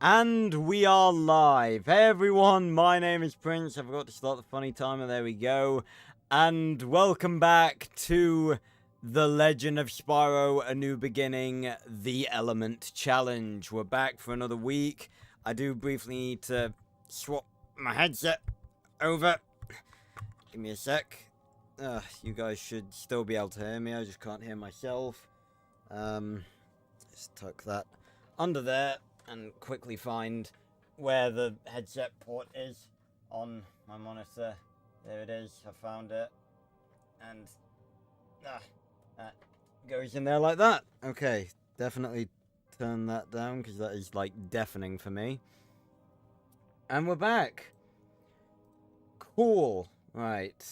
And we are live. Hey everyone, my name is Prince. I forgot to start the funny timer. There we go. And welcome back to the Legend of Spyro, A New Beginning, the Element Challenge. We're back for another week. I do briefly need to swap my headset over. Give me a sec. You guys should still be able to hear me. I just can't hear myself. Just tuck that under there and quickly find where the headset port is on my monitor. There it is. I found it. And that goes in there like that. Okay, definitely turn that down because that is like deafening for me. And we're back. Cool. Right.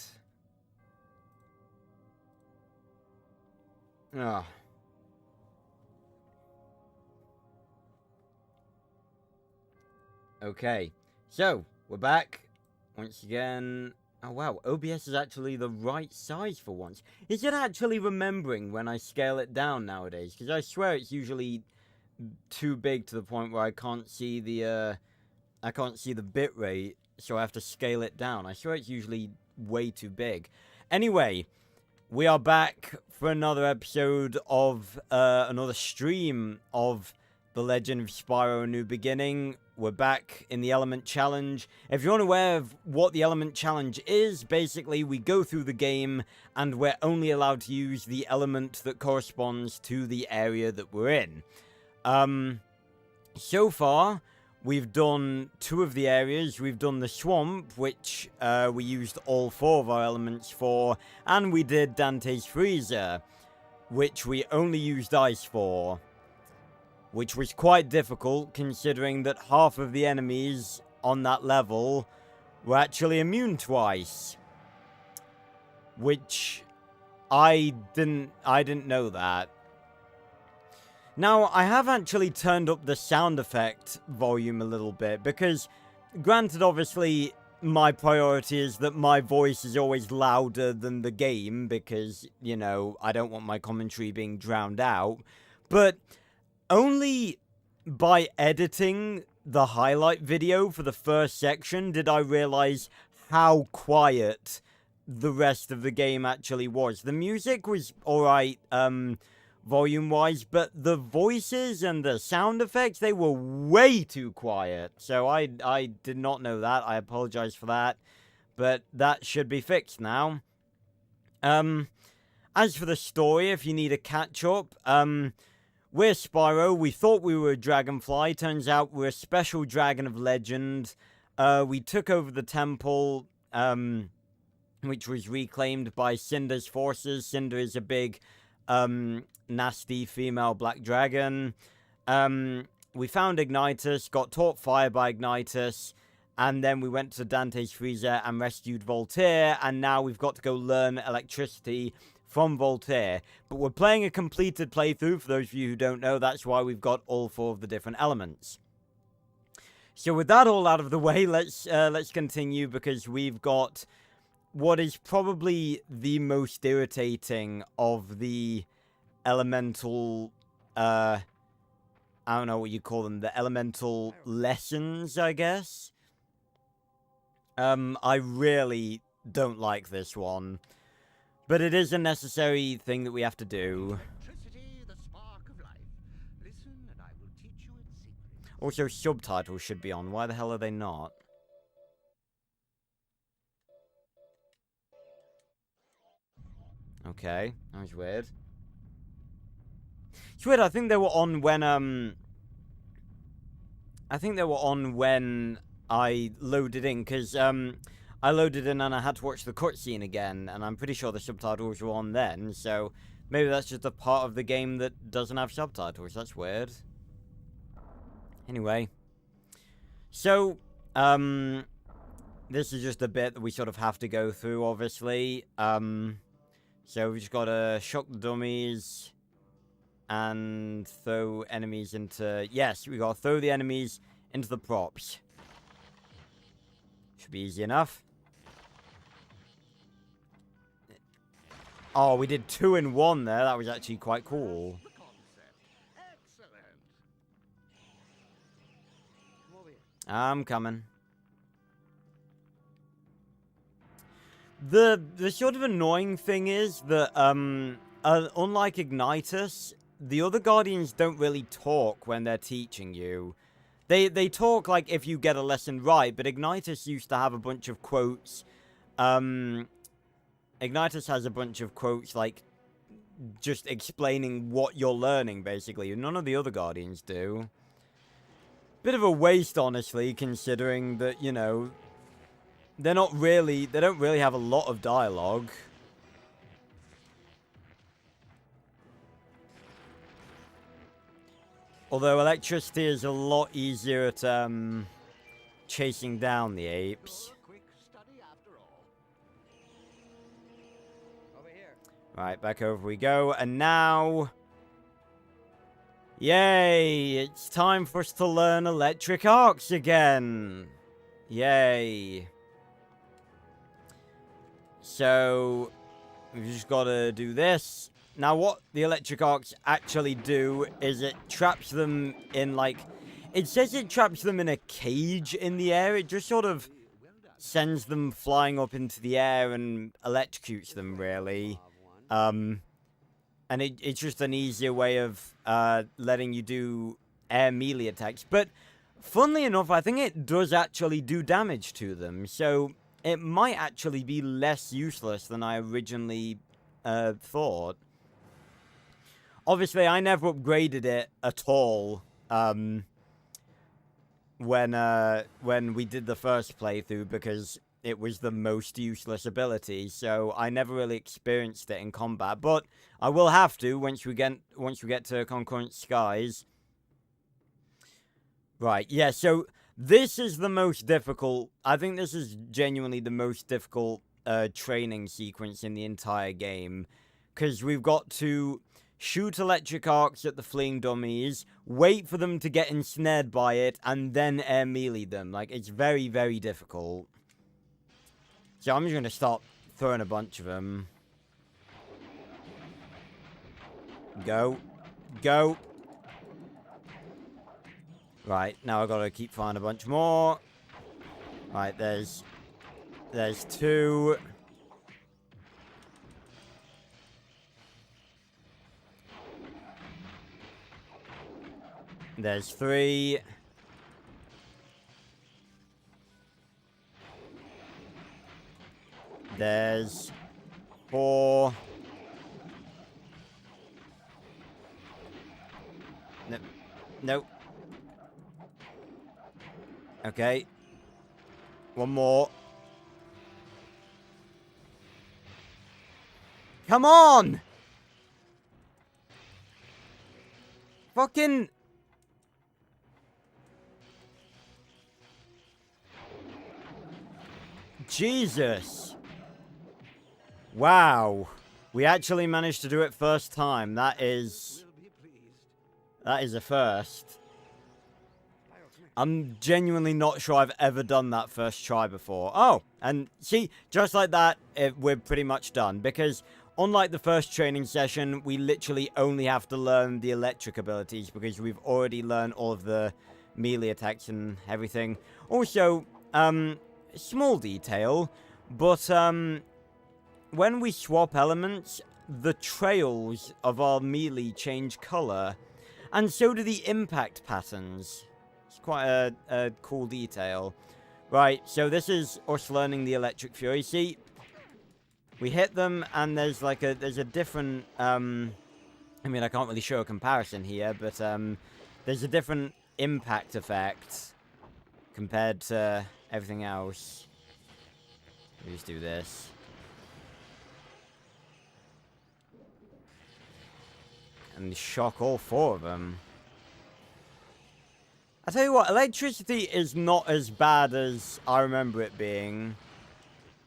Ah. Okay, so we're back once again. Oh wow, OBS is actually the right size for once. Is it actually remembering when I scale it down nowadays? Because I swear it's usually too big to the point where I can't see the bit rate, so I have to scale it down. I swear it's usually way too big. Anyway, we are back for another episode of another stream of The Legend of Spyro: A New Beginning. We're back in the Element Challenge. If you're unaware of what the Element Challenge is, basically we go through the game and we're only allowed to use the element that corresponds to the area that we're in. So far, we've done 2 of the areas. We've done the swamp, which we used all 4 of our elements for, and we did Dante's Freezer, which we only used ice for. Which was quite difficult, considering that half of the enemies on that level were actually immune to ice. Which I didn't know that. Now, I have actually turned up the sound effect volume a little bit, because granted, obviously, my priority is that my voice is always louder than the game, because, you know, I don't want my commentary being drowned out. But only by editing the highlight video for the first section did I realize how quiet the rest of the game actually was. The music was alright, volume-wise, but the voices and the sound effects, they were way too quiet. So I did not know that. I apologize for that. But that should be fixed now. As for the story, if you need a catch-up, we're Spyro. We thought we were a dragonfly. Turns out we're a special dragon of legend. We took over the temple, which was reclaimed by Cinder's forces. Cinder is a big, nasty female black dragon. We found Ignitus, got taught fire by Ignitus, and then we went to Dante's Freezer and rescued Voltaire, and now we've got to go learn electricity from Voltaire. But we're playing a completed playthrough, for those of you who don't know. That's why we've got all 4 of the different elements. So with that all out of the way, let's continue, because we've got what is probably the most irritating of the elemental, I don't know what you call them, the elemental lessons, I guess. I really don't like this one. But it is a necessary thing that we have to do. The spark of life. Listen, and I will teach you its secrets. Also, subtitles should be on. Why the hell are they not? Okay, that was weird. It's weird, I think they were on when, I loaded in, because, I loaded in and I had to watch the cutscene again, and I'm pretty sure the subtitles were on then, so maybe that's just a part of the game that doesn't have subtitles. That's weird. Anyway. So, this is just a bit that we sort of have to go through, obviously. So we just gotta shock the dummies and throw enemies into... Yes, we gotta throw the enemies into the props. Should be easy enough. Oh, we did 2 in 1 there. That was actually quite cool. The concept. Excellent. I'm coming. The sort of annoying thing is that, unlike Ignitus, the other Guardians don't really talk when they're teaching you. They talk, like, if you get a lesson right, but Ignitus used to have a bunch of quotes. Ignitus has a bunch of quotes, like, just explaining what you're learning, basically. None of the other Guardians do. Bit of a waste, honestly, considering that, you know, they don't really have a lot of dialogue. Although electricity is a lot easier at, chasing down the apes. Quick study after all. Over here. Right, back over we go. And now... Yay! It's time for us to learn electric arcs again! Yay! So, we've just got to do this. Now, what the electric arcs actually do is it traps them in, like... It says it traps them in a cage in the air. It just sort of sends them flying up into the air and electrocutes them, really. And it's just an easier way of letting you do air melee attacks. But, funnily enough, I think it does actually do damage to them. So, it might actually be less useless than I originally thought. Obviously, I never upgraded it at all when we did the first playthrough because it was the most useless ability. So I never really experienced it in combat, but I will have to once we get to Concurrent Skies. Right, yeah. So this is the most difficult. I think this is genuinely the most difficult training sequence in the entire game, because we've got to shoot electric arcs at the fleeing dummies, wait for them to get ensnared by it, and then air melee them. Like, it's very, very difficult. So I'm just going to start throwing a bunch of them. Go. Go. Right, now I've got to keep firing a bunch more. Right, there's 2. There's 3. There's 4. No. Nope. Okay. One more. Come on! Fucking... Jesus. Wow. We actually managed to do it first time. That is a first. I'm genuinely not sure I've ever done that first try before. Oh, and see, just like that, we're pretty much done. Because unlike the first training session, we literally only have to learn the electric abilities because we've already learned all of the melee attacks and everything. Also, small detail, but when we swap elements, the trails of our melee change color, and so do the impact patterns. It's quite a cool detail. Right, so this is us learning the electric fury. See, we hit them, and there's like there's a different I mean, I can't really show a comparison here, but there's a different impact effect compared to everything else. We just do this. And shock all 4 of them. I tell you what, electricity is not as bad as I remember it being.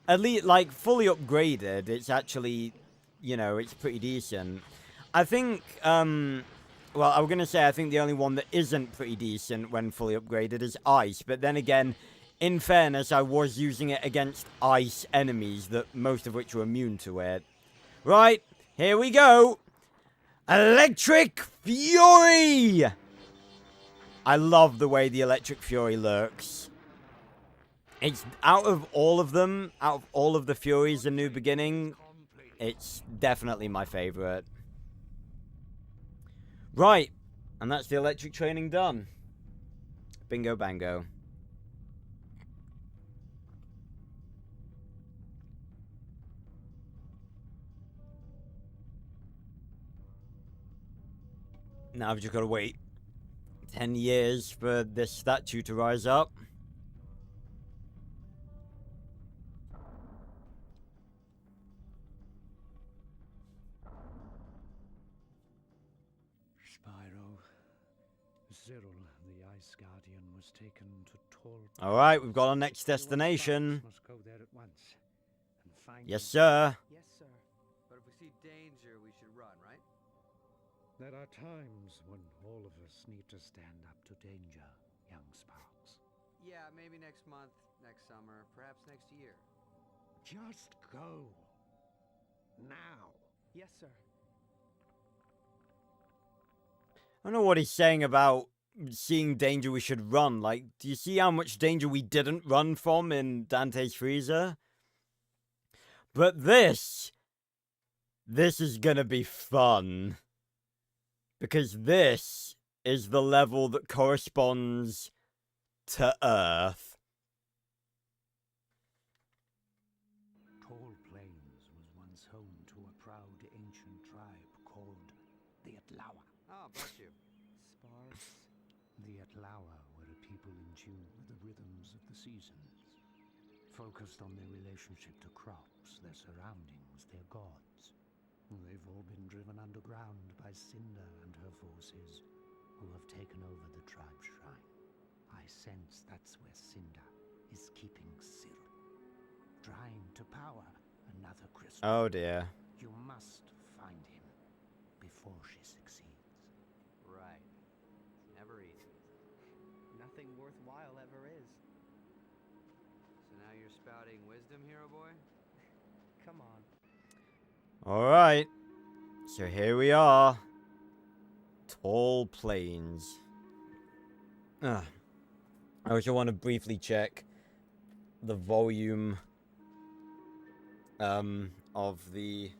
At least, like, fully upgraded, it's actually, you know, it's pretty decent. I think, well, I was going to say I think the only one that isn't pretty decent when fully upgraded is ice. But then again, in fairness, I was using it against ice enemies, that most of which were immune to it. Right, here we go. Electric Fury! I love the way the Electric Fury looks. It's out of all of them, out of all of the Furies in New Beginning, it's definitely my favorite. Right, and that's the electric training done. Bingo bango. Now I've just got to wait 10 years for this statue to rise up. Spyro. Cyril, the Ice Guardian, was taken to Tall. Alright, we've got our next destination. Must go there at once and find Yes, him. sir. Yes, sir. But if we see danger, we should run, right? There are times when all of us need to stand up to danger, young Sparks. Yeah, maybe next month, next summer, perhaps next year. Just go. Now. Yes, sir. I don't know what he's saying about seeing danger we should run. Like, do you see how much danger we didn't run from in Dante's Freezer? But this is gonna be fun. Because this is the level that corresponds to Earth. Tall Plains was once home to a proud ancient tribe called the Atlawa. Oh, bless you. Sparks. The Atlawa were a people in tune with the rhythms of the seasons, focused on their relationship to crops, their surroundings, their gods. They've all been driven underground by Cinder and her forces, who have taken over the tribe shrine. I sense that's where Cinder is keeping Cyril, trying to power another crystal. Oh dear. You must find him before she succeeds. Right. It's never easy. Nothing worthwhile ever is. So now you're spouting wisdom, hero boy? Come on. Alright. So here we are. Tall Plains. I also want to briefly check the volume of the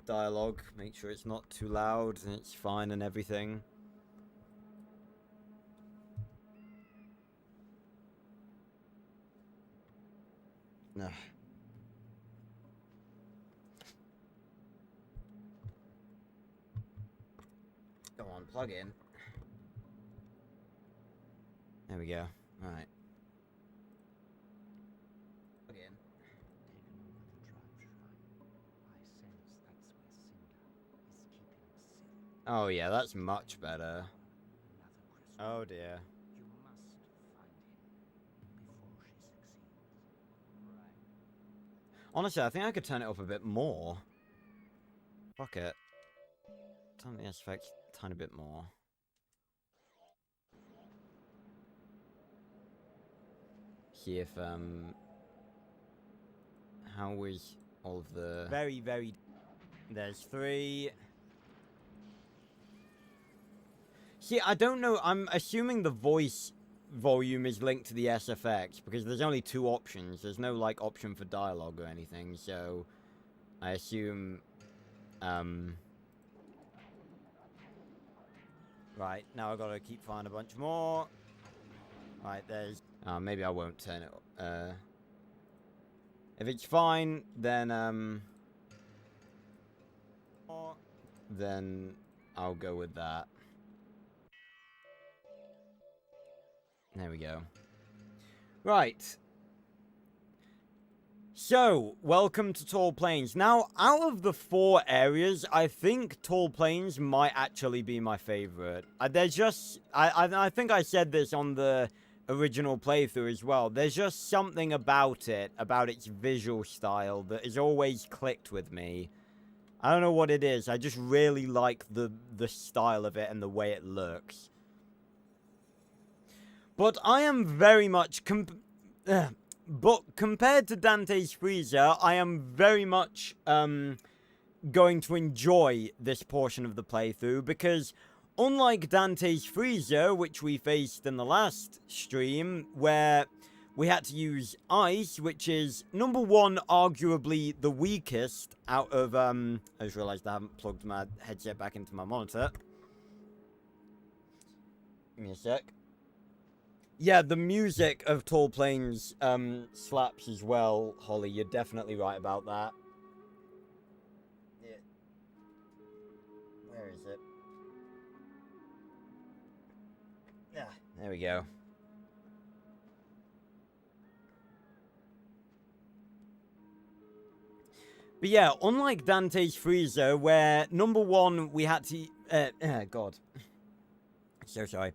dialogue. Make sure it's not too loud and it's fine and everything. Ugh. Go on, plug in. There we go. Alright. Plug in. Oh yeah, that's much better. Oh dear. You must find him before she succeeds. Right. Honestly, I think I could turn it up a bit more. Fuck it. Turn the SFX a tiny bit more. See if, how is all of the... Very... There's 3... See, I don't know, I'm assuming the voice volume is linked to the SFX, because there's only 2 options. There's no, like, option for dialogue or anything, so... I assume, Right, now I've got to keep finding a bunch more. Right, there's... maybe I won't turn it... If it's fine, then, then I'll go with that. There we go. Right. So, welcome to Tall Plains. Now, out of the 4 areas, I think Tall Plains might actually be my favorite. There's just... I think I said this on the original playthrough as well. There's just something about it, about its visual style, that has always clicked with me. I don't know what it is. I just really like the style of it and the way it looks. But I am very much... But compared to Dante's Freezer, I am very much going to enjoy this portion of the playthrough, because unlike Dante's Freezer, which we faced in the last stream, where we had to use ice, which is, number one, arguably the weakest out of, I just realized I haven't plugged my headset back into my monitor. Give me a sec. Yeah, the music of Tall Plains, slaps as well, Holly. You're definitely right about that. Yeah. Where is it? Yeah, there we go. But yeah, unlike Dante's Freezer, where, number one, we had to... God. So sorry.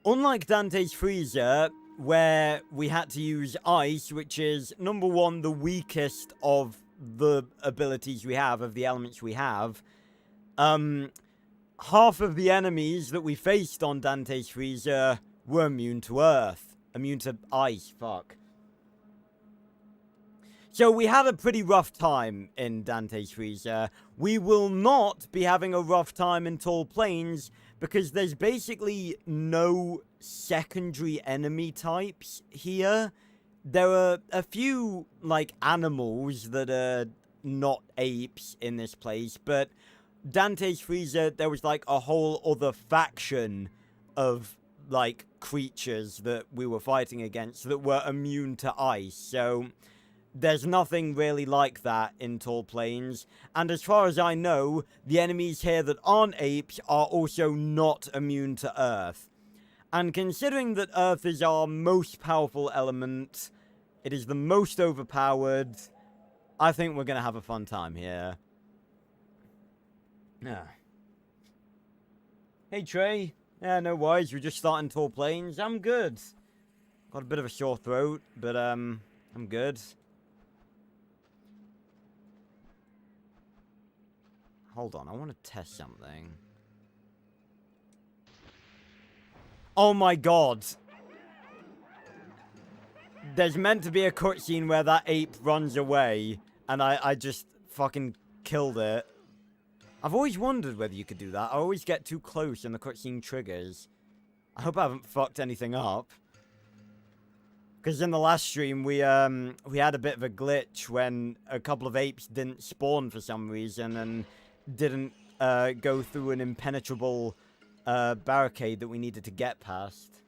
Unlike Dante's Freezer, where we had to use ice, which is, number one, the weakest of the abilities we have, of the elements we have, half of the enemies that we faced on Dante's Freezer were immune to earth. Immune to ice, fuck. So we had a pretty rough time in Dante's Freezer. We will not be having a rough time in Tall Plains because there's basically no secondary enemy types here. There are a few, like, animals that are not apes in this place, but Dante's Freezer, there was, like, a whole other faction of, like, creatures that we were fighting against that were immune to ice, so... There's nothing really like that in Tall Plains, and as far as I know, the enemies here that aren't apes are also not immune to Earth. And considering that Earth is our most powerful element, it is the most overpowered, I think we're gonna have a fun time here. Yeah. Hey Trey. Yeah, no worries, we're just starting Tall Plains. I'm good. Got a bit of a sore throat, but I'm good. Hold on, I want to test something. Oh my god. There's meant to be a cutscene where that ape runs away, and I just fucking killed it. I've always wondered whether you could do that. I always get too close and the cutscene triggers. I hope I haven't fucked anything up. Because in the last stream, we had a bit of a glitch when a couple of apes didn't spawn for some reason, and didn't go through an impenetrable barricade that we needed to get past.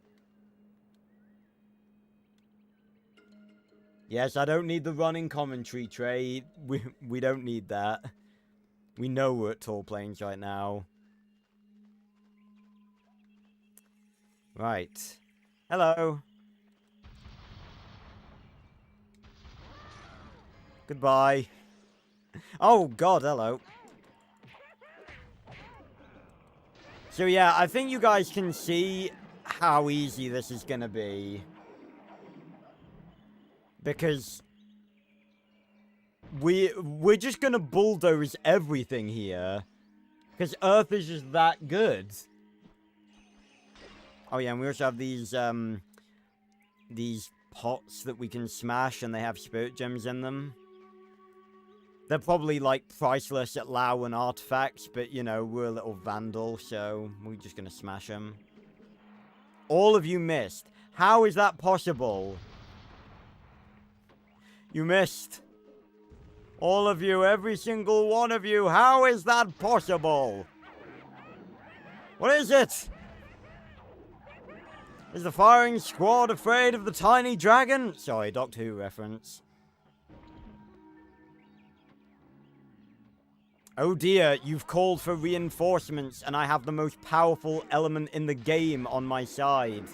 Yes, I don't need the running commentary, Trey. We don't need that. We know we're at Tall Plains right now. Right. Hello. Goodbye. Oh, God, hello. So yeah, I think you guys can see how easy this is gonna be. Because we're just gonna bulldoze everything here. Because Earth is just that good. Oh yeah, and we also have these pots that we can smash and they have spirit gems in them. They're probably, like, priceless at WoW and artifacts, but, you know, we're a little vandal, so we're just gonna smash them. All of you missed. How is that possible? You missed. All of you, every single one of you, how is that possible? What is it? Is the firing squad afraid of the tiny dragon? Sorry, Doctor Who reference. Oh dear, you've called for reinforcements, and I have the most powerful element in the game on my side.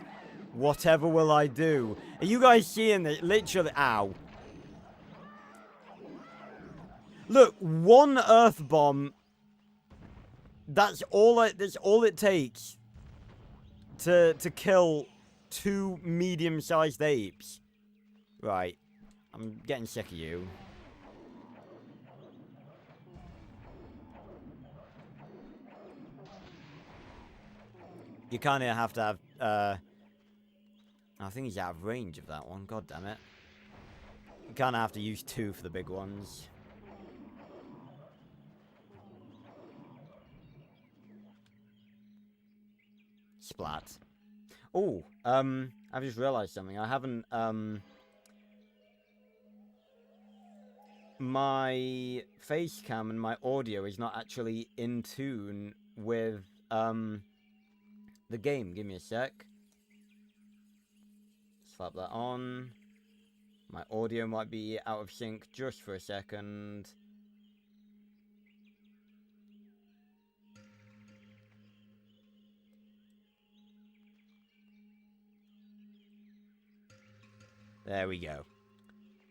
Whatever will I do? Are you guys seeing this? Literally, ow. Look, one earth bomb. That's all it takes to kill 2 medium-sized apes. Right. I'm getting sick of you. You kind of have to have, I think he's out of range of that one. God damn it. You kind of have to use 2 for the big ones. Splat. Oh, I've just realized something. I haven't, my face cam and my audio is not actually in tune with, the game. Give me a sec. Slap that on. My audio might be out of sync just for a second. There we go.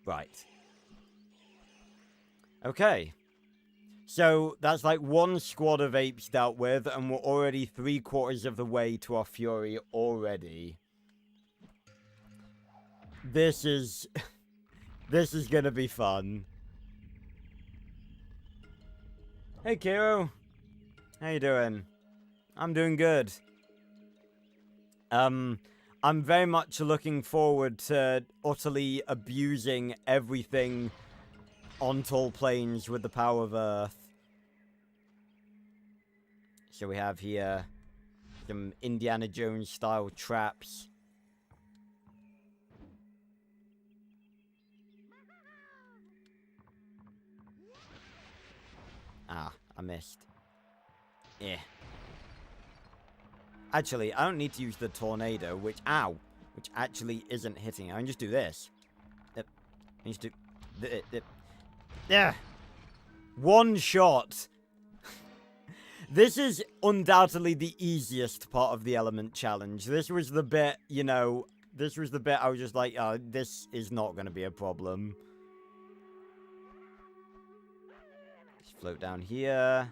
Right. Okay. So, that's like one squad of apes dealt with, and we're already 3/4 of the way to our fury already. This is... this is gonna be fun. Hey, Kiro. How you doing? I'm doing good. I'm very much looking forward to utterly abusing everything on Tall Plains with the power of Earth. So we have here some Indiana Jones style traps. Ah, I missed. Yeah. Actually, I don't need to use the tornado, which actually isn't hitting. I can just do this. I can just do... Yeah. One shot. This is undoubtedly the easiest part of the element challenge. This was the bit, you know, this was the bit I was just like, oh, this is not going to be a problem. Just float down here.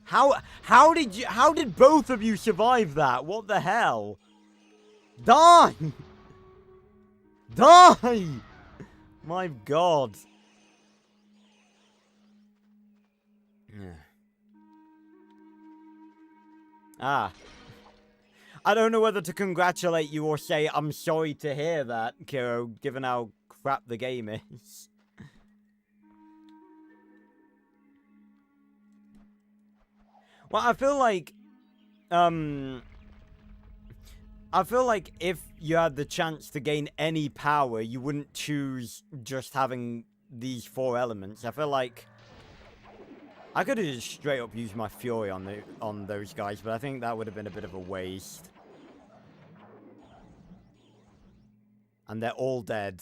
How did both of you survive that? What the hell? Die! Die! My God. Yeah. Ah. I don't know whether to congratulate you or say I'm sorry to hear that, Kiro, given how crap the game is. Well, I feel like if you had the chance to gain any power, you wouldn't choose just having these 4 elements. I feel like I could have just straight up used my fury on those guys, but I think that would have been a bit of a waste. And they're all dead.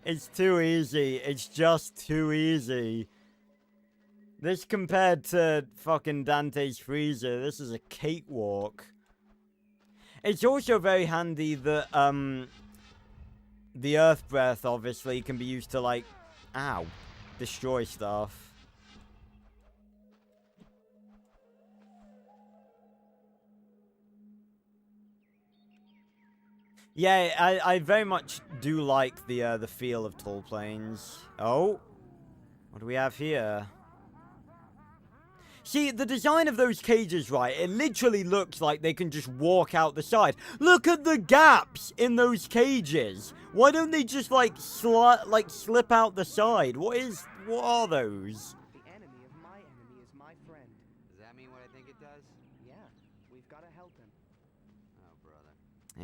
It's too easy. It's just too easy. This compared to fucking Dante's Freezer, this is a cakewalk. It's also very handy that, the Earth Breath, obviously, can be used to, like, ow, destroy stuff. Yeah, I very much do like the feel of Tall Plains. Oh, what do we have here? See, the design of those cages, right, it literally looks like they can just walk out the side. Look at the gaps in those cages. Why don't they just, like, slip out the side? What are those? The enemy of my enemy is my friend. Does that mean what I think it does? Yeah, we've got to help him. Oh, brother.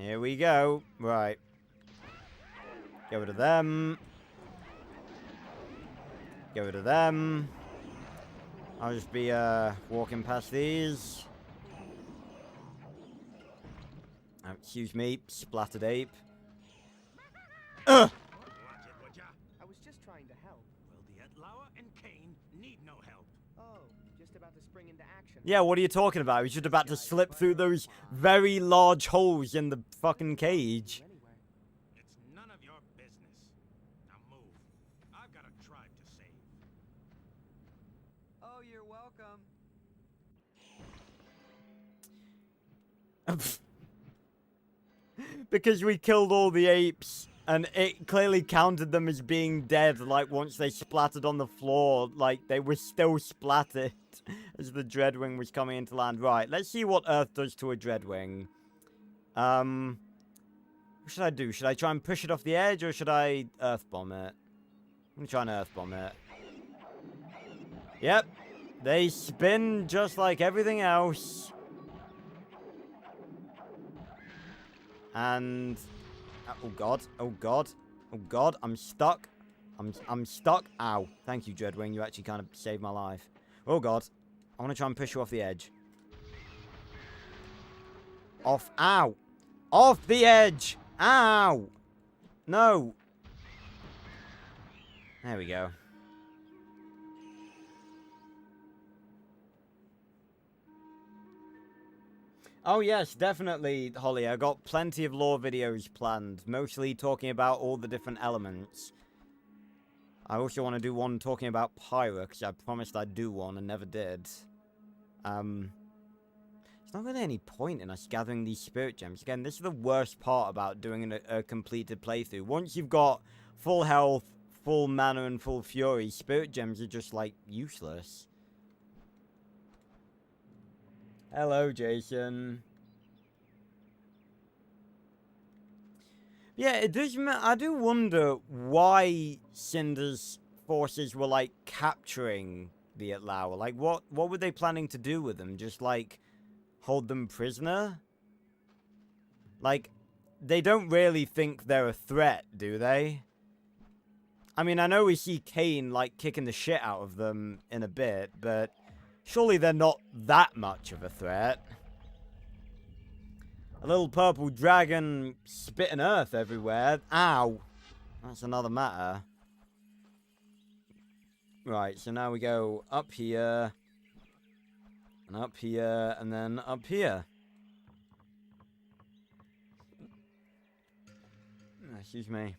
Here we go. Right. Get rid of them. Get rid of them. I'll just be, walking past these. Oh, excuse me, splattered ape. I was just trying to help. Well, the Outlawer and Kane need no help. Oh, just about to spring into action. Yeah, what are you talking about? He's just about to slip through those very large holes in the fucking cage. Anywhere. It's none of your business. Now move. I've got a tribe to save. Oh, you're welcome. Because we killed all the apes, and it clearly counted them as being dead, like, once they splattered on the floor, like, they were still splattered as the Dreadwing was coming into land. Right, let's see what Earth does to a Dreadwing. What should I do? Should I try and push it off the edge, or should I earth bomb it? I'm gonna try and earth bomb it. Yep. They spin just like everything else. And... oh god. Oh god. Oh god. I'm stuck. I'm stuck. Ow. Thank you, Dreadwing. You actually kind of saved my life. Oh god. I want to try and push you off the edge. Off. Ow. Off the edge. Ow. No. There we go. Oh yes, definitely, Holly. I got plenty of lore videos planned, mostly talking about all the different elements. I also want to do one talking about Pyro, because I promised I'd do one and never did. There's not really any point in us gathering these spirit gems. Again, this is the worst part about doing a completed playthrough. Once you've got full health, full mana, and full fury, spirit gems are just, like, useless. Hello, Jason. Yeah, it does. I do wonder why Cinder's forces were like capturing the Atlawa. Like, what were they planning to do with them? Just like hold them prisoner? Like, they don't really think they're a threat, do they? I mean, I know we see Kane like kicking the shit out of them in a bit, but surely they're not that much of a threat. A little purple dragon spitting earth everywhere. Ow. That's another matter. Right, so now we go up here. And up here, and then up here. Excuse me.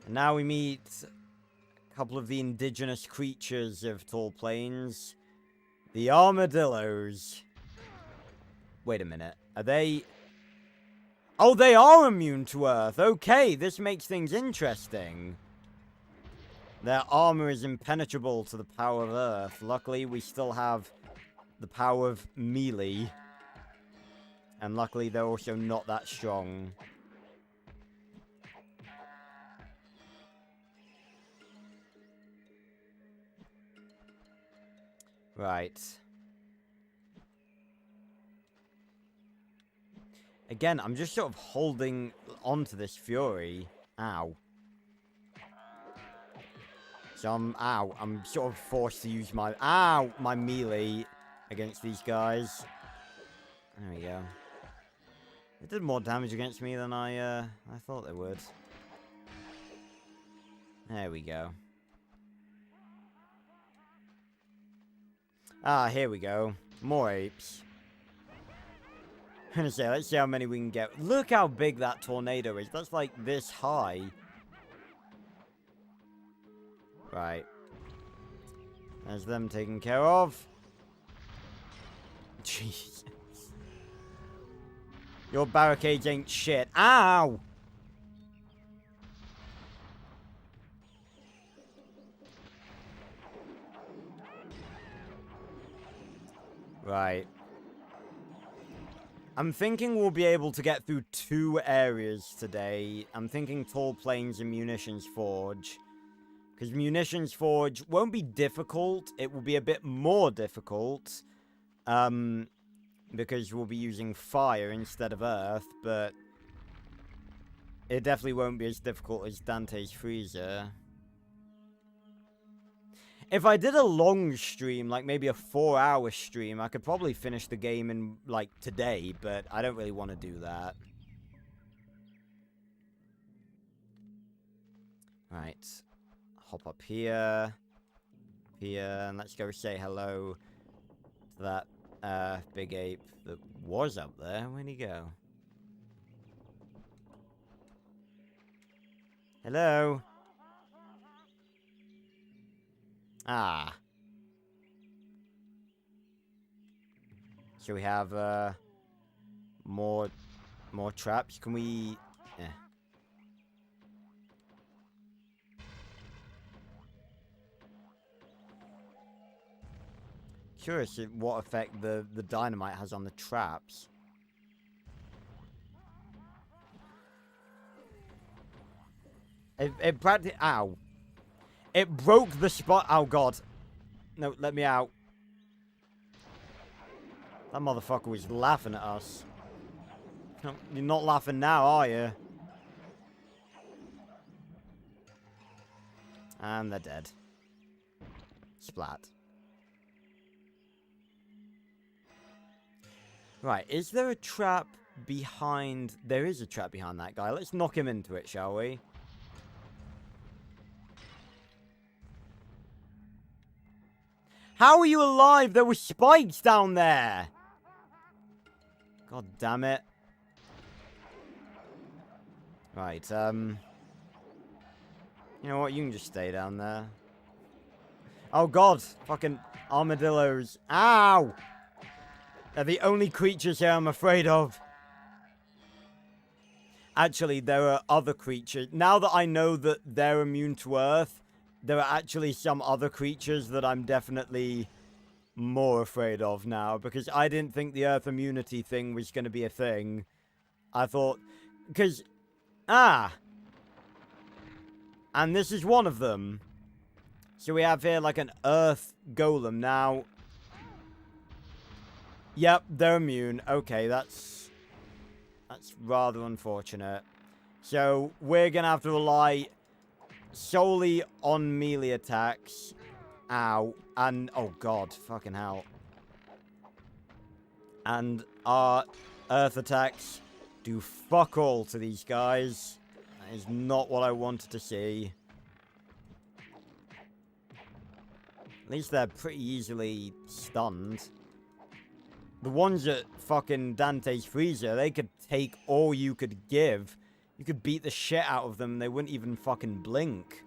And now we meet a couple of the indigenous creatures of Tall Plains. The armadillos. Wait a minute. Are they... oh, they are immune to Earth. Okay, this makes things interesting. Their armor is impenetrable to the power of Earth. Luckily, we still have the power of melee. And luckily, they're also not that strong. Right. Again, I'm just sort of holding onto this fury. Ow. So I'm sort of forced to use my, my melee against these guys. There we go. It did more damage against me than I thought they would. There we go. Ah, here we go. More apes. I'm gonna say, let's see how many we can get. Look how big that tornado is. That's like this high. Right. There's them taken care of. Jesus. Your barricades ain't shit. Ow! Right. I'm thinking we'll be able to get through 2 areas today. I'm thinking Tall Plains and Munitions Forge. Because Munitions Forge won't be difficult. It will be a bit more difficult. Because we'll be using fire instead of earth. But it definitely won't be as difficult as Dante's Freezer. If I did a long stream, like maybe a 4-hour stream, I could probably finish the game in, like, today, but I don't really want to do that. Right. Hop up here. Here, and let's go say hello to that, big ape that was up there. Where'd he go? Hello? Ah. So we have, more traps. Can we... eh. curious what effect the dynamite has on the traps. It practically... Ow. It broke the spot... Oh, God. No, let me out. That motherfucker was laughing at us. No, you're not laughing now, are you? And they're dead. Splat. Right, is there a trap behind... There is a trap behind that guy. Let's knock him into it, shall we? How are you alive? There were spikes down there! God damn it. Right, you know what? You can just stay down there. Oh, God. Fucking armadillos. Ow! They're the only creatures here I'm afraid of. Actually, there are other creatures. Now that I know that they're immune to Earth, there are actually some other creatures that I'm definitely more afraid of now. Because I didn't think the Earth immunity thing was going to be a thing. I thought... Because... Ah! And this is one of them. So we have here like an Earth golem. Now... Yep, they're immune. Okay, that's rather unfortunate. So we're going to have to rely solely on melee attacks. Ow. And, oh God, fucking hell. And our Earth attacks do fuck all to these guys. That is not what I wanted to see. At least they're pretty easily stunned. The ones at fucking Dante's Freezer, they could take all you could give. You could beat the shit out of them and they wouldn't even fucking blink.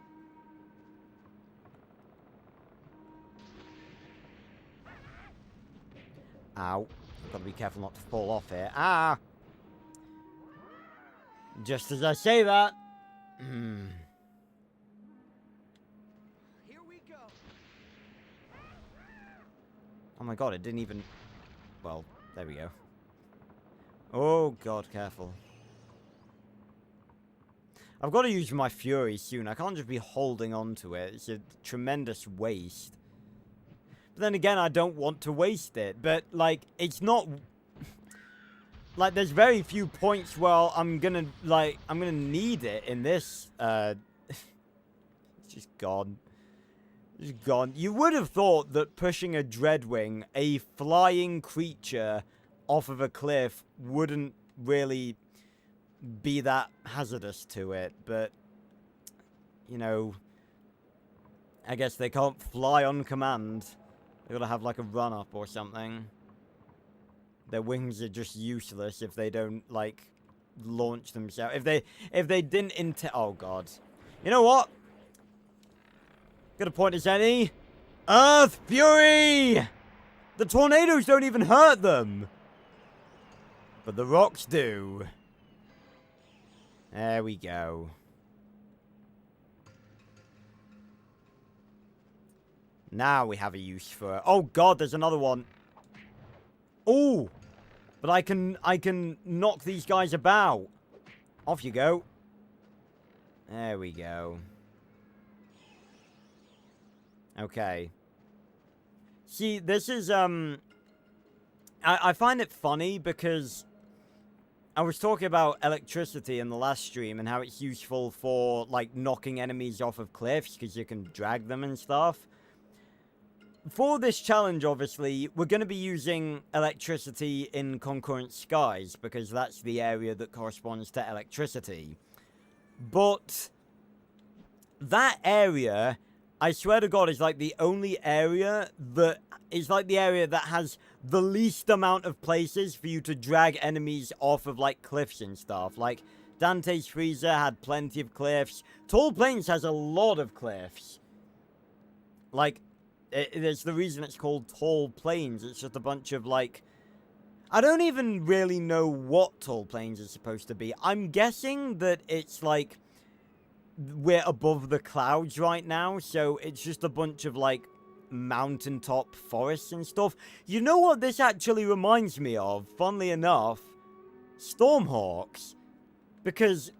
Ow. Gotta be careful not to fall off here. Ah! Just as I say that... Here we go. Oh my God, it didn't even... Well, there we go. Oh God, careful. I've got to use my fury soon. I can't just be holding on to it. It's a tremendous waste. But then again, I don't want to waste it. But, like, it's not... Like, there's very few points where I'm gonna need it in this, It's just gone. It's gone. You would have thought that pushing a Dreadwing, a flying creature, off of a cliff wouldn't really be that hazardous to it, but, you know, I guess they can't fly on command. They gotta have, like, a run-up or something. Their wings are just useless if they don't, like, launch themselves. If they didn't oh God. You know what? Got a point, is any? Earth Fury! The tornadoes don't even hurt them. But the rocks do. There we go. Now we have a use for it. Oh God, there's another one. Ooh! But I can knock these guys about. Off you go. There we go. Okay. See, this is, I find it funny because I was talking about electricity in the last stream and how it's useful for, like, knocking enemies off of cliffs because you can drag them and stuff. For this challenge, obviously, we're going to be using electricity in concurrent skies because that's the area that corresponds to electricity. But that area... I swear to God, is like the only area that is like the area that has the least amount of places for you to drag enemies off of like cliffs and stuff. Like Dante's Freezer had plenty of cliffs. Tall Plains has a lot of cliffs. Like, there's the reason it's called Tall Plains. It's just a bunch of like... I don't even really know what Tall Plains is supposed to be. I'm guessing that it's like... We're above the clouds right now, so it's just a bunch of, like, mountaintop forests and stuff. You know what this actually reminds me of, funnily enough? Stormhawks. Because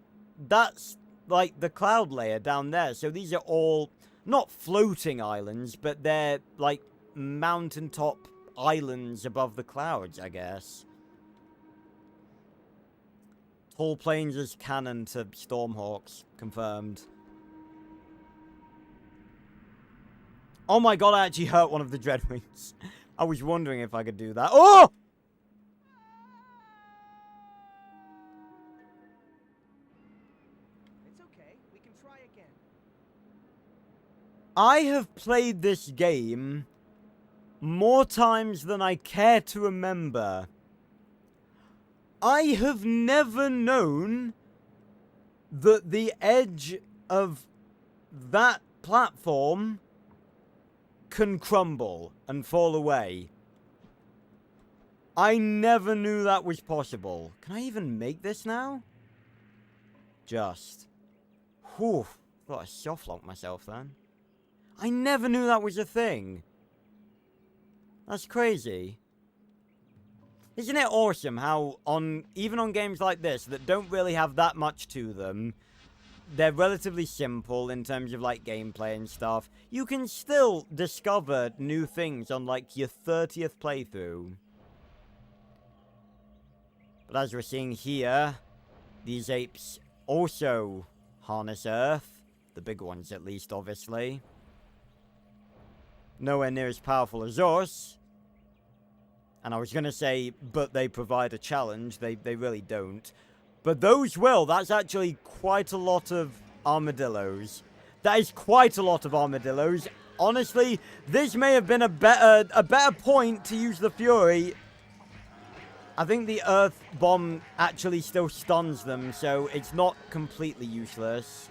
that's like the cloud layer down there. So these are all not floating islands, but they're like mountaintop islands above the clouds, I guess. Tall plains is canon to Stormhawks. Confirmed. Oh my god, I actually hurt one of the Dreadwings. I was wondering if I could do that. Oh! It's okay. We can try again. I have played this game more times than I care to remember. I have never known that the edge of that platform can crumble and fall away. I never knew that was possible. Can I even make this now? Just. Whew. Thought I soft-locked myself then. I never knew that was a thing. That's crazy. Isn't it awesome how even on games like this that don't really have that much to them, they're relatively simple in terms of like gameplay and stuff, you can still discover new things on like your 30th playthrough. But as we're seeing here, these apes also harness Earth. The big ones at least, obviously. Nowhere near as powerful as us. And I was going to say, but they provide a challenge. They really don't. But those will. That's actually quite a lot of armadillos. That is quite a lot of armadillos. Honestly, this may have been a better point to use the Fury. I think the Earth Bomb actually still stuns them, so it's not completely useless.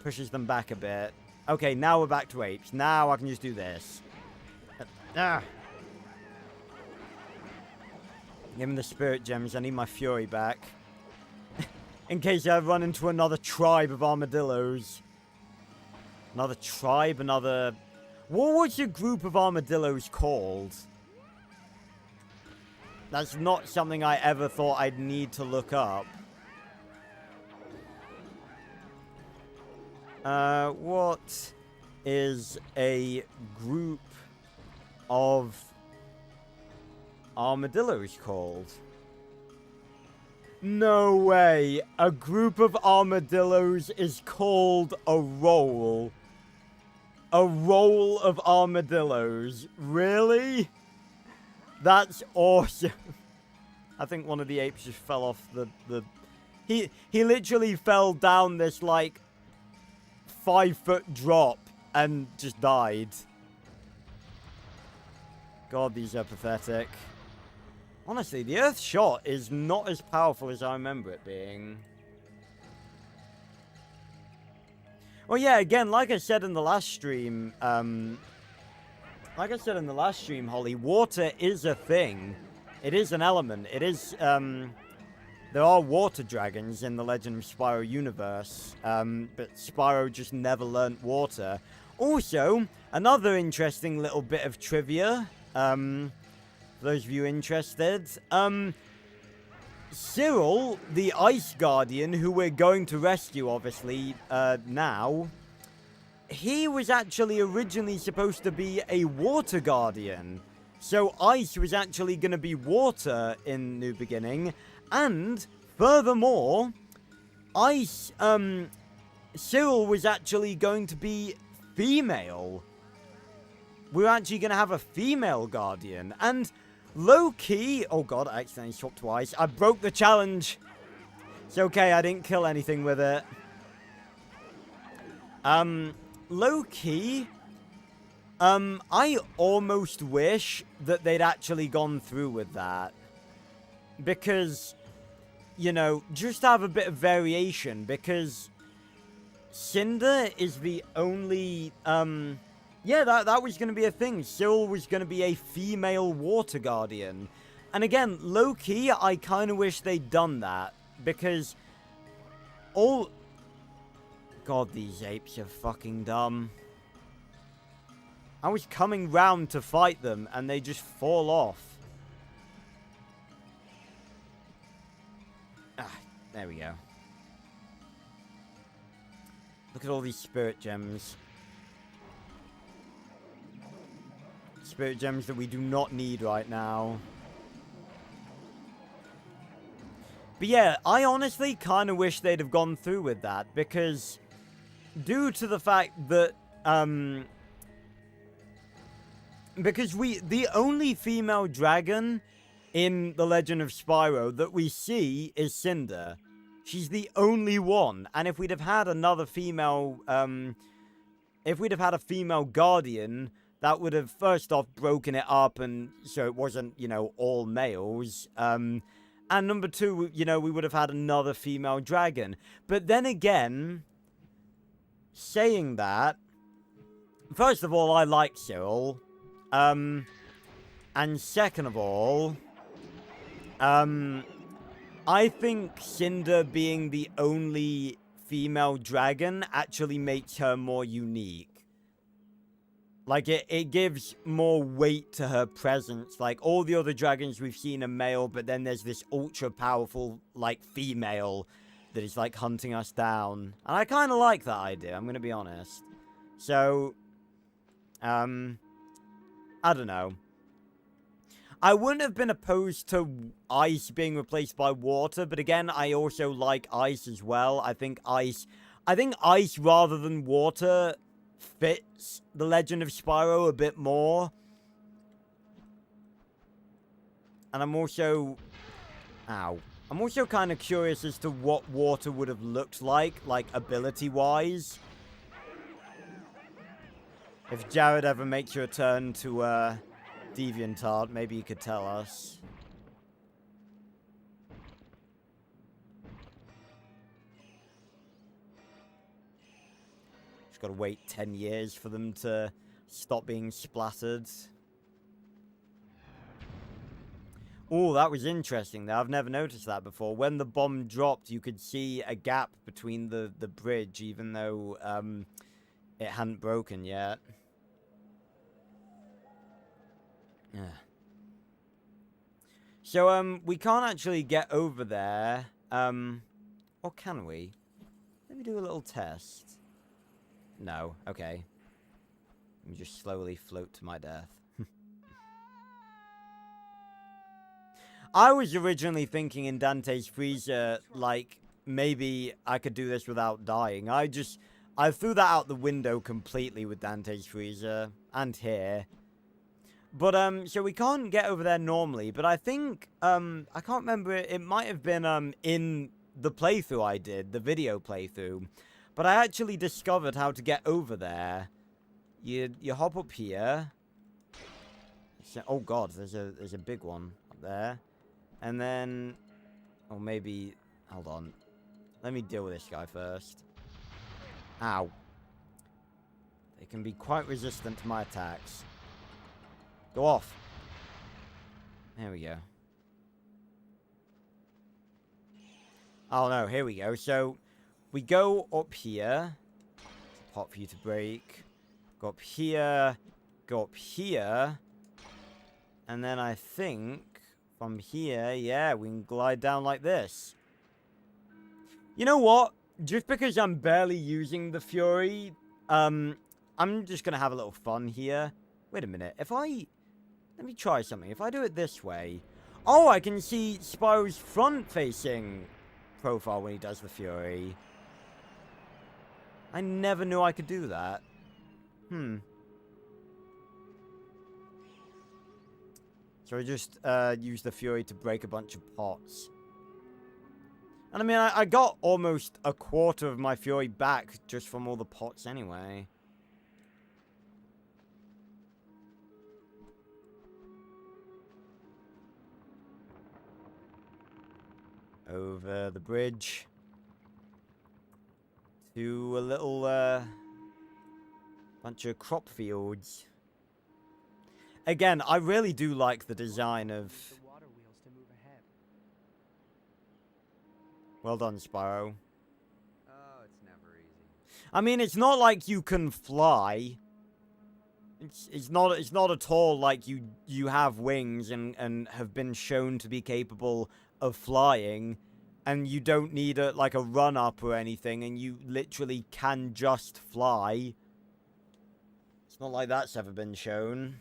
Pushes them back a bit. Okay, now we're back to apes. Now I can just do this. Give him the spirit gems. I need my fury back. In case I run into another tribe of armadillos. Another tribe, another... What was your group of armadillos called? That's not something I ever thought I'd need to look up. What is a group of armadillos called? No way. A group of armadillos is called a roll. A roll of armadillos. Really? That's awesome. I think one of the apes just fell off the... He literally fell down this, like, 5-foot drop and just died. God, these are pathetic. Honestly, the Earth shot is not as powerful as I remember it being. Well, yeah, again, like I said in the last stream, Holly, water is a thing. It is an element. It is, there are water dragons in the Legend of Spyro universe, but Spyro just never learnt water. Also, another interesting little bit of trivia, for those of you interested, Cyril, the Ice Guardian, who we're going to rescue, obviously, now, he was actually originally supposed to be a Water Guardian. So Ice was actually going to be water in New Beginning, and furthermore, Ice, Cyril was actually going to be female. We're actually going to have a female Guardian, and low-key... Oh god, I accidentally swapped twice. I broke the challenge. It's okay, I didn't kill anything with it. Low-key... I almost wish that they'd actually gone through with that. Because, you know, just have a bit of variation. Because Cinder is the only... Yeah, that was going to be a thing. Cyril was going to be a female Water Guardian. And again, low-key, I kind of wish they'd done that. Because all... God, these apes are fucking dumb. I was coming round to fight them, and they just fall off. Ah, there we go. Look at all these spirit gems. Spirit gems that we do not need right now. But yeah, I honestly kind of wish they'd have gone through with that, because due to the fact that, because the only female dragon in The Legend of Spyro that we see is Cinder. She's the only one, and if we'd have had another female, if we'd have had a female guardian, that would have, first off, broken it up, and so it wasn't, you know, all males, and number two, you know, we would have had another female dragon. But then again, saying that, first of all, I like Cyril. And second of all, I think Cinder being the only female dragon actually makes her more unique. Like, it gives more weight to her presence. Like, all the other dragons we've seen are male, but then there's this ultra-powerful, like, female that is, like, hunting us down. And I kind of like that idea, I'm gonna be honest. So, I don't know. I wouldn't have been opposed to ice being replaced by water, but again, I also like ice as well. I think ice rather than water fits The Legend of Spyro a bit more. And I'm also kind of curious as to what water would have looked like ability-wise. If Jared ever makes your turn to DeviantArt, maybe you could tell us. Just gotta wait 10 years for them to stop being splattered. Oh, that was interesting there. I've never noticed that before. When the bomb dropped, you could see a gap between the bridge, even though it hadn't broken yet. Yeah. So, we can't actually get over there. Or can we? Let me do a little test. No. Okay. Let me just slowly float to my death. I was originally thinking in Dante's Freezer, like, maybe I could do this without dying. I threw that out the window completely with Dante's Freezer. And here. But, so we can't get over there normally, but I think, I can't remember, it might have been, in the playthrough I did, the video playthrough, but I actually discovered how to get over there. You hop up here. Oh god, there's a big one up there. And then, or maybe, hold on. Let me deal with this guy first. Ow. They can be quite resistant to my attacks. Go off. There we go. Oh no, here we go. So, we go up here. Pot for you to break. Go up here. Go up here. And then I think, from here, yeah, we can glide down like this. You know what? Just because I'm barely using the Fury, I'm just gonna have a little fun here. Wait a minute. Let me try something. If I do it this way... Oh, I can see Spyro's front-facing profile when he does the Fury. I never knew I could do that. So I just used the Fury to break a bunch of pots. And I mean, I got almost a quarter of my Fury back just from all the pots anyway. Over the bridge. To a little, bunch of crop fields. Again, I really do like the design of... The water wheels to move ahead. Well done, Spyro. Oh, it's never easy. I mean, it's not like you can fly. It's not at all like you have wings and have been shown to be capable of flying, and you don't need a run up or anything, and you literally can just fly. It's not like that's ever been shown.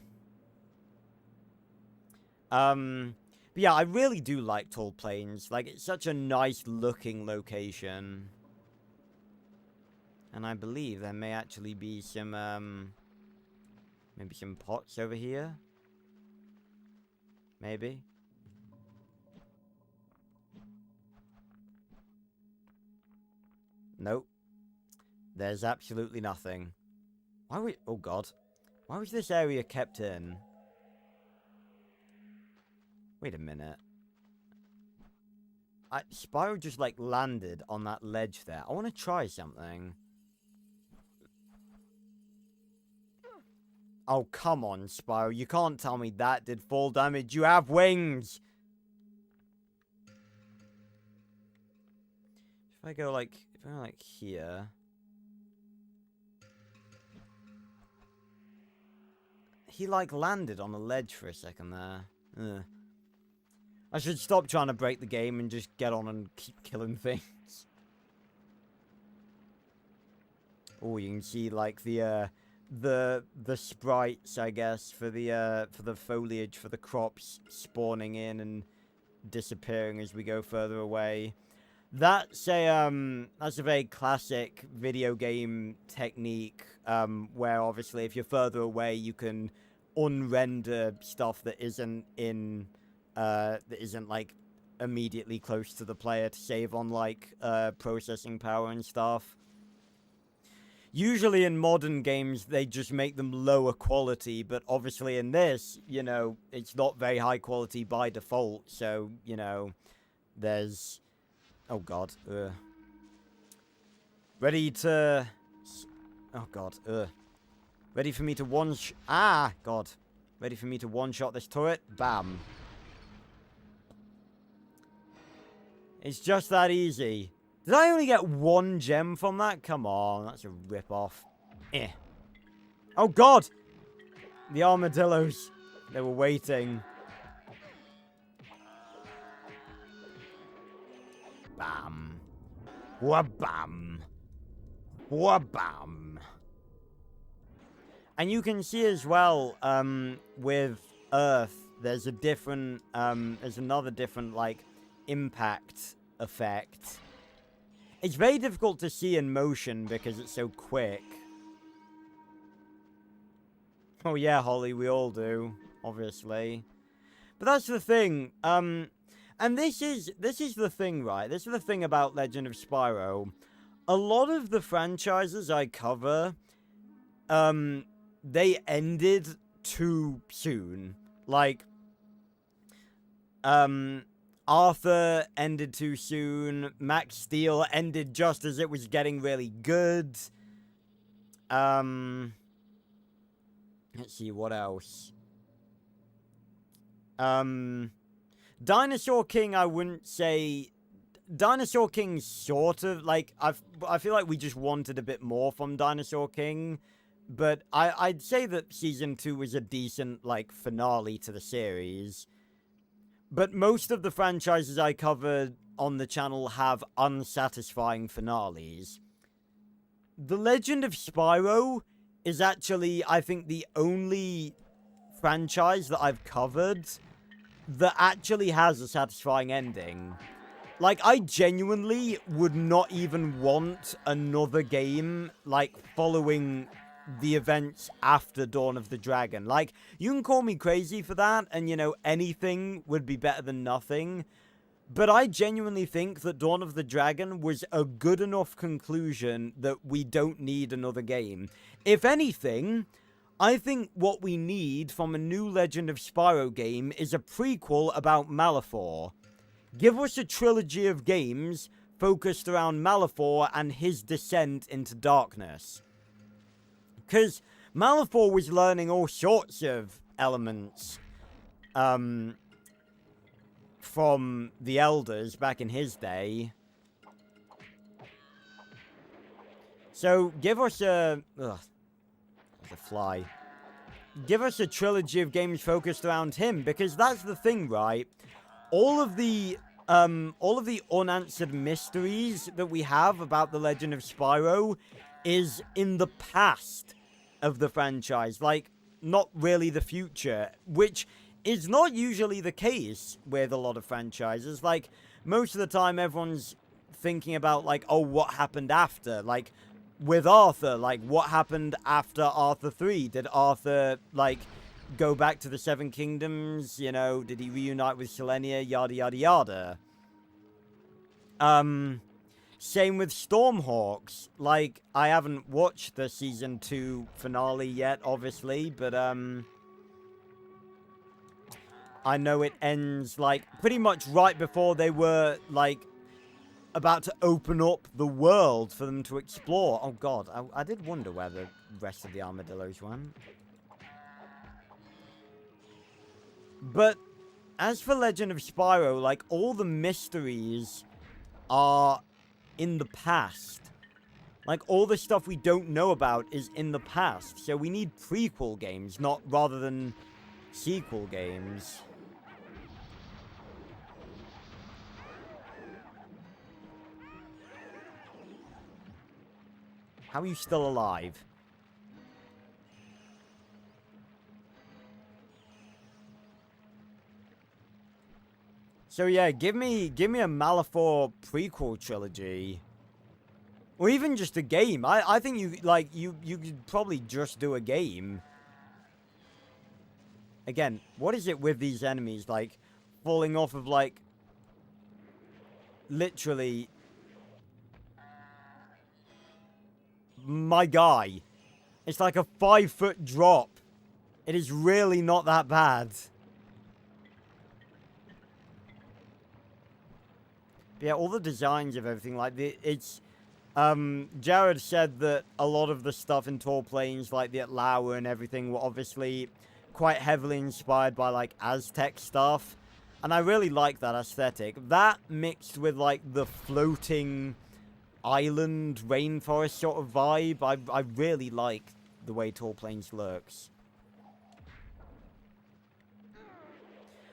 But yeah, I really do like Tall Plains. Like, it's such a nice looking location. And I believe there may actually be some, maybe some pots over here? Maybe? Nope. There's absolutely nothing. Why we... Oh, God. Why was this area kept in? Wait a minute. Spyro just, like, landed on that ledge there. I want to try something. Oh, come on, Spyro. You can't tell me that did fall damage. You have wings! If I go, like here... He, like, landed on a ledge for a second there. Ugh. I should stop trying to break the game and just get on and keep killing things. Oh, you can see, like, the sprites, I guess, for the foliage, for the crops spawning in and disappearing as we go further away. That's a very classic video game technique, where obviously if you're further away, you can unrender stuff that isn't like immediately close to the player to save on like processing power and stuff. Usually in modern games, they just make them lower quality, but obviously in this, you know, it's not very high quality by default, so, you know, there's... Oh, God. Ready to... Oh, God. Ready for me to Ah, God. Ready for me to one-shot this turret? Bam. It's just that easy. Did I only get one gem from that? Come on, that's a rip-off. Eh. Oh, God! The armadillos. They were waiting. Bam. Wha-bam. Wha-bam. And you can see as well, with Earth, there's a different, there's another different, like, impact effect. It's very difficult to see in motion because it's so quick. Oh yeah, Holly, we all do, obviously. But that's the thing, and this is the thing, right? This is the thing about Legend of Spyro. A lot of the franchises I cover, they ended too soon. Like, Arthur ended too soon. Max Steel ended just as it was getting really good. Let's see, what else? Dinosaur King, I wouldn't say... Dinosaur King sort of, like, I feel like we just wanted a bit more from Dinosaur King. But I'd say that Season 2 was a decent, like, finale to the series. But most of the franchises I covered on the channel have unsatisfying finales. The Legend of Spyro is actually, I think, the only franchise that I've covered that actually has a satisfying ending. Like, I genuinely would not even want another game, like, following the events after Dawn of the Dragon. Like, you can call me crazy for that, and, you know, anything would be better than nothing. But I genuinely think that Dawn of the Dragon was a good enough conclusion that we don't need another game. If anything, I think what we need from a new Legend of Spyro game is a prequel about Malefor. Give us a trilogy of games focused around Malefor and his descent into darkness. Because Malefor was learning all sorts of elements from the Elders back in his day. So, give us a... Ugh, there's a fly. give us a trilogy of games focused around him, because that's the thing, right? All of the unanswered mysteries that we have about the Legend of Spyro is in the past of the franchise, like, not really the future, which is not usually the case with a lot of franchises. Like, most of the time everyone's thinking about, like, oh, what happened after? Like, with Arthur, like, what happened after Arthur 3? Did Arthur, like, go back to the Seven Kingdoms? You know, did he reunite with Selenia? Yada, yada, yada. Same with Stormhawks. Like, I haven't watched the Season 2 finale yet, obviously, but, I know it ends, like, pretty much right before they were, like, about to open up the world for them to explore. Oh, God, I did wonder where the rest of the armadillos went. But, as for Legend of Spyro, like, all the mysteries are in the past. Like, all the stuff we don't know about is in the past. So we need prequel games, not rather than sequel games. How are you still alive? So yeah, give me a Malifaux prequel trilogy. Or even just a game. I think you could probably just do a game. Again, what is it with these enemies, like, falling off of, like, literally, my guy. It's like a 5-foot drop. It is really not that bad. But yeah, all the designs of everything, like, it's, Jared said that a lot of the stuff in Tall Plains, like the Atlawa and everything, were obviously quite heavily inspired by, like, Aztec stuff. And I really like that aesthetic. That mixed with, like, the floating island rainforest sort of vibe, I really like the way Tall Plains looks.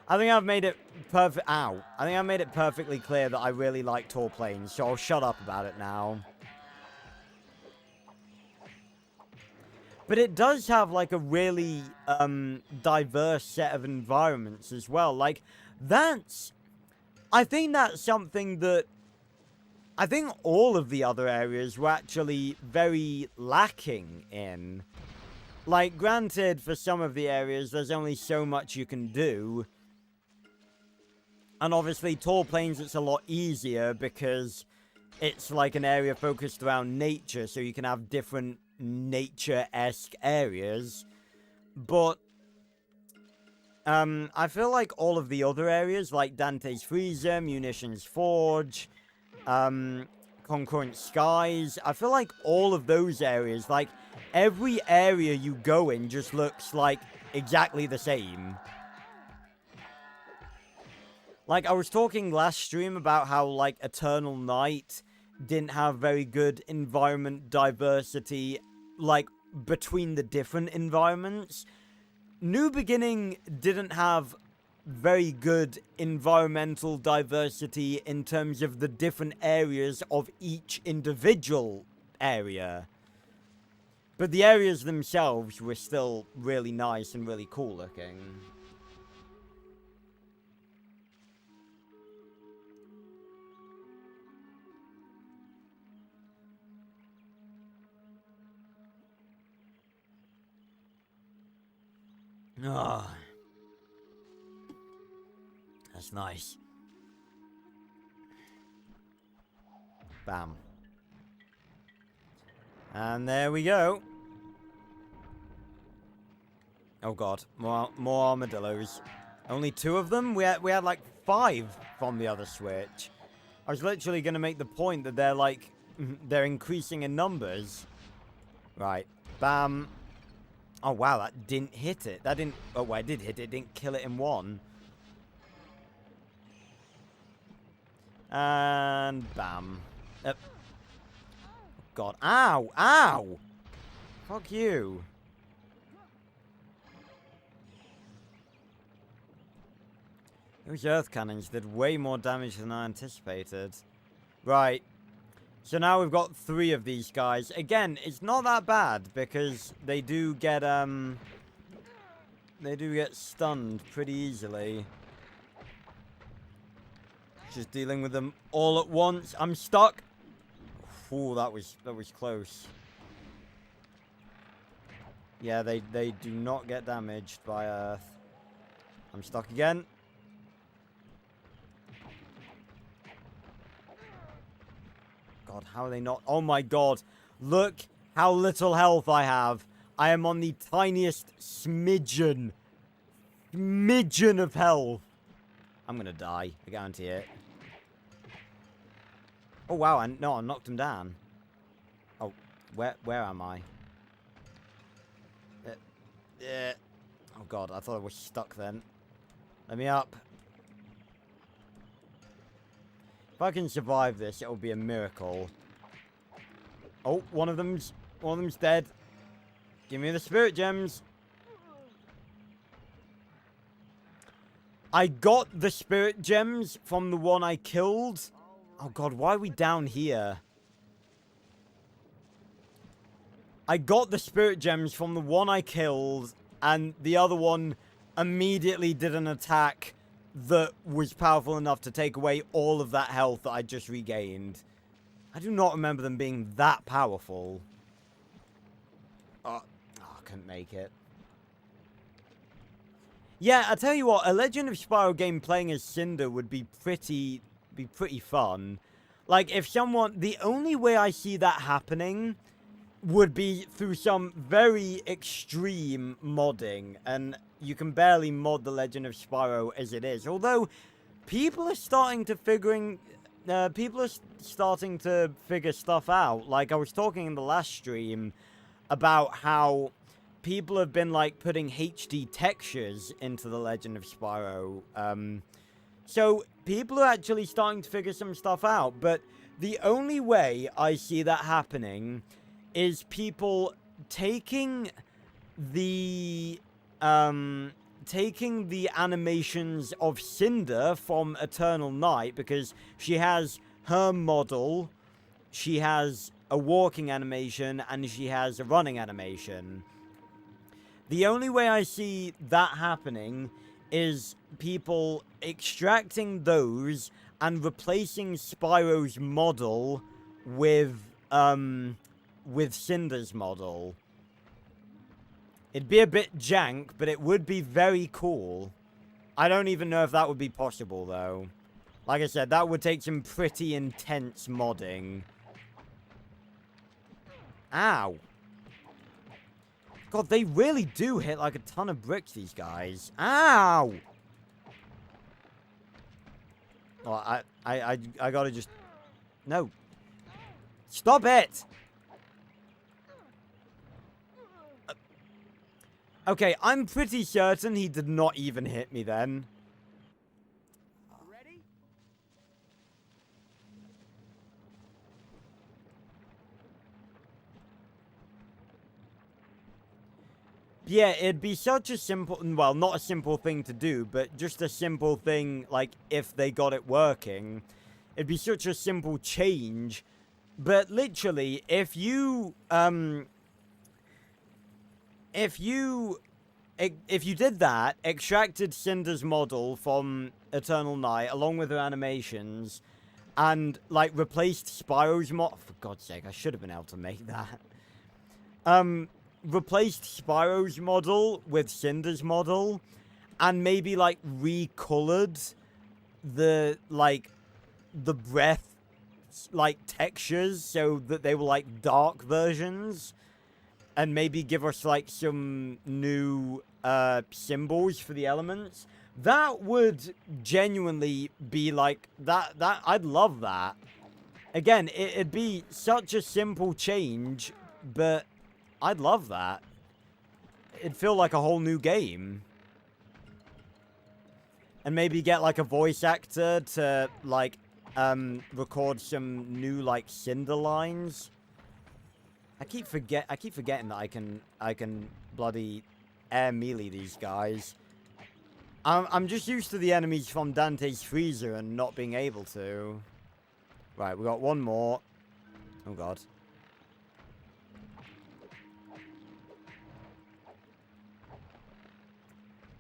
I think I've made it perfect. Ow. I think I've made it perfectly clear that I really like Tall Plains, so I'll shut up about it now. But it does have, like, a really diverse set of environments as well. Like, I think that's something that I think all of the other areas were actually very lacking in. Like, granted, for some of the areas, there's only so much you can do. And obviously, Tall Plains, it's a lot easier because it's like an area focused around nature, so you can have different nature-esque areas. But I feel like all of the other areas, like Dante's Freezer, Munitions Forge, Concurrent Skies, I feel like all of those areas, like, every area you go in just looks like exactly the same. Like, I was talking last stream about how, like, Eternal Night didn't have very good environment diversity, like, between the different environments. New Beginning didn't have very good environmental diversity in terms of the different areas of each individual area. But the areas themselves were still really nice and really cool looking. Ah, that's nice. Bam. And there we go. Oh god, more armadillos. Only 2 of them? We had like 5 from the other Switch. I was literally going to make the point that they're like, they're increasing in numbers. Right, bam. Oh wow, that didn't hit it. That didn't, oh well, it did hit it, it didn't kill it in one. And bam. God, ow, ow! Fuck you. Those earth cannons did way more damage than I anticipated. Right. So now we've got 3 of these guys. Again, it's not that bad because they do get stunned pretty easily. Just dealing with them all at once. I'm stuck. Ooh, that was close. Yeah, they do not get damaged by earth. I'm stuck again. God, how are they not? Oh my god. Look how little health I have. I am on the tiniest smidgen of health. I'm gonna die. I guarantee it. Oh wow, I knocked him down. Oh, where am I? Oh god, I thought I was stuck then. Let me up. If I can survive this, it'll be a miracle. Oh, one of them's dead. Give me the spirit gems. I got the spirit gems from the one I killed. Oh god, why are we down here? I got the spirit gems from the one I killed, and the other one immediately did an attack that was powerful enough to take away all of that health that I just regained. I do not remember them being that powerful. Oh, I couldn't make it. Yeah, I tell you what, a Legend of Spyro game playing as Cinder would be pretty fun. Like, if someone... The only way I see that happening would be through some very extreme modding, and you can barely mod the Legend of Spyro as it is. Although, people are starting to figure stuff out. Like, I was talking in the last stream about how people have been, like, putting HD textures into the Legend of Spyro. So, people are actually starting to figure some stuff out, but the only way I see that happening is people taking the animations of Cinder from Eternal Night, because she has her model, she has a walking animation, and she has a running animation. The only way I see that happening is people extracting those and replacing Spyro's model with Cinder's model. It'd be a bit jank, but it would be very cool. I don't even know if that would be possible, though. Like I said, that would take some pretty intense modding. Ow. God, they really do hit like a ton of bricks, these guys. Ow! Oh, I gotta just... No. Stop it! Okay, I'm pretty certain he did not even hit me then. Ready? Yeah, it'd be such a simple... Well, not a simple thing to do, but just a simple thing, like, if they got it working. It'd be such a simple change. But literally, if you did that, extracted Cinder's model from Eternal Night, along with her animations, and, like, replaced Spyro's model... For God's sake, I should have been able to make that. Replaced Spyro's model with Cinder's model, and maybe, like, recolored the breath, like, textures so that they were, like, dark versions. And maybe give us, like, some new symbols for the elements. That would genuinely be, like, I'd love that. Again, it'd be such a simple change, but I'd love that. It'd feel like a whole new game. And maybe get, like, a voice actor to, like, record some new, like, Cinder lines. I keep forgetting that I can bloody air melee these guys. I'm just used to the enemies from Dante's Freezer and not being able to. Right, we got one more. Oh god.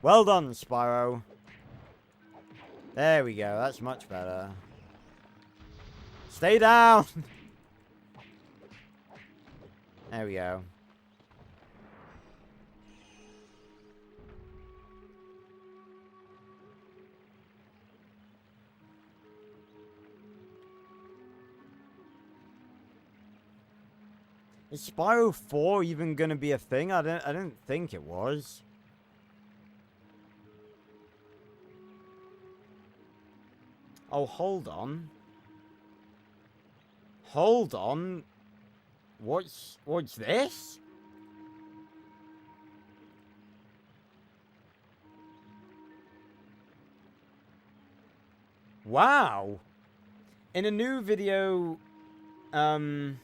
Well done, Spyro. There we go, that's much better. Stay down! There we go. Is Spyro 4 even gonna be a thing? I don't think it was. Oh, hold on. Hold on. What's this? Wow. In a new video, hold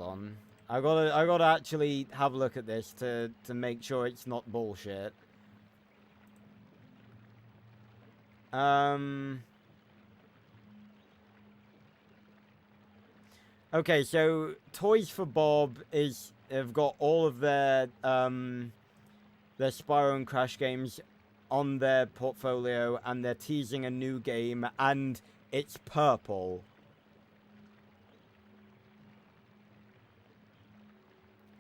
on. I gotta actually have a look at this to make sure it's not bullshit. Okay, so Toys for Bob have got all of their Spyro and Crash games on their portfolio, and they're teasing a new game, and it's purple.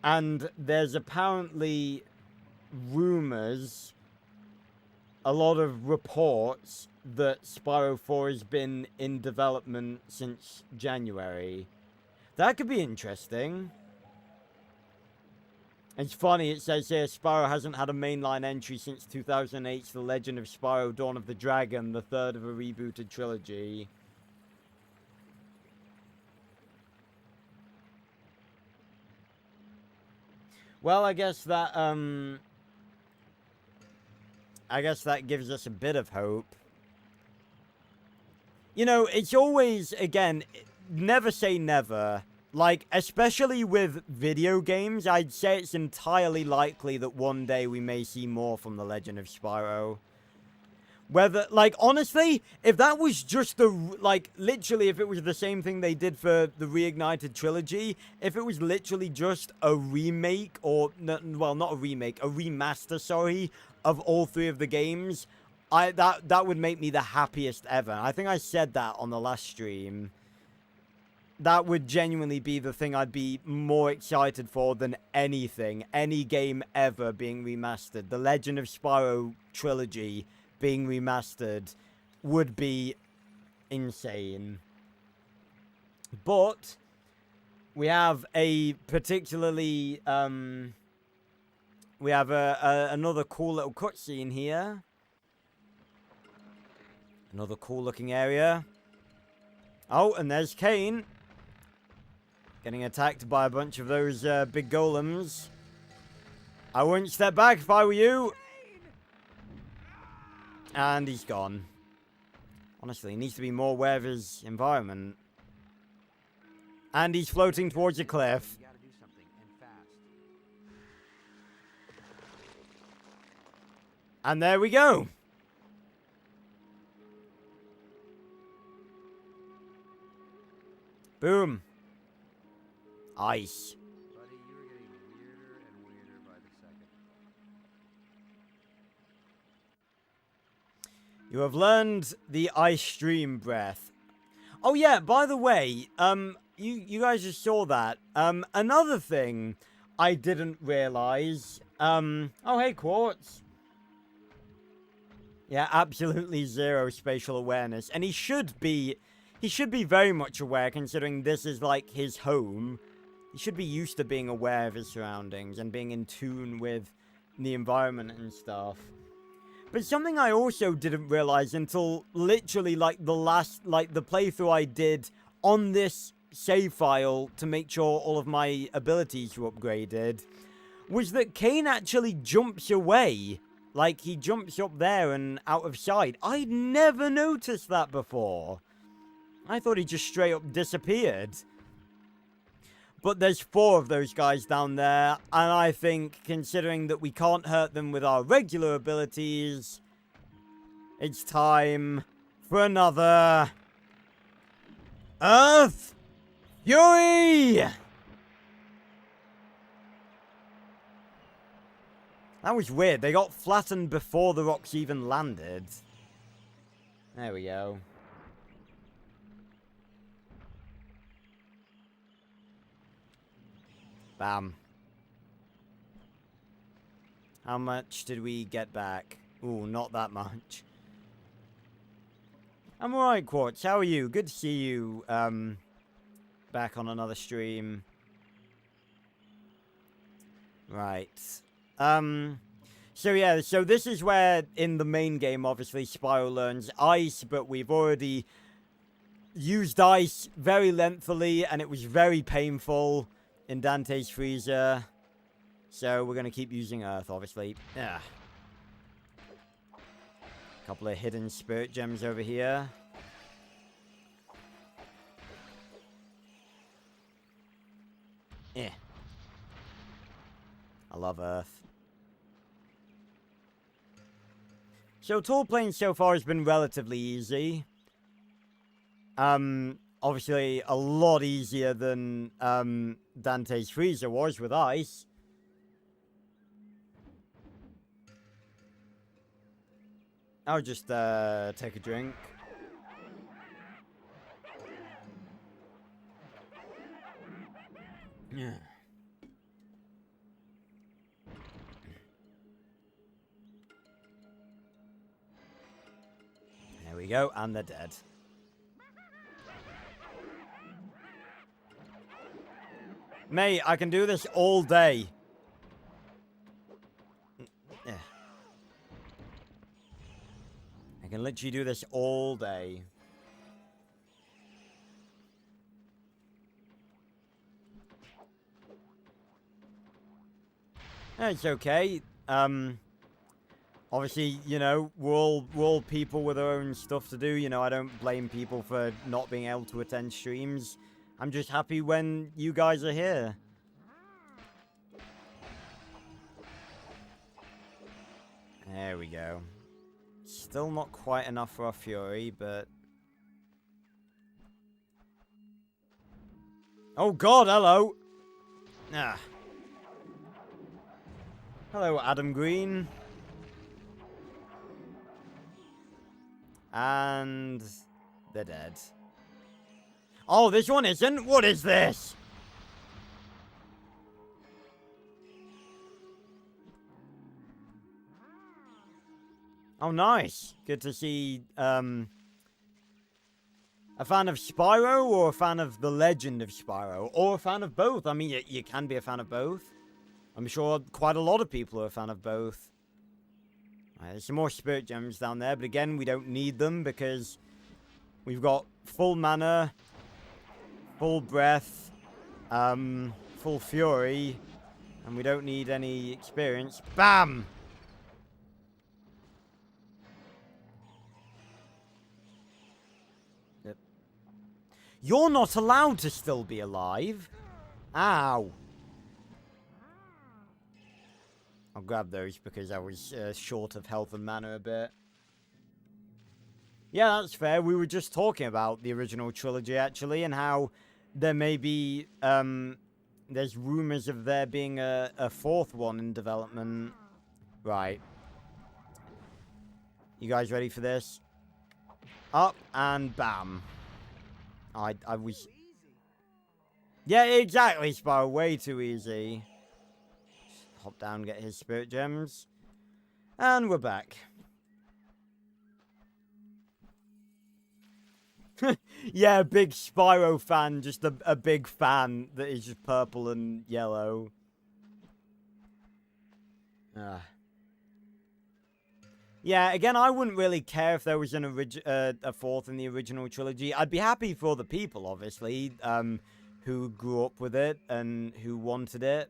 And there's apparently rumors, a lot of reports, that Spyro 4 has been in development since January. That could be interesting. It's funny, it says here, Spyro hasn't had a mainline entry since 2008's The Legend of Spyro Dawn of the Dragon, the third of a rebooted trilogy. Well, I guess that gives us a bit of hope. You know, it's always, again, never say never. Like, especially with video games, I'd say it's entirely likely that one day we may see more from The Legend of Spyro. Whether, like, honestly, if that was just the, like, literally, if it was the same thing they did for the Reignited trilogy, if it was literally just a remake, or, well, not a remake, a remaster, sorry, of all three of the games, that would make me the happiest ever. I think I said that on the last stream. That would genuinely be the thing I'd be more excited for than anything, any game ever being remastered. The Legend of Spyro trilogy being remastered would be insane. But we have a particularly we have another cool little cutscene here. Another cool looking area. Oh, and there's Kane getting attacked by a bunch of those big golems. I wouldn't step back if I were you. And he's gone. Honestly, he needs to be more aware of his environment. And he's floating towards a cliff. You gotta do something, and fast. And there we go. Boom. Ice. Buddy, you are getting weirder and weirder by the second. You have learned the ice stream breath. Oh yeah, by the way, you guys just saw that. Another thing I didn't realize. Oh hey, Quartz. Yeah, absolutely zero spatial awareness, and he should be very much aware, considering this is like his home. He should be used to being aware of his surroundings and being in tune with the environment and stuff. But something I also didn't realize until literally like the playthrough I did on this save file to make sure all of my abilities were upgraded, was that Kane actually jumps away. Like, he jumps up there and out of sight. I'd never noticed that before. I thought he just straight up disappeared. But there's 4 of those guys down there, and I think, considering that we can't hurt them with our regular abilities, it's time for another Earth Fury! That was weird. They got flattened before the rocks even landed. There we go. Bam. How much did we get back? Ooh, not that much. I'm alright, Quartz. How are you? Good to see you, back on another stream. Right. So yeah, so this is where, in the main game, obviously, Spyro learns ice, but we've already used ice very lengthily, and it was very painful in Dante's freezer. So we're going to keep using Earth, obviously. Yeah. Couple of hidden spirit gems over here. Yeah. I love Earth. So tall playing so far has been relatively easy. Obviously a lot easier than Dante's freezer was with ice. I'll just take a drink. Yeah. There we go, and they're dead. Mate, I can do this all day. Yeah. I can literally do this all day. It's okay. Obviously, you know, we're all people with their own stuff to do. You know, I don't blame people for not being able to attend streams. I'm just happy when you guys are here. There we go. Still not quite enough for our Fury, but... Oh god, hello! Ah. Hello, Adam Green. And... they're dead. Oh, this one isn't? What is this? Oh, nice. Good to see, a fan of Spyro or a fan of the Legend of Spyro? Or a fan of both? I mean, you can be a fan of both. I'm sure quite a lot of people are a fan of both. Right, there's some more spirit gems down there, but again, we don't need them because we've got full mana, full breath, full fury, and we don't need any experience. Bam! Yep. You're not allowed to still be alive. Ow. I'll grab those because I was short of health and mana a bit. Yeah, that's fair. We were just talking about the original trilogy, actually, and how there may be, there's rumors of there being a 4th one in development. Right. You guys ready for this? Up and bam. I was... Yeah, exactly, Spyro. Way too easy. Hop down, get his spirit gems. And we're back. Yeah, big Spyro fan. Just a big fan that is just purple and yellow. Yeah, again, I wouldn't really care if there was an a 4th in the original trilogy. I'd be happy for the people, obviously, who grew up with it and who wanted it.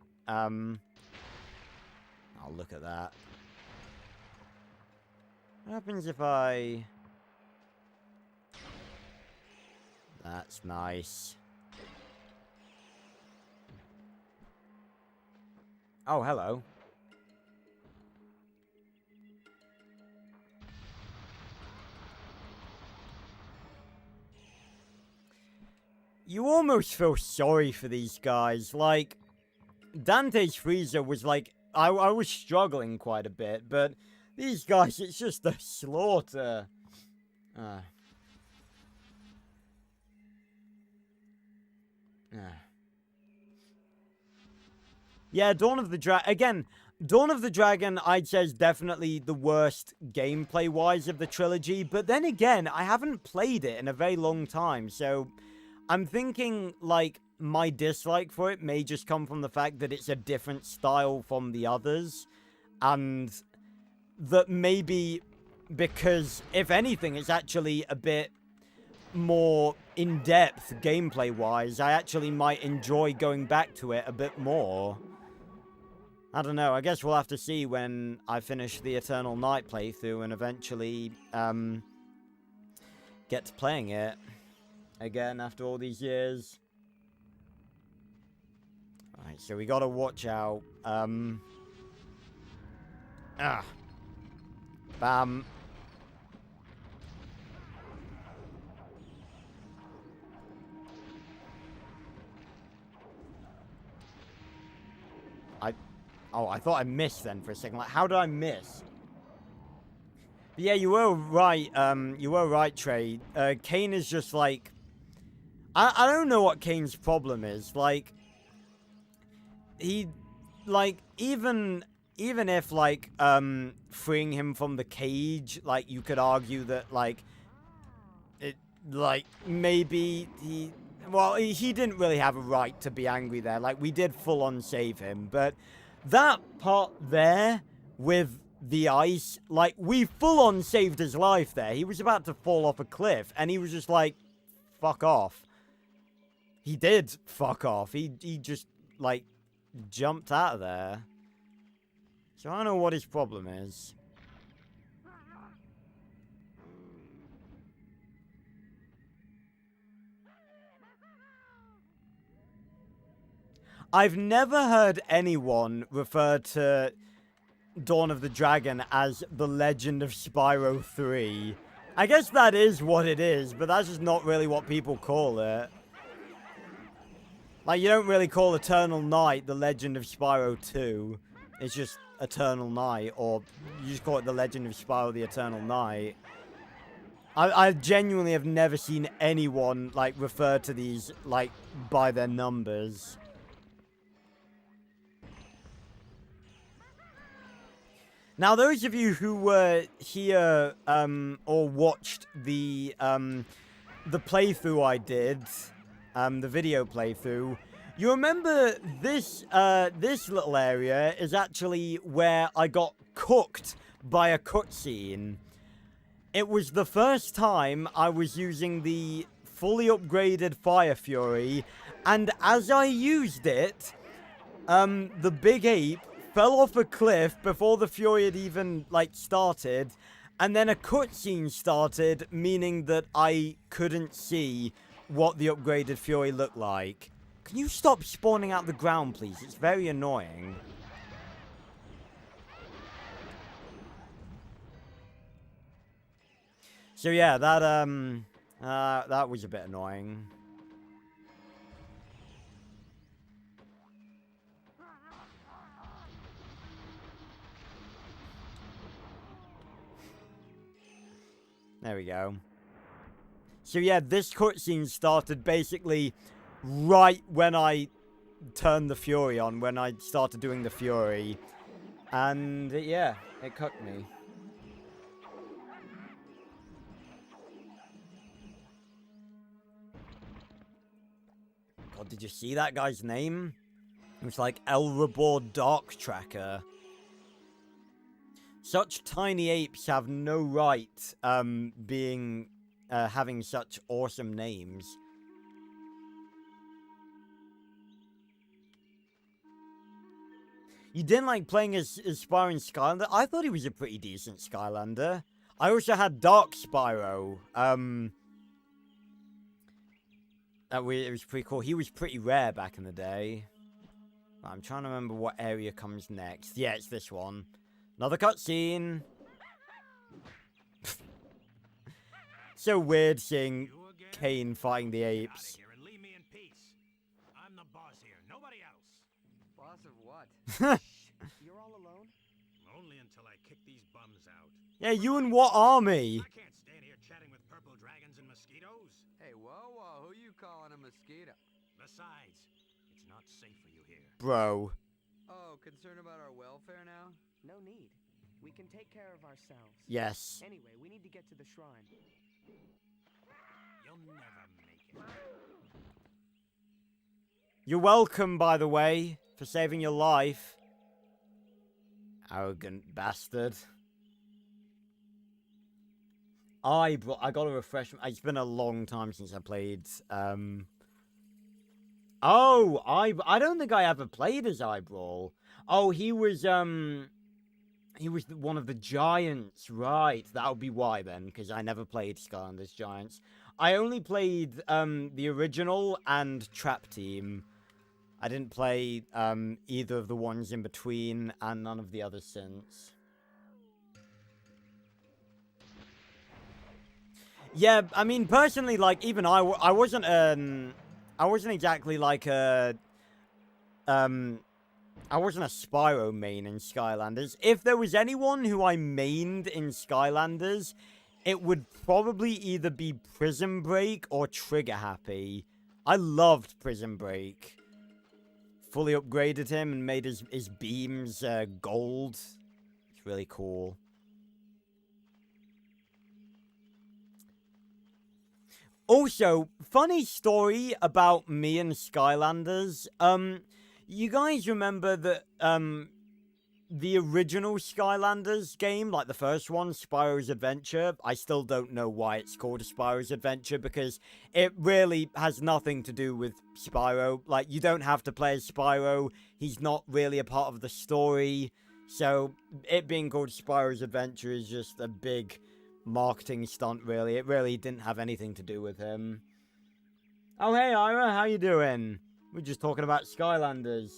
Oh, look at that. What happens if I... That's nice. Oh, hello. You almost feel sorry for these guys. Like, Dante's Freezer was like... I was struggling quite a bit, but these guys, it's just a slaughter. Uh. Yeah, Dawn of the Dragon... Again, Dawn of the Dragon, I'd say, is definitely the worst gameplay-wise of the trilogy. But then again, I haven't played it in a very long time. So, I'm thinking, like, my dislike for it may just come from the fact that it's a different style from the others. And that maybe because, if anything, it's actually a bit more in-depth gameplay-wise. I actually might enjoy going back to it a bit more. I don't know, I guess we'll have to see when I finish the Eternal Night playthrough and eventually, get to playing it again after all these years. Alright, so we gotta watch out, Bam. Oh, I thought I missed then for a second. Like, how did I miss? But yeah, you were right, Trey. Kane is just like... I don't know what Kane's problem is. Like, he... Like, even if, like, freeing him from the cage, like, you could argue that, like... It, like, maybe he... Well, he didn't really have a right to be angry there. Like, we did full-on save him, but... That part there, with the ice, like, we full-on saved his life there. He was about to fall off a cliff, and he was just like, fuck off. He did fuck off. He just, like, jumped out of there. So I don't know what his problem is. I've never heard anyone refer to Dawn of the Dragon as the Legend of Spyro 3. I guess that is what it is, but that's just not really what people call it. Like, you don't really call Eternal Night the Legend of Spyro 2. It's just Eternal Night, or you just call it the Legend of Spyro the Eternal Night. I genuinely have never seen anyone, like, refer to these, like, by their numbers. Now, those of you who were here, or watched the playthrough I did, the video playthrough, you remember this, this little area is actually where I got cooked by a cutscene. It was the first time I was using the fully upgraded Fire Fury, and as I used it, the big ape fell off a cliff before the Fury had even, like, started, and then a cutscene started, meaning that I couldn't see what the upgraded Fury looked like. Can you stop spawning out the ground, please? It's very annoying. So yeah, that was a bit annoying. There we go. So yeah, this cutscene started basically right when I turned the Fury on, when I started doing the Fury. And yeah, it cooked me. God, did you see that guy's name? It was like Elrebor Dark Tracker. Such tiny apes have no right, having such awesome names. You didn't like playing as Spyro in Skylander? I thought he was a pretty decent Skylander. I also had Dark Spyro. It was pretty cool. He was pretty rare back in the day. I'm trying to remember what area comes next. Yeah, it's this one. Another cutscene. So weird seeing You again? Cain fighting the Get outta apes. here and leave me in peace. I'm the boss here, nobody else. Boss of what? You're all alone? Only until I kick these bums out. Yeah, you and what army? I can't stand here chatting with purple dragons and mosquitoes. Hey, whoa, who you calling a mosquito? Besides, it's not safe for you here. Bro. Oh, concerned about our welfare now? No need. We can take care of ourselves. Yes. Anyway, we need to get to the shrine. You'll never make it. You're welcome, by the way, for saving your life. Arrogant bastard. I got to refresh. It's been a long time since I played. Oh, I don't think I ever played as Eyebrow. Oh, he was one of the giants, right? That would be why then, because I never played Skylanders Giants. I only played the original and Trap Team. I didn't play either of the ones in between, and none of the others since. Yeah, I mean, personally, like, even I wasn't exactly like a, I wasn't a Spyro main in Skylanders. If there was anyone who I mained in Skylanders, it would probably either be Prison Break or Trigger Happy. I loved Prison Break. Fully upgraded him and made his beams gold. It's really cool. Also, funny story about me and Skylanders. You guys remember that, the original Skylanders game, like the first one, Spyro's Adventure? I still don't know why it's called Spyro's Adventure, because it really has nothing to do with Spyro. Like, you don't have to play as Spyro. He's not really a part of the story. So, it being called Spyro's Adventure is just a big marketing stunt, really. It really didn't have anything to do with him. Oh, hey, Ira, how you doing? We're just talking about Skylanders.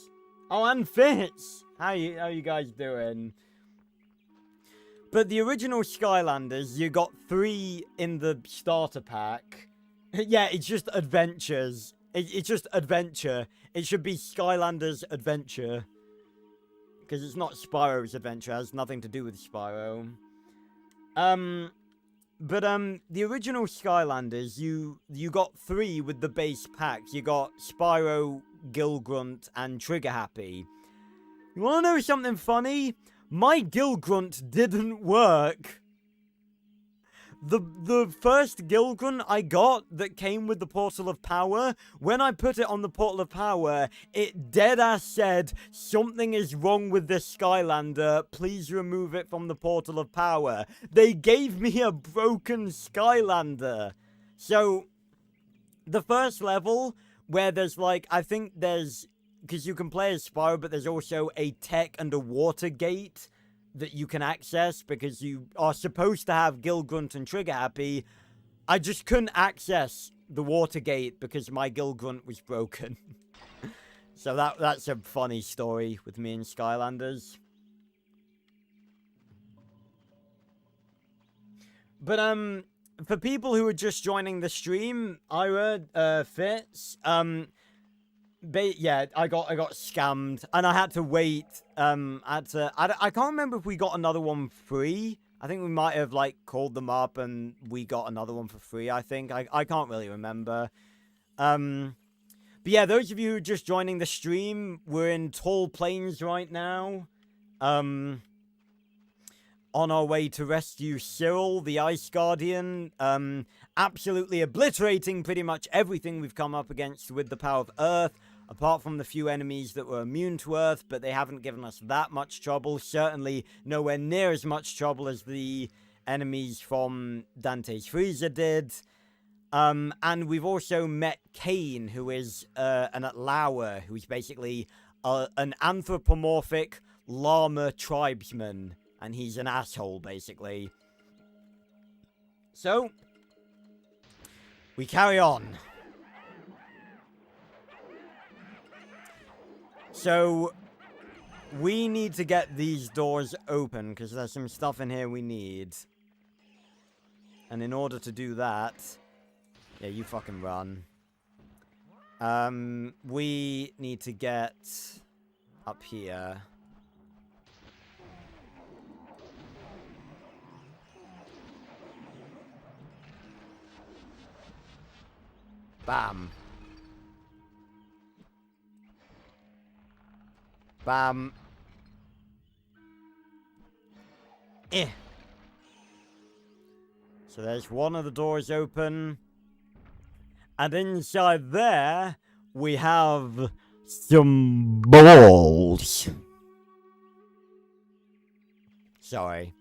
Oh, and Fitz! How you guys doing? But the original Skylanders, you got 3 in the starter pack. Yeah, it's just adventures. It's just adventure. It should be Skylanders Adventure. Because it's not Spyro's Adventure. It has nothing to do with Spyro. But the original Skylanders, you got 3 with the base packs. You got Spyro, Gilgrunt, and Trigger Happy. You wanna know something funny? My Gilgrunt didn't work. The first Gilgrunt I got that came with the Portal of Power, when I put it on the Portal of Power, it deadass said, something is wrong with this Skylander, please remove it from the Portal of Power. They gave me a broken Skylander. So, the first level, where there's like, I think there's, because you can play as Spyro, but there's also a tech and a water gate that you can access because you are supposed to have Gilgrunt and Trigger Happy. I just couldn't access the water gate because my Gilgrunt was broken. So that's a funny story with me and Skylanders. But for people who are just joining the stream, Ira, Fitz, yeah, I got scammed, and I had to wait. I can't remember if we got another one free. I think we might have like called them up, and we got another one for free. I think I can't really remember. But yeah, those of you who are just joining the stream, we're in Tall Plains right now. On our way to rescue Cyril, the Ice Guardian. Absolutely obliterating pretty much everything we've come up against with the power of Earth. Apart from the few enemies that were immune to Earth, but they haven't given us that much trouble. Certainly nowhere near as much trouble as the enemies from Dante's Freezer did. And we've also met Cain, who is an Atlawer, who's basically an anthropomorphic llama tribesman. And he's an asshole, basically. So, we carry on. So, we need to get these doors open, because there's some stuff in here we need. And in order to do that... Yeah, you fucking run. We need to get up here. Bam. Bam. Eh. So there's one of the doors open. And inside there, we have some balls. Sorry.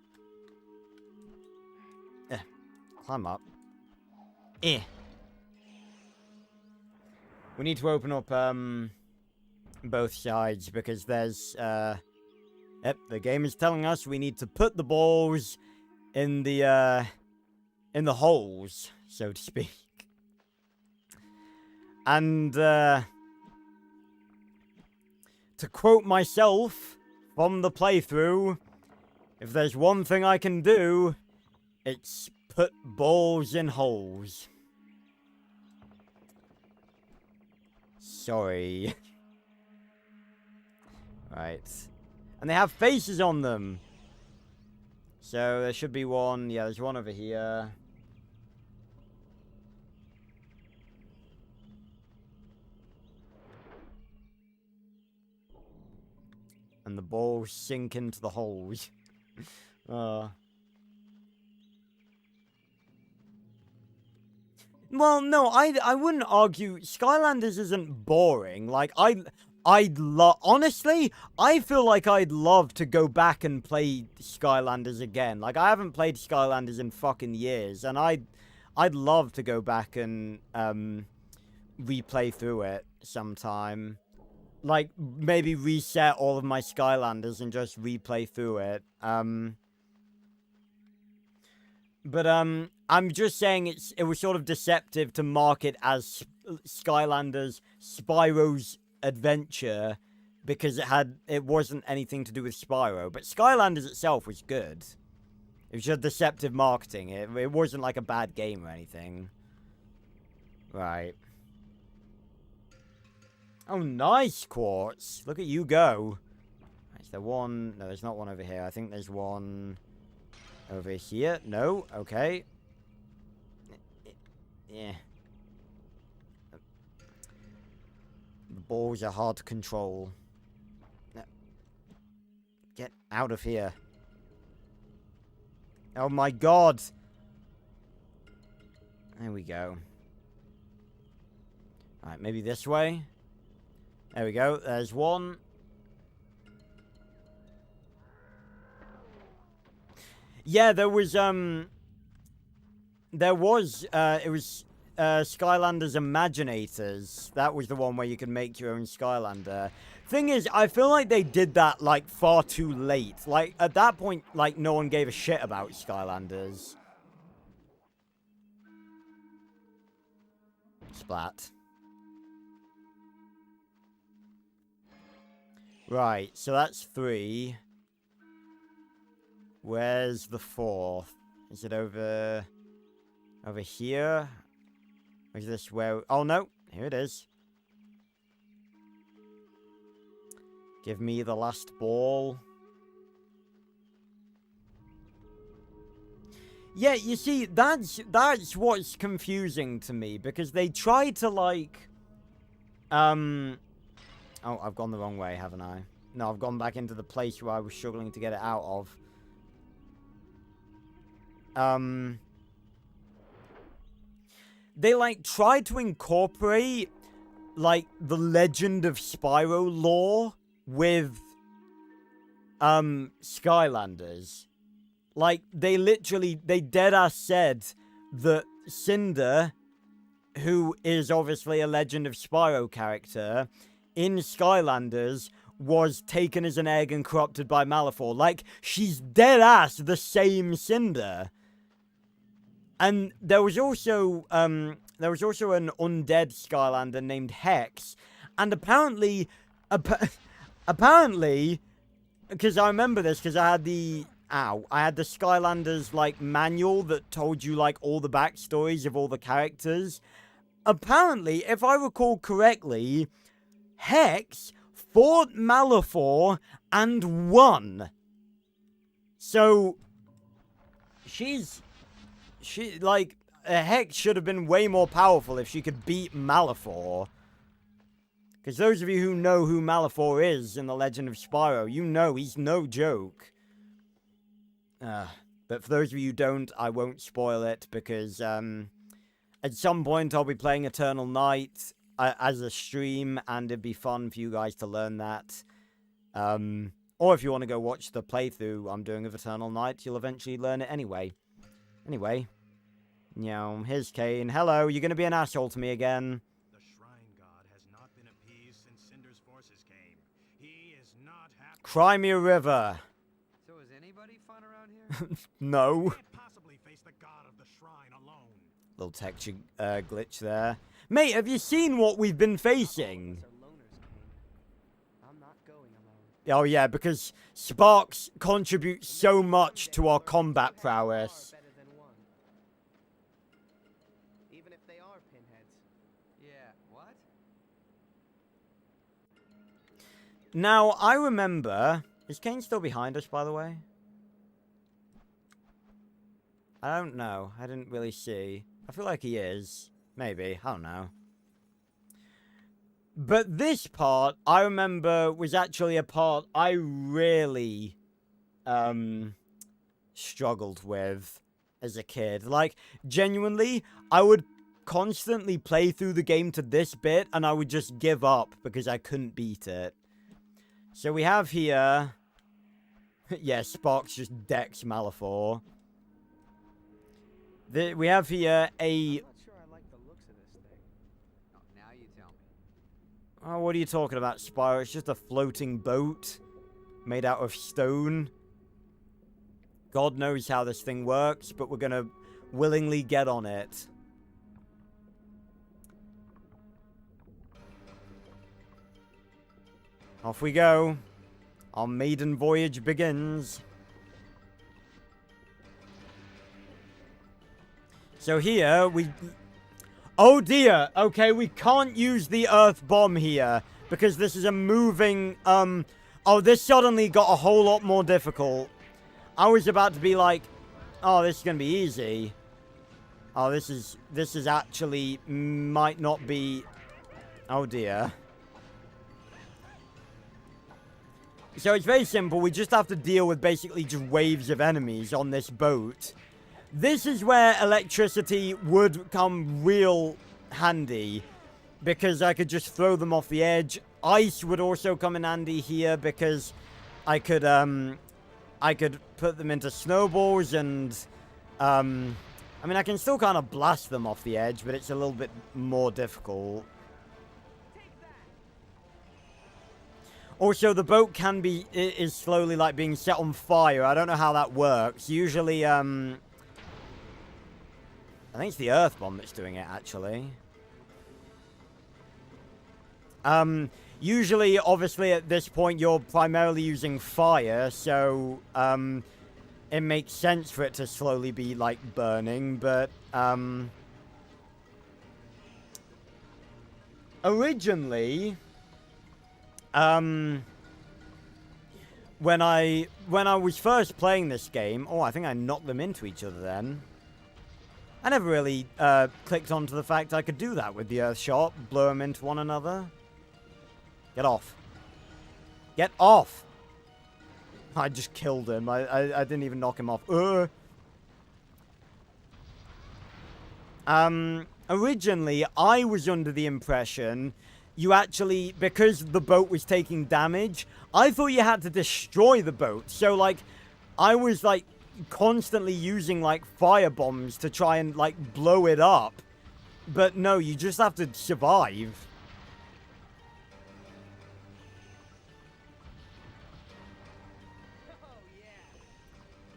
Climb up. We need to open up, both sides, because there's, Yep, the game is telling us we need to put the balls in the holes, so to speak. And, to quote myself from the playthrough, if there's one thing I can do, it's put balls in holes. Sorry. Right. And they have faces on them. So there should be one. Yeah, there's one over here. And the balls sink into the holes. Well, no, I wouldn't argue. Skylanders isn't boring. Like, honestly, I feel like I'd love to go back and play Skylanders again. Like, I haven't played Skylanders in fucking years, and I'd love to go back and replay through it sometime. Like, maybe reset all of my Skylanders and just replay through it. But I'm just saying it was sort of deceptive to market as Skylanders Spyro's Adventure because it wasn't anything to do with Spyro. But Skylanders itself was good. It was just deceptive marketing. It wasn't like a bad game or anything. Right. Oh, nice, Quartz. Look at you go. Is there one? No, there's not one over here. I think there's one over here. No? Okay. Yeah. The balls are hard to control. No. Get out of here. Oh my god! There we go. Alright, maybe this way? There we go. There's one. Yeah, it was, Skylanders Imaginators. That was the one where you could make your own Skylander. Thing is, I feel like they did that, like, far too late. Like, at that point, like, no one gave a shit about Skylanders. Splat. Right, so that's 3. Where's the 4th? Is it over here? Or is this where... Oh, no. Here it is. Give me the last ball. Yeah, you see, that's what's confusing to me. Because they try to, like... Oh, I've gone the wrong way, haven't I? No, I've gone back into the place where I was struggling to get it out of. They, like, tried to incorporate, like, the Legend of Spyro lore with, Skylanders. Like, they deadass said that Cinder, who is obviously a Legend of Spyro character, in Skylanders, was taken as an egg and corrupted by Malifaux. Like, she's deadass the same Cinder. And there was also an undead Skylander named Hex, and apparently apparently, because I remember this because I had the Skylanders like manual that told you like all the backstories of all the characters. Apparently, if I recall correctly, Hex fought Malifaux and won. So Hex should have been way more powerful if she could beat Malifaux. Because those of you who know who Malifaux is in The Legend of Spyro, you know he's no joke. But for those of you who don't, I won't spoil it, because at some point I'll be playing Eternal Night as a stream, and it'd be fun for you guys to learn that. Or if you want to go watch the playthrough I'm doing of Eternal Night, you'll eventually learn it anyway. Anyway, here's Kane. Hello, you're going to be an asshole to me again. The Shrine God has not been appeased since Cinder's forces came. He is not happy. Cry me a river. So is anybody fun around here? No. Can't possibly face the god of the shrine alone. Little texture glitch there. Mate, have you seen what we've been facing? Those are loners, Kane. I'm not going alone. Oh yeah, because sparks contribute so much to our combat prowess. Better than one. Even if they are pinheads. Yeah, what? Now, I remember... Is Kane still behind us, by the way? I don't know. I didn't really see. I feel like he is. Maybe. I don't know. But this part, I remember, was actually a part I really struggled with as a kid. Like, genuinely, I would constantly play through the game to this bit, and I would just give up because I couldn't beat it. So we have here... yeah, Sparks just decks Malifaux. We have here a... I'm not sure I like the looks of this thing. Oh, now you tell me. Oh, what are you talking about, Spyro? It's just a floating boat made out of stone. God knows how this thing works, but we're gonna willingly get on it. Off we go. Our maiden voyage begins. So here, oh dear! Okay, we can't use the earth bomb here, because this is a moving, oh, this suddenly got a whole lot more difficult. I was about to be like, oh, this is gonna be easy. Oh, this is actually, might not be, oh dear. So it's very simple, we just have to deal with basically just waves of enemies on this boat. This is where electricity would come real handy, because I could just throw them off the edge. Ice would also come in handy here, because I could put them into snowballs, and, I mean, I can still kind of blast them off the edge, but it's a little bit more difficult. Also, the boat is slowly, like, being set on fire. I don't know how that works. Usually, I think it's the earth bomb that's doing it, actually. Usually, obviously, at this point, you're primarily using fire, so, it makes sense for it to slowly be, like, burning, but, originally, when I was first playing this game, oh, I think I knocked them into each other then. I never really clicked onto the fact I could do that with the earth shot, blow them into one another. Get off. Get off! I just killed him. I didn't even knock him off. Originally, I was under the impression you actually, because the boat was taking damage, I thought you had to destroy the boat. So, like, I was, like, constantly using, like, fire bombs to try and, like, blow it up. But no, you just have to survive.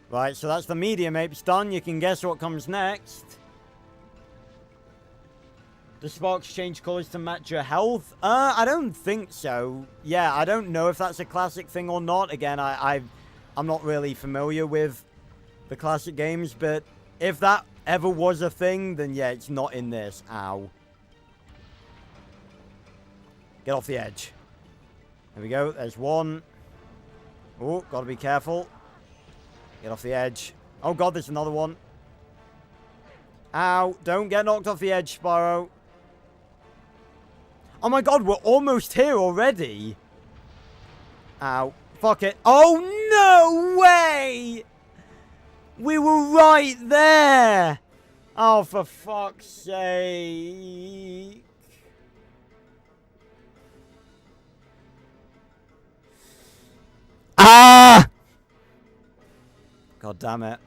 Right, so that's the medium apes done. You can guess what comes next. The sparks change colors to match your health? I don't think so. Yeah, I don't know if that's a classic thing or not. Again, I'm not really familiar with the classic games, but if that ever was a thing, then yeah, it's not in this. Ow. Get off the edge. There we go. There's one. Oh, gotta be careful. Get off the edge. Oh god, there's another one. Ow. Don't get knocked off the edge, Spyro. Oh my god, we're almost here already. Ow. Fuck it. Oh, no way! We were right there! Oh, for fuck's sake. Ah! God damn it.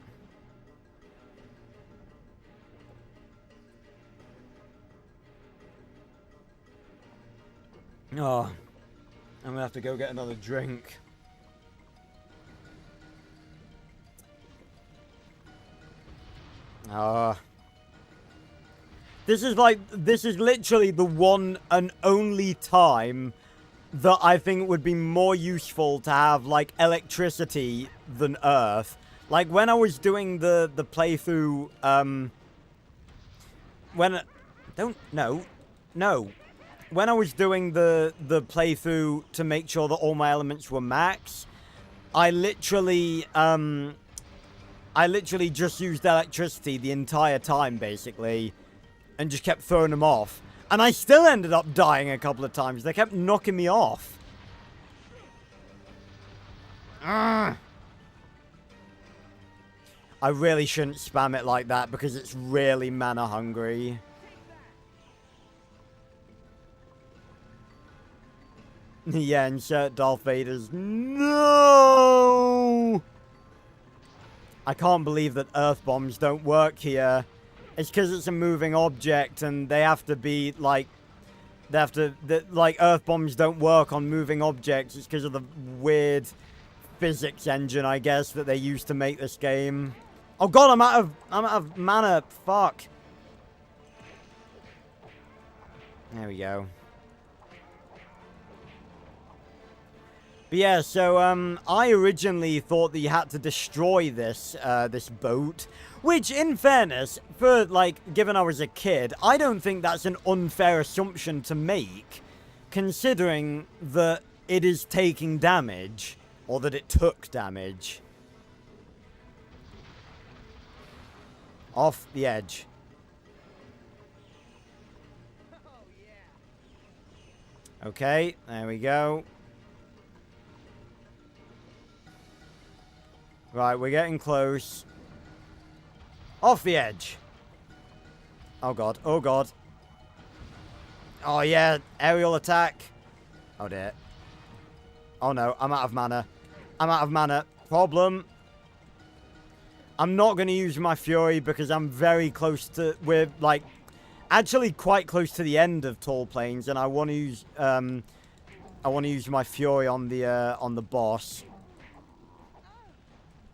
Oh, I'm gonna have to go get another drink. This is literally the one and only time that I think it would be more useful to have, like, electricity than Earth. Like, when I was doing the playthrough, when I was doing the playthrough to make sure that all my elements were max, I literally just used electricity the entire time, basically, and just kept throwing them off. And I still ended up dying a couple of times. They kept knocking me off. Ugh. I really shouldn't spam it like that because it's really mana hungry. Yeah, insert Darth Vader's. No! I can't believe that Earth bombs don't work here. It's because it's a moving object and they have to be, like... like, Earth bombs don't work on moving objects. It's because of the weird physics engine, I guess, that they used to make this game. Oh god, I'm out of mana. Fuck. There we go. But yeah, so, I originally thought that you had to destroy this, this boat. Which, in fairness, for, like, given I was a kid, I don't think that's an unfair assumption to make. Considering that it is taking damage. Or that it took damage. Off the edge. Okay, there we go. Right, we're getting close. Off the edge. Oh god, oh god. Oh yeah, aerial attack. Oh dear. Oh no, I'm out of mana. I'm out of mana. Problem. I'm not going to use my Fury because I'm very close to... We're, like, actually quite close to the end of Tall Plains. And I want to use... I want to use my Fury on the boss.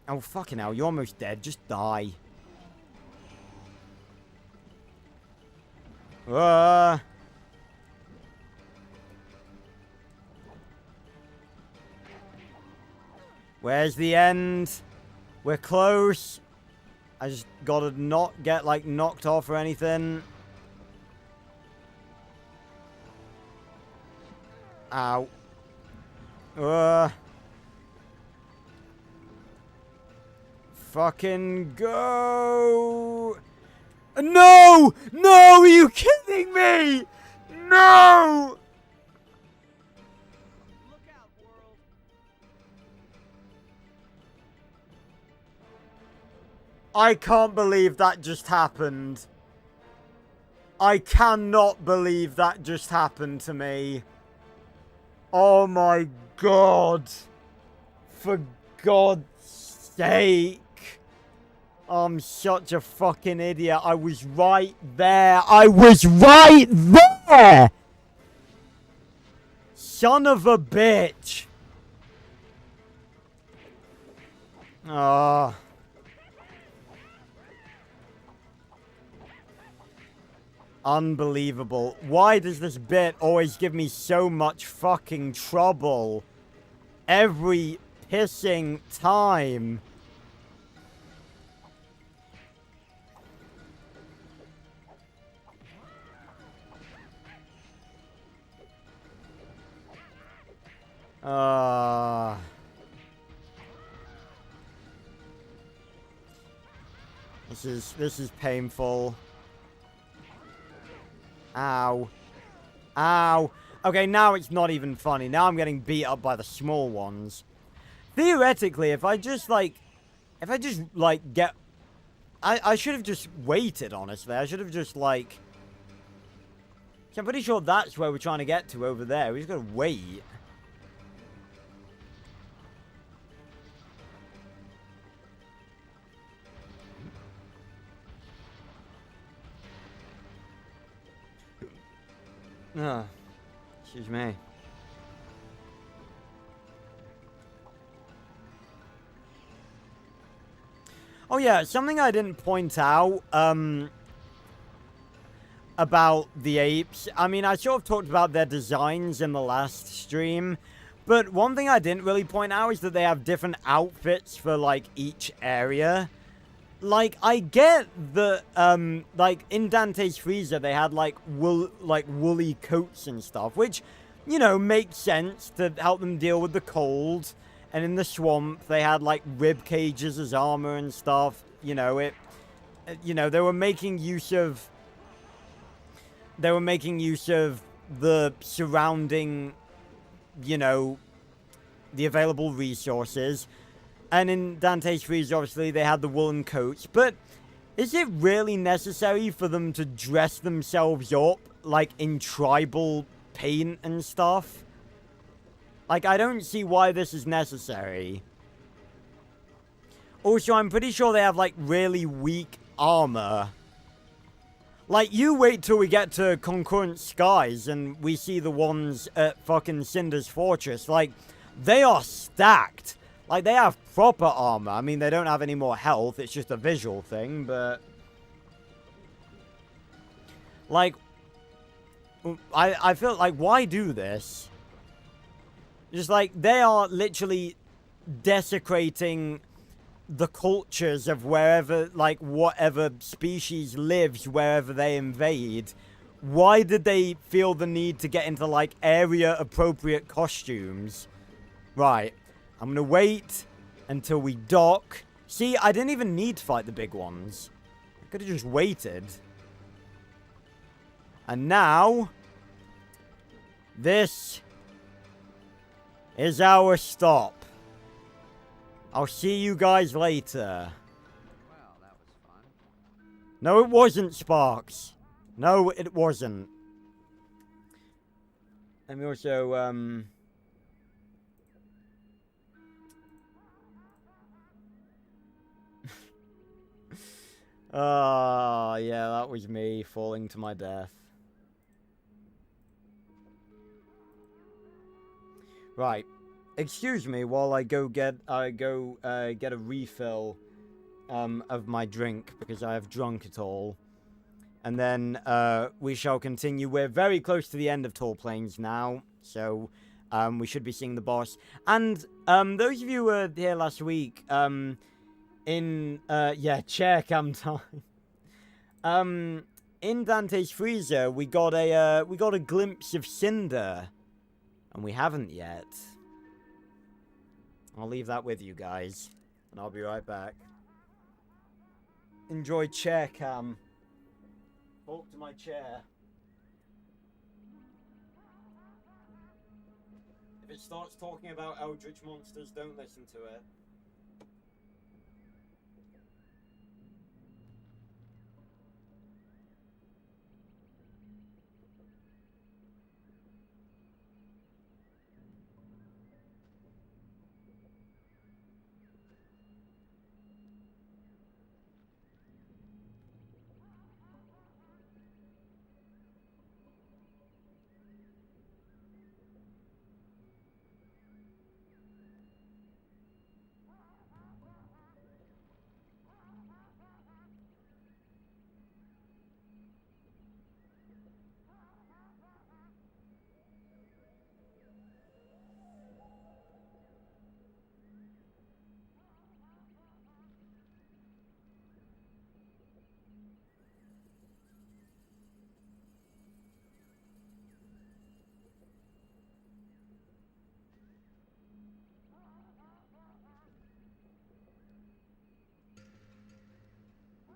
Oh, fucking hell. You're almost dead. Just die. Where's the end? We're close. I just gotta not get, like, knocked off or anything. Ow. Fucking go. No! No! Are you kidding me? No! Look out, world. I can't believe that just happened. I cannot believe that just happened to me. Oh my god. For God's sake. I'm such a fucking idiot. I was right there. I was right there! Son of a bitch. Ah. Unbelievable. Why does this bit always give me so much fucking trouble? Every pissing time. This is painful. Ow. Ow. Okay, now it's not even funny. Now I'm getting beat up by the small ones. Theoretically, if I just get... I should have just waited, honestly. I should have just, like... I'm pretty sure that's where we're trying to get to over there. We just gotta wait. Excuse me. Oh yeah, something I didn't point out, about the apes. I mean, I sort of talked about their designs in the last stream, but one thing I didn't really point out is that they have different outfits for, like, each area. Like, I get the, like, in Dante's Freezer, they had, like, woolly coats and stuff, which, you know, makes sense to help them deal with the cold. And in the swamp, they had, like, rib cages as armor and stuff. You know, they were making use of... They were making use of the surrounding, you know, the available resources. And in Dante's Freezer, obviously, they had the woolen coats. But is it really necessary for them to dress themselves up, like, in tribal paint and stuff? Like, I don't see why this is necessary. Also, I'm pretty sure they have, like, really weak armor. Like, you wait till we get to Concurrent Skies and we see the ones at fucking Cinder's Fortress. Like, they are stacked. Like, they have proper armor. I mean, they don't have any more health. It's just a visual thing, but... Like, I feel like, why do this? Just, like, they are literally desecrating the cultures of wherever, like, whatever species lives wherever they invade. Why did they feel the need to get into, like, area-appropriate costumes? Right. I'm gonna wait until we dock. See, I didn't even need to fight the big ones. I could have just waited. And now... this... is our stop. I'll see you guys later. Well, that was fun. No, it wasn't, Sparks. No, it wasn't. Let me also, oh, yeah, that was me falling to my death. Right. Excuse me while I go get a refill of my drink because I have drunk it all. And then we shall continue. We're very close to the end of Tall Plains now, so we should be seeing the boss. And those of you who were here last week, chair cam time. In Dante's Freezer, we got a glimpse of Cinder, and we haven't yet. I'll leave that with you guys, and I'll be right back. Enjoy chair cam. Talk to my chair. If it starts talking about eldritch monsters, don't listen to it.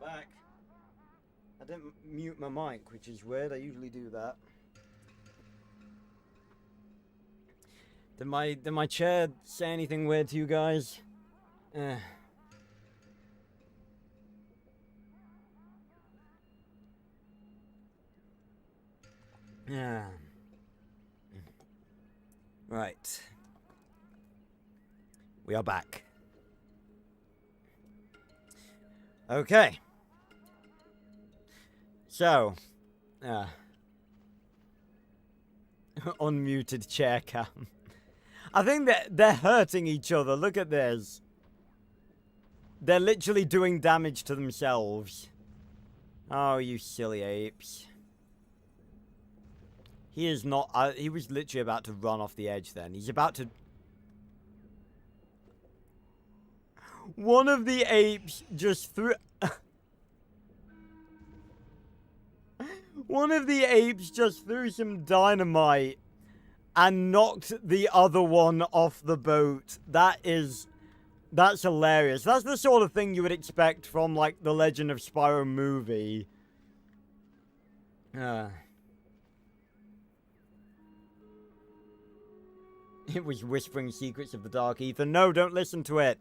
back. I didn't mute my mic, which is weird. I usually do that. Did my chair say anything weird to you guys? Yeah. Right. We are back. Okay. So, unmuted chair cam. I think that they're hurting each other. Look at this. They're literally doing damage to themselves. Oh, you silly apes. He is not... he was literally about to run off the edge then. He's about to... One of the apes just threw... One of the apes just threw some dynamite and knocked the other one off the boat. That's hilarious. That's the sort of thing you would expect from, like, the Legend of Spyro movie. It was whispering secrets of the Dark Ether. No, don't listen to it.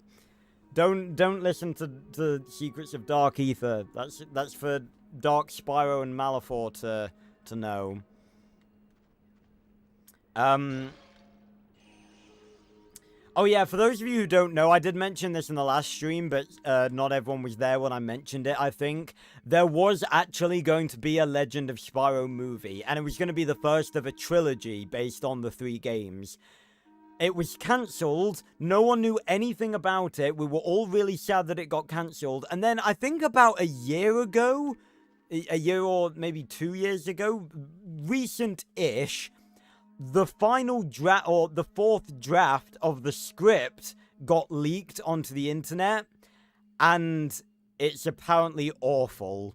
Don't listen to Secrets of Dark Ether. That's for Dark Spyro and Malifor to know. Oh yeah, for those of you who don't know, I did mention this in the last stream, but not everyone was there when I mentioned it, I think. There was actually going to be a Legend of Spyro movie, and it was going to be the first of a trilogy based on the 3 games. It was cancelled. No one knew anything about it. We were all really sad that it got cancelled. And then I think about a year ago, a year or maybe 2 years ago, recent-ish, the final draft, or the 4th draft of the script got leaked onto the internet, and it's apparently awful.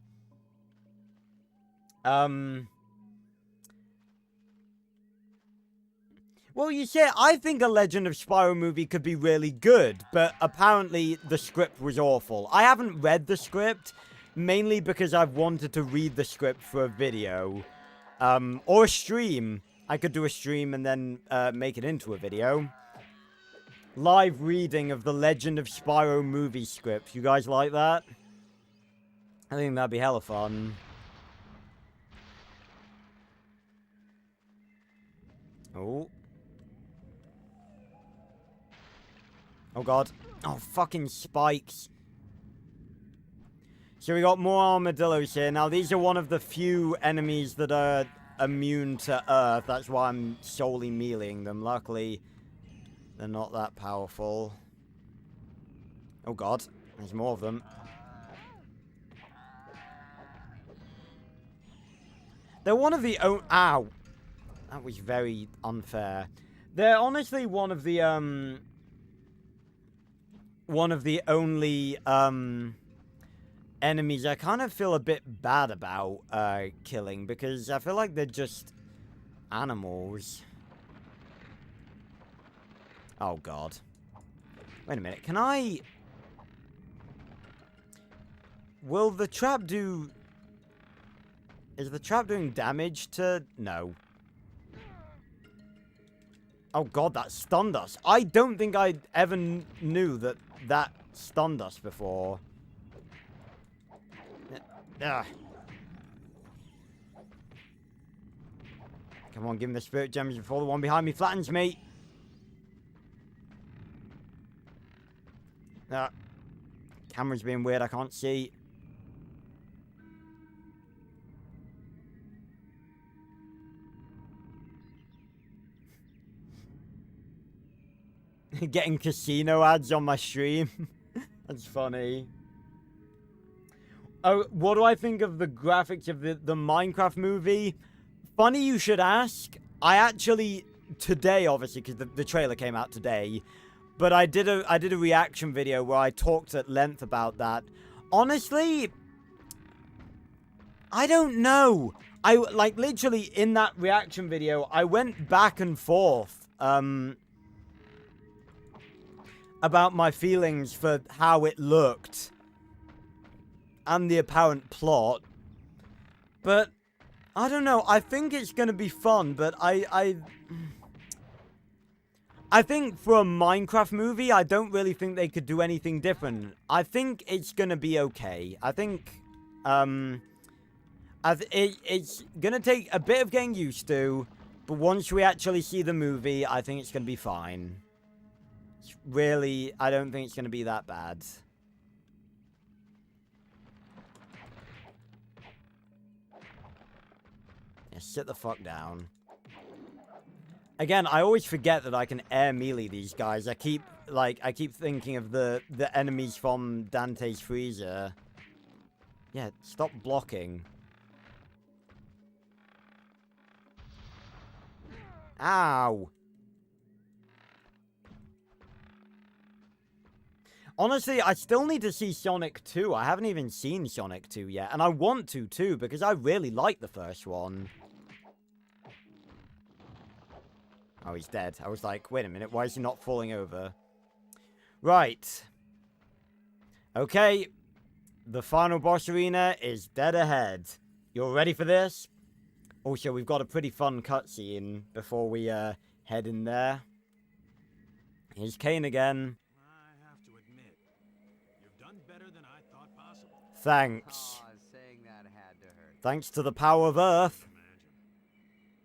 Well, you see, I think a Legend of Spyro movie could be really good, but apparently the script was awful. I haven't read the script, mainly because I've wanted to read the script for a video. Or a stream. I could do a stream and then make it into a video. Live reading of the Legend of Spyro movie script. You guys like that? I think that'd be hella fun. Oh. Oh god. Oh, fucking spikes. So we got more armadillos here. Now, these are one of the few enemies that are immune to Earth. That's why I'm solely meleeing them. Luckily, they're not that powerful. Oh god. There's more of them. They're one of the... Oh, ow. That was very unfair. They're honestly one of the only, enemies I kind of feel a bit bad about, killing, because I feel like they're just animals. Oh, God. Wait a minute, can I... Will the trap do... Is the trap doing damage to... No. Oh, God, that stunned us. I don't think I ever knew that that stunned us before. Ugh. Come on, give me the spirit gems before the one behind me flattens me. Camera's being weird, I can't see. Getting casino ads on my stream. That's funny. Oh, what do I think of the graphics of the Minecraft movie? Funny you should ask. I actually, today, obviously, because the trailer came out today, but I did a reaction video where I talked at length about that. Honestly, I don't know. I, like, literally, in that reaction video, I went back and forth, about my feelings for how it looked. and the apparent plot. But I don't know. I think it's going to be fun, but I think for a Minecraft movie, I don't really think they could do anything different. I think it's going to be okay. I think it's going to take a bit of getting used to, but once we actually see the movie, I think it's going to be fine. Really, I don't think it's going to be that bad. Yeah, sit the fuck down. Again, I always forget that I can air melee these guys. I keep thinking of the enemies from Dante's Freezer. Yeah, stop blocking. Ow. Honestly, I still need to see Sonic 2. I haven't even seen Sonic 2 yet. And I want to, too, because I really like the first one. Oh, he's dead. I was like, wait a minute, why is he not falling over? Right. Okay. The final boss arena is dead ahead. You're ready for this? Also, we've got a pretty fun cutscene before we head in there. Here's Kane again. I have to admit, you've done better than I thought possible. Thanks. Aw, saying that had to hurt. Thanks to the power of Earth. Imagine.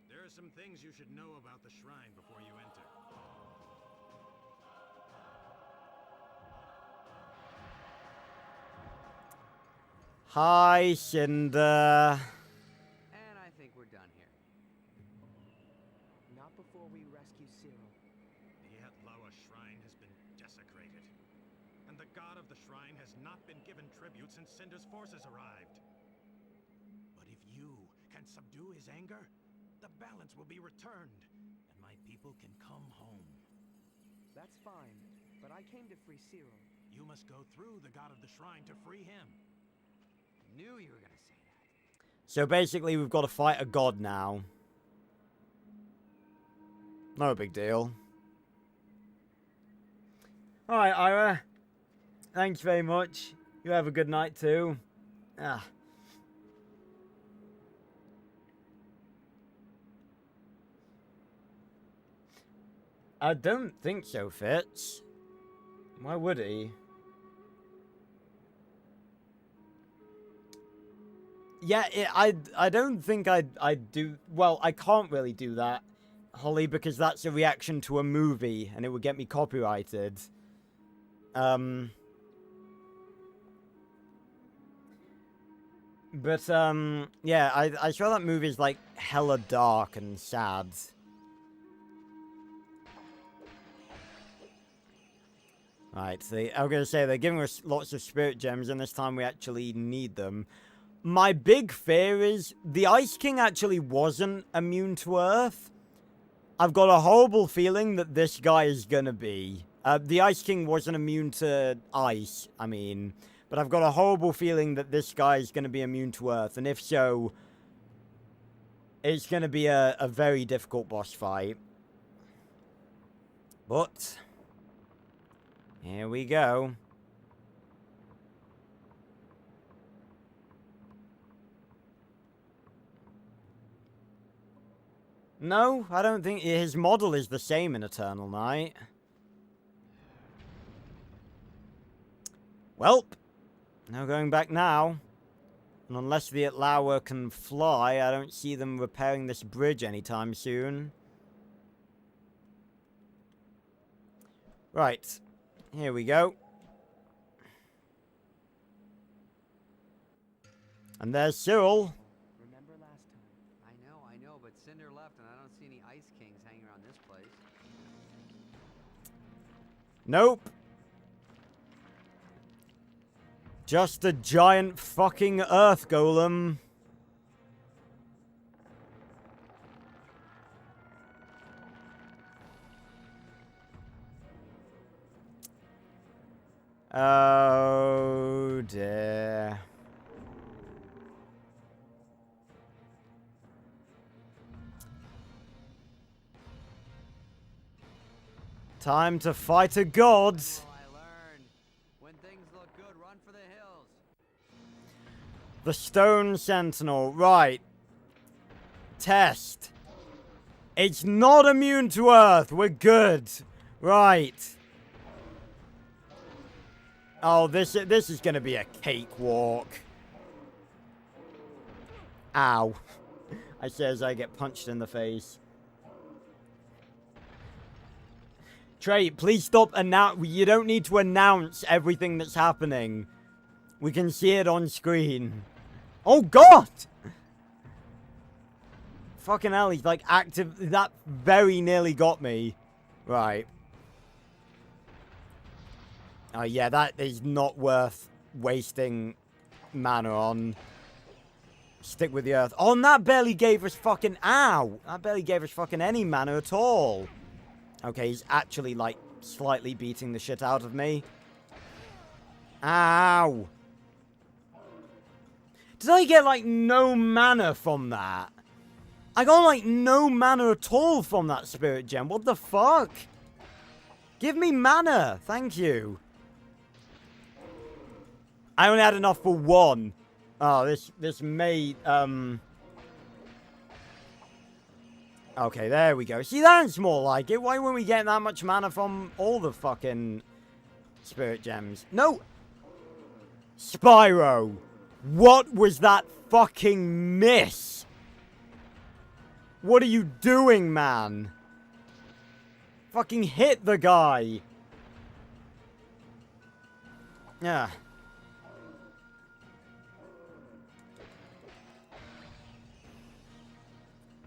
There are some things you should know about the shrine before you enter. Hi, Cinder. And I think we're done here. Not before we rescue Cyril. The Atlawa shrine has been desecrated, and the god of the shrine has not been given tribute since Cinder's forces arrived. But if you can subdue his anger, the balance will be returned, and my people can come home. That's fine, but I came to free Cyril. You must go through the god of the shrine to free him. Knew you were gonna say that. So basically, we've got to fight a god now. No big deal. Alright, Ira. Thanks very much. You have a good night too. Ah. I don't think so, Fitz. Why would he? Yeah, I don't think I'd do... Well, I can't really do that, Holly, because that's a reaction to a movie, and it would get me copyrighted. But, yeah, I saw that movie is, like, hella dark and sad. Right, so I was gonna say, they're giving us lots of spirit gems, and this time we actually need them. My big fear is the Ice King actually wasn't immune to Earth. I've got a horrible feeling that this guy is gonna be. The Ice King wasn't immune to ice, I mean. But I've got a horrible feeling that this guy is gonna be immune to Earth. And if so, it's gonna be a very difficult boss fight. But here we go. No, I don't think his model is the same in Eternal Night. Welp. No going back now. And unless the Atlawa can fly, I don't see them repairing this bridge anytime soon. Right. Here we go. And there's Cyril. Remember last time? I know, but Cinder left and I don't see any Ice Kings hanging around this place. Nope. Just a giant fucking earth golem. Oh dear. Time to fight a god. Oh, I learned. When things look good, run for the hills. The Stone Sentinel. Right. Test. It's not immune to Earth. We're good. Right. Oh, this is going to be a cakewalk. Ow. I say as I get punched in the face. Trey, please stop you don't need to announce everything that's happening. We can see it on screen. Oh, God! Fucking hell, he's like active. That very nearly got me. Right. Oh, yeah, that is not worth wasting mana on. Stick with the Earth. Oh, and that barely gave us fucking... Ow! That barely gave us fucking any mana at all. Okay, he's actually, like, slightly beating the shit out of me. Ow! Did I get, like, no mana from that? I got, like, no mana at all from that Spirit Gem. What the fuck? Give me mana. Thank you. I only had enough for one. Oh, this may, Okay, there we go. See, that's more like it. Why weren't we getting that much mana from all the fucking Spirit Gems? No! Spyro! What was that fucking miss? What are you doing, man? Fucking hit the guy! Yeah.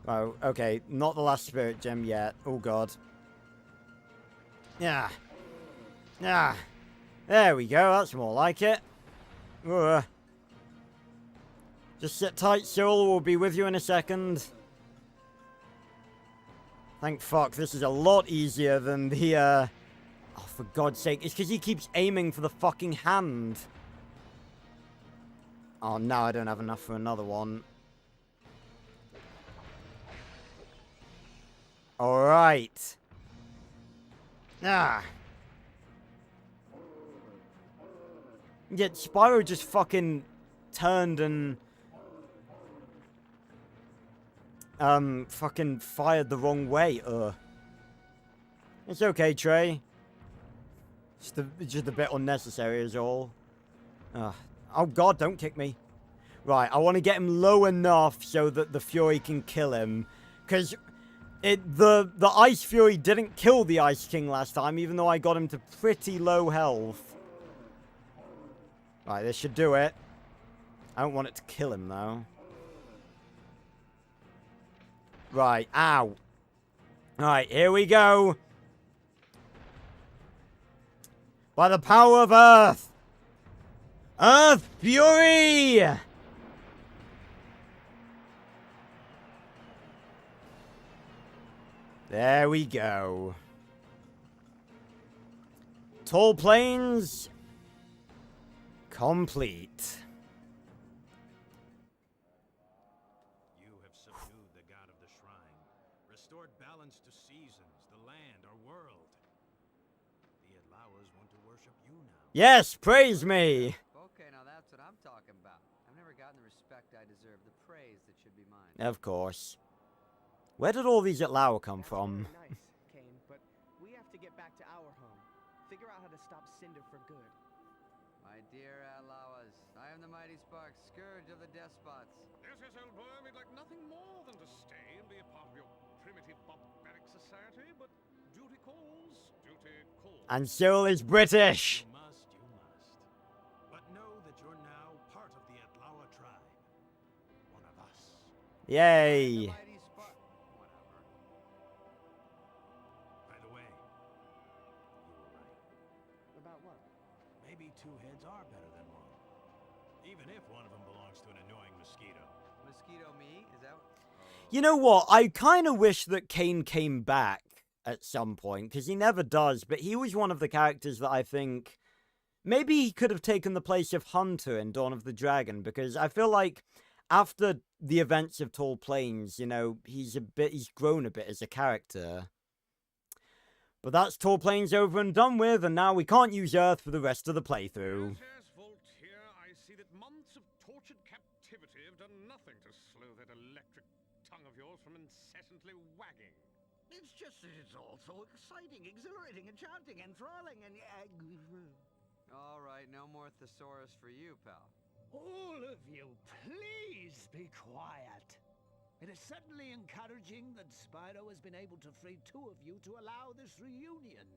Oh, okay. Not the last Spirit Gem yet. Oh, God. Yeah. Yeah. There we go. That's more like it. Just sit tight, Soul. We'll be with you in a second. Thank fuck. This is a lot easier than the, Oh, for God's sake. It's because he keeps aiming for the fucking hand. Oh, now I don't have enough for another one. Alright. Ah. Yet Spyro just fucking turned and... fucking fired the wrong way. It's okay, Trey. Just a bit unnecessary is all. Oh God, don't kick me. Right, I want to get him low enough so that the Fury can kill him. Because... The Ice Fury didn't kill the Ice King last time, even though I got him to pretty low health. Right, this should do it. I don't want it to kill him, though. Right, ow. Alright, here we go. By the power of Earth. Earth Fury! There we go. Tall Plains complete. You have subdued the god of the shrine, restored balance to seasons, the land, our world. The Adlauers want to worship you now. Yes, praise me. Okay, now that's what I'm talking about. I've never gotten the respect I deserve, the praise that should be mine. Of course. Where did all these Atlau come from? Nice, Kane, but we have to get back to our home. Figure out how to stop Cinder for good. My dear Alawas, I am the mighty Spark, scourge of the despots. Yes, yes, old boy, we'd like nothing more than to stay and be a part of your primitive barbaric society, but duty calls, duty calls. And Cyril is British. You must. But know that you're now part of the Atlawa tribe. One of us. Yay. The mighty Spark. Whatever. By the way, you were right. About what? Maybe two heads are better than one. Even if one of them belongs to an annoying mosquito. Mosquito me? Is that what? You know what? I kind of wish that Kane came back at some point, because he never does, but he was one of the characters that I think maybe he could have taken the place of Hunter in Dawn of the Dragon, because I feel like after the events of Tall Plains, you know, he's grown a bit as a character. But that's Tall Plains over and done with, and now we can't use Earth for the rest of the playthrough. Yes, Voltaire, I see that months of tortured captivity have done nothing to slow that electric tongue of yours from incessantly wagging. It's just that it's all so exciting, exhilarating, enchanting, enthralling, and... All right, no more thesaurus for you, pal. All of you, please be quiet. It is certainly encouraging that Spyro has been able to free 2 of you to allow this reunion.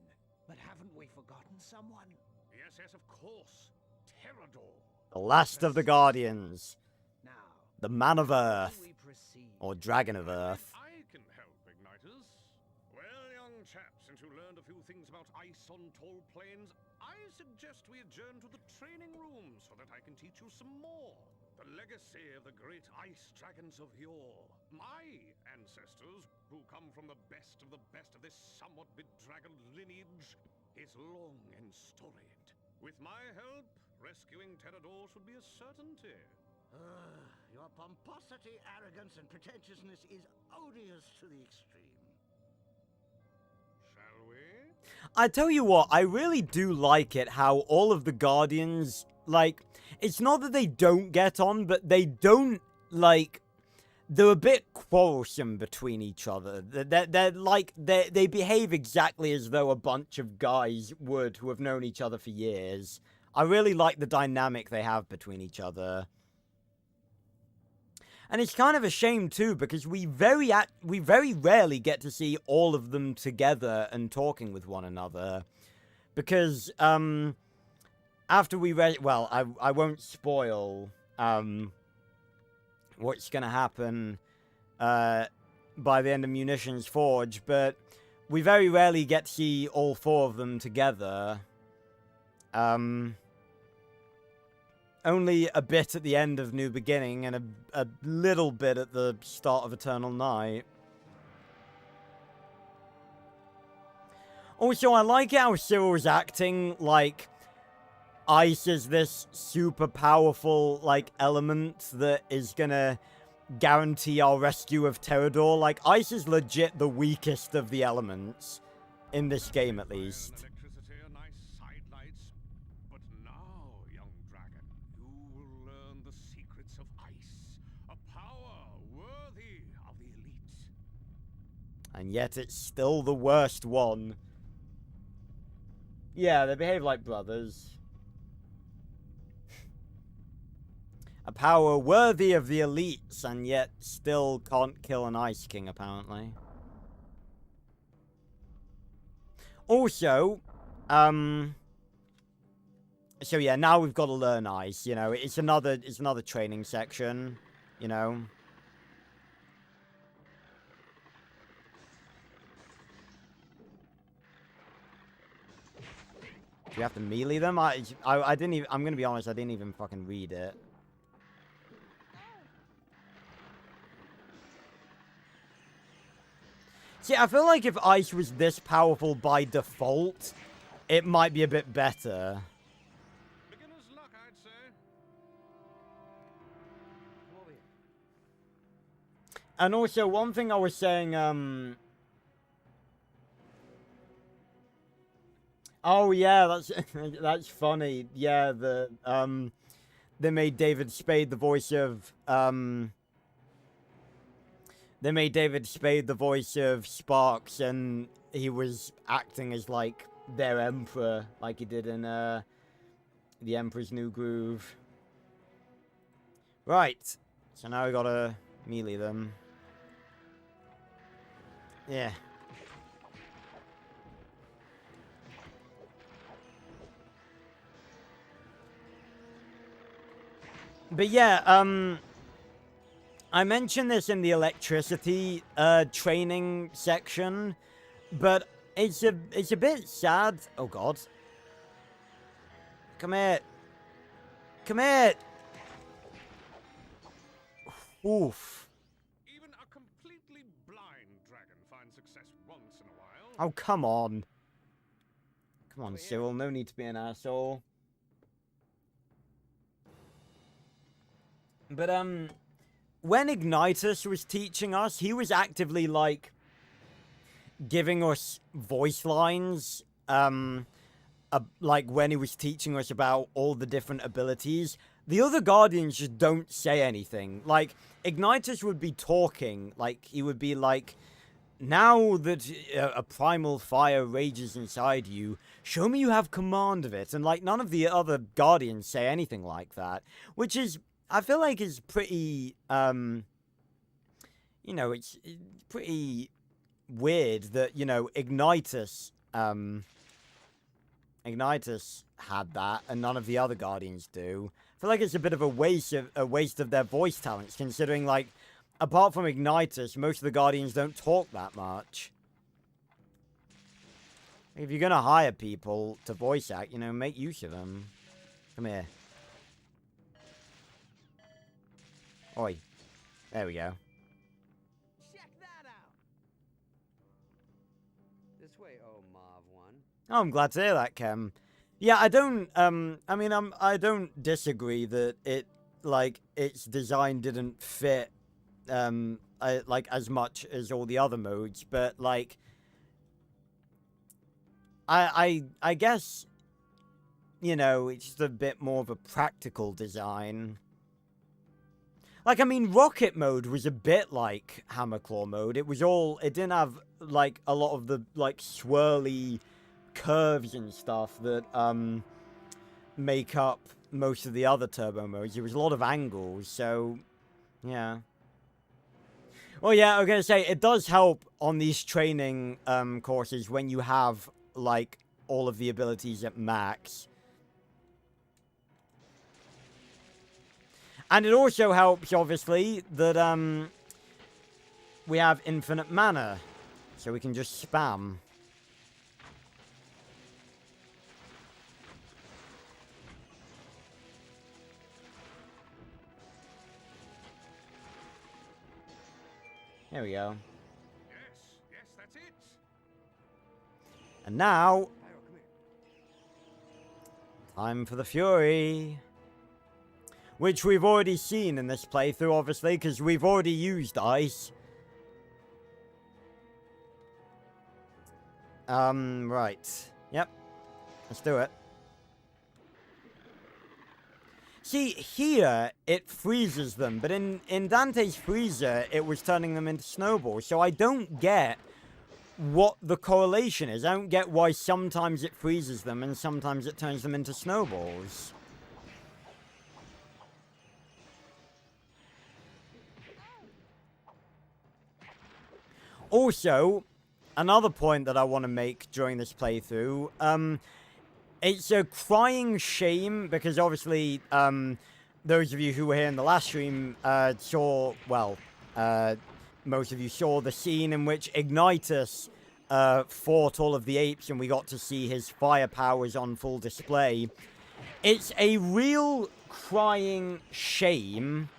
But haven't we forgotten someone? Yes, yes, of course. Pterodor. The last of the Guardians. Now, The Man of how Earth. do we proceed? Or Dragon of Earth. I can help, Igniters. Well, young chaps, since you learned a few things about ice on tall plains, I suggest we adjourn to the training room so that I can teach you some more. The legacy of the great ice dragons of yore. My ancestors, who come from the best of this somewhat bedraggled lineage, is long and storied. With my help, rescuing Pterodor should be a certainty. Your pomposity, arrogance, and pretentiousness is odious to the extreme. Shall we? I tell you what, I really do like it how all of the Guardians, like, it's not that they don't get on, but they don't, like, they're a bit quarrelsome between each other. They behave exactly as though a bunch of guys would who have known each other for years. I really like the dynamic they have between each other. And it's kind of a shame too, because we very rarely get to see all of them together and talking with one another. Because, after we read, well, I won't spoil, what's gonna happen, by the end of Munitions Forge, but we very rarely get to see all 4 of them together. Only a bit at the end of New Beginning and a little bit at the start of Eternal Night. Also, I like how Cyril's acting like ice is this super powerful, like, element that is gonna guarantee our rescue of Pterodor. Like, ice is legit the weakest of the elements. In this game, at least. Electricity are nice sidelights, but now, young dragon, you will learn the secrets of ice, a power worthy of the elite. And yet it's still the worst one. Yeah, they behave like brothers. A power worthy of the elites, and yet still can't kill an Ice King, apparently. Also, so yeah, now we've got to learn Ice, you know, it's another training section, you know. Do you have to melee them? I didn't even, I'm gonna be honest, I didn't even fucking read it. See, I feel like if Ice was this powerful by default, it might be a bit better. Beginner's luck, I'd say. And also, one thing I was saying, oh yeah, that's that's funny. Yeah, they made David Spade the voice of they made David Spade the voice of Sparks, and he was acting as like their emperor, like he did in The Emperor's New Groove. Right, so now we gotta melee them. Yeah. But yeah, I mentioned this in the electricity training section, but it's a bit sad. Oh god. Come here. Come here. Oof. Even a completely blind dragon finds success once in a while. Oh, come on. Come on, Cyril. No need to be an asshole. But, when Ignitus was teaching us, he was actively, like, giving us voice lines, like when he was teaching us about all the different abilities, the other Guardians just don't say anything. Like, Ignitus would be talking, like, he would be like, now that a primal fire rages inside you, show me you have command of it. And, like, none of the other Guardians say anything like that. Which is, I feel like is pretty, you know, it's pretty weird that, you know, Ignitus had that and none of the other Guardians do. I feel like it's a bit of a waste of their voice talents, considering, like, apart from Ignitus, most of the Guardians don't talk that much. If you're gonna hire people to voice act, you know, make use of them. Come here. Oi. There we go. Check that out. This way, oh Mauve one. Oh, I'm glad to hear that, Kem. Yeah, I don't, I mean, I don't disagree that its design didn't fit, like, as much as all the other modes, but, like, I guess, you know, it's just a bit more of a practical design. Like, I mean, Rocket mode was a bit like Hammerclaw mode. It didn't have, like, a lot of the, like, swirly curves and stuff that make up most of the other turbo modes. There was a lot of angles, so yeah. Well, yeah, I was gonna say it does help on these training courses when you have, like, all of the abilities at max. And it also helps, obviously, that we have infinite mana, so we can just spam. There we go. Yes, that's it. And now, Pyro, come here. time for the Fury. Which we've already seen in this playthrough, obviously, because we've already used ice. Right. Yep. Let's do it. See, here, it freezes them, but in Dante's Freezer, it was turning them into snowballs, so I don't get what the correlation is. I don't get why sometimes it freezes them and sometimes it turns them into snowballs. Also, another point that I want to make during this playthrough, it's a crying shame because obviously, those of you who were here in the last stream saw, well, most of you saw the scene in which Ignitus fought all of the apes and we got to see his fire powers on full display. It's a real crying shame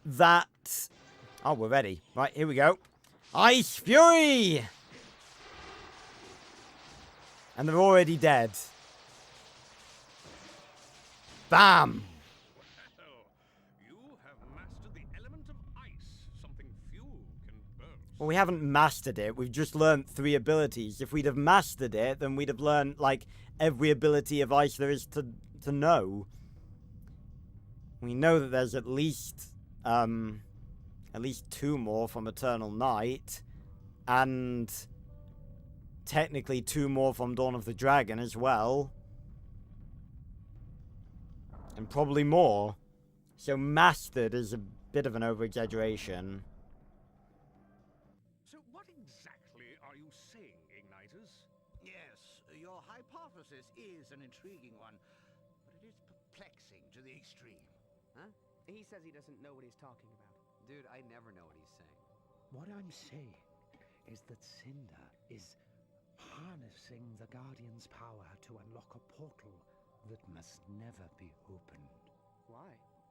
that... Oh, we're ready. Right, here we go. Ice Fury! And they're already dead. Bam! Well, you have mastered the element of ice, something few can boast. Well, we haven't mastered it. We've just learned 3 abilities. If we'd have mastered it, then we'd have learned, like, every ability of ice there is to know. We know that there's at least 2 more from Eternal Night. And technically 2 more from Dawn of the Dragon as well. And probably more. So mastered is a bit of an over-exaggeration. So what exactly are you saying, Ignitus? Yes, your hypothesis is an intriguing one, but it is perplexing to the extreme. Huh? He says he doesn't know what he's talking about. Dude, I never know what he's saying. What I'm saying is that Cinder is harnessing the Guardian's power to unlock a portal that must never be opened. Why?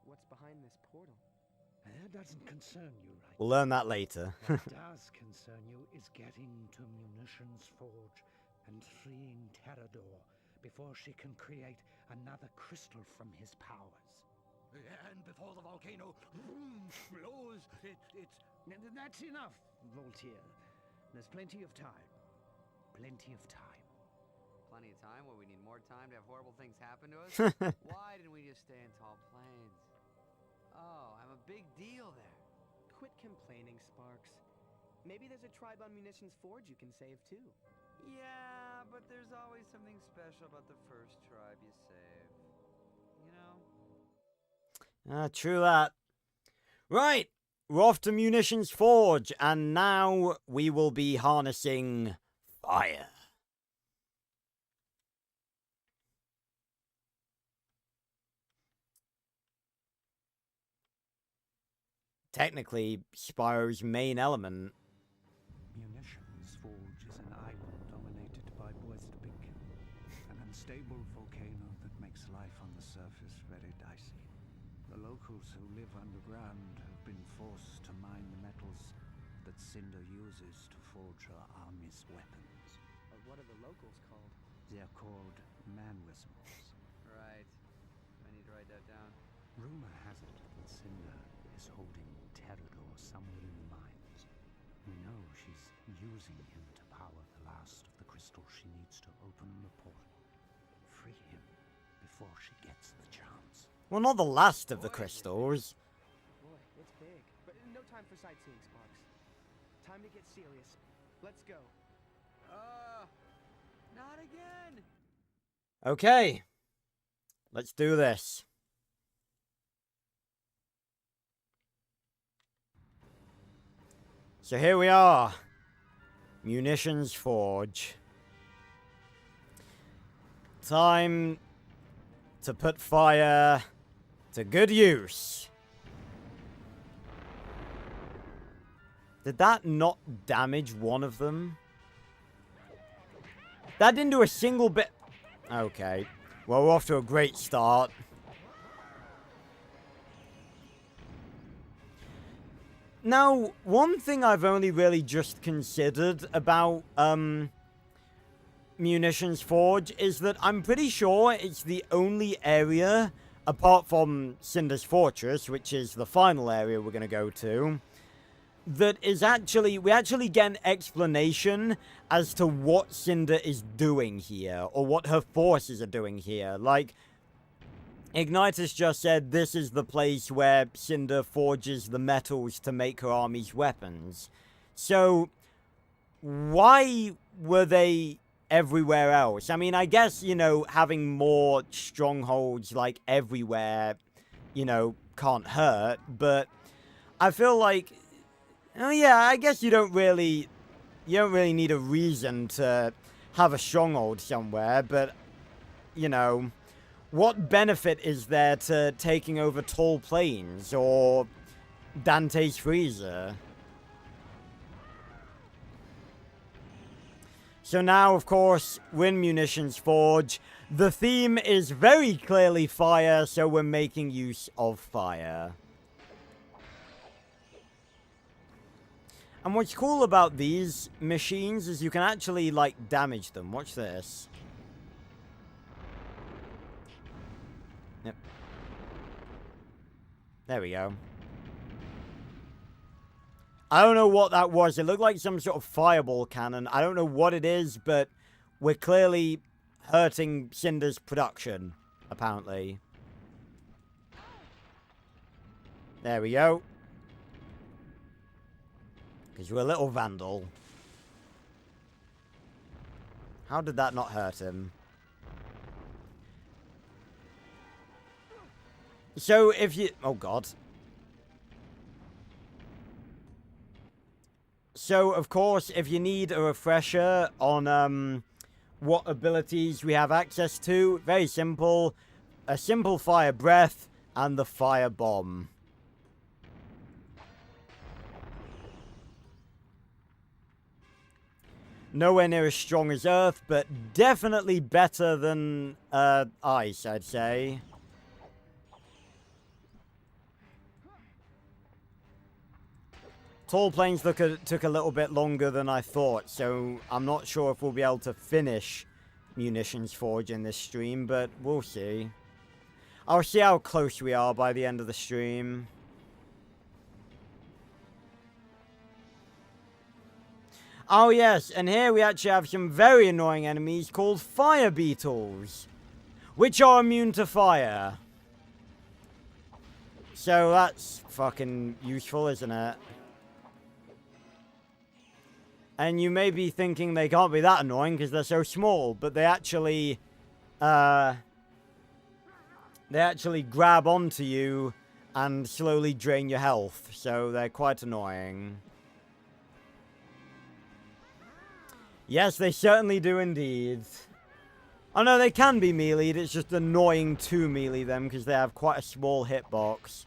What's behind this portal? That doesn't concern you, right? We'll learn that later. What does concern you is getting to Munitions Forge and freeing Terrador before she can create another crystal from his powers. And before the volcano flows, That's enough, Voltaire. There's plenty of time. Plenty of time. plenty of time? What, we need more time to have horrible things happen to us? Why didn't we just stay in Tall Plains? Oh, I'm a big deal there. Quit complaining, Sparks. Maybe there's a tribe on Munitions Forge you can save too. Yeah, but there's always something special about the first tribe you save. You know? True that. Right, we're off to Munitions Forge, and now we will be harnessing fire. Technically, Spyro's main element. Munitions Forge is an island dominated by Boisterbeek, an unstable volcano that makes life on the surface very dicey. The locals who live underground have been forced to mine the metals that Cinder uses to forge her army's weapons. What are the locals called? They're called man-whismers. Right. I need to write that down. Rumor has it that Cinder is holding Terrador somewhere in the mines. We know she's using him to power the last of the crystals she needs to open the portal. Free him before she gets the chance. Well, not the last of the crystals. Boy, it's big. But no time for sightseeing, Sparks. Time to get serious. Let's go. Not again! Okay, let's do this. So here we are. Munitions Forge. Time to put fire to good use. Did that not damage one of them? That didn't do a single bit. Okay. Well, we're off to a great start. Now, one thing I've only really just considered about Munitions Forge is that I'm pretty sure it's the only area, apart from Cinder's Fortress, which is the final area we're going to go to, that is actually, we actually get an explanation as to what Cinder is doing here, or what her forces are doing here. Like, Ignitus just said this is the place where Cinder forges the metals to make her army's weapons. So, why were they everywhere else? I mean, I guess, you know, having more strongholds, like, everywhere, you know, can't hurt, but I feel like, oh yeah, I guess you don't really need a reason to have a stronghold somewhere, but, you know, what benefit is there to taking over Tall Plains or Dante's Freezer? So now, of course, we're in Munitions Forge. The theme is very clearly fire, so we're making use of fire. And what's cool about these machines is you can actually, like, damage them. Watch this. Yep. There we go. I don't know what that was. It looked like some sort of fireball cannon. I don't know what it is, but we're clearly hurting Cinder's production, apparently. There we go. Because you're a little vandal. How did that not hurt him? So if you... Oh, God. So, of course, if you need a refresher on what abilities we have access to, very simple. A simple fire breath and the fire bomb. Nowhere near as strong as Earth, but definitely better than Ice, I'd say. Tall Plains took a little bit longer than I thought, so I'm not sure if we'll be able to finish Munitions Forge in this stream, but we'll see. I'll see how close we are by the end of the stream. Oh yes, and here we actually have some very annoying enemies called fire beetles, which are immune to fire. So that's fucking useful, isn't it? And you may be thinking they can't be that annoying because they're so small, but they actually grab onto you and slowly drain your health, so they're quite annoying. Yes, they certainly do indeed. Oh no, they can be melee'd, it's just annoying to melee them because they have quite a small hitbox.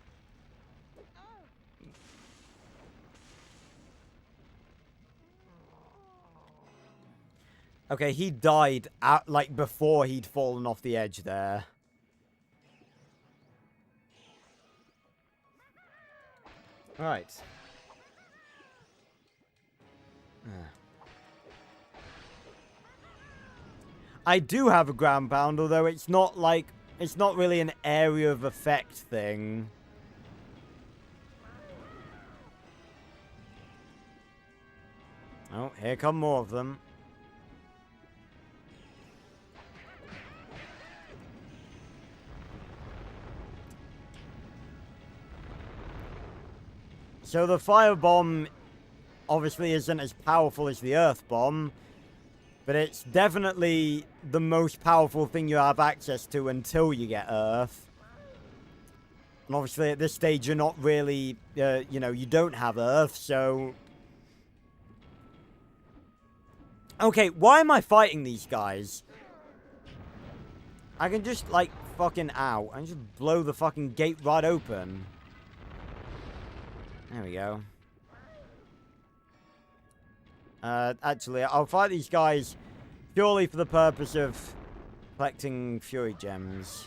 Okay, he died like before he'd fallen off the edge there. Right. I do have a ground pound, although it's not really an area of effect thing. Oh, here come more of them. So the fire bomb obviously isn't as powerful as the earth bomb, but it's definitely the most powerful thing you have access to until you get earth. And obviously at this stage you're not really, you know, you don't have earth, so... Okay, why am I fighting these guys? I can just, like, fucking ow. I can just blow the fucking gate right open. There we go. Actually, I'll fight these guys purely for the purpose of collecting Fury Gems.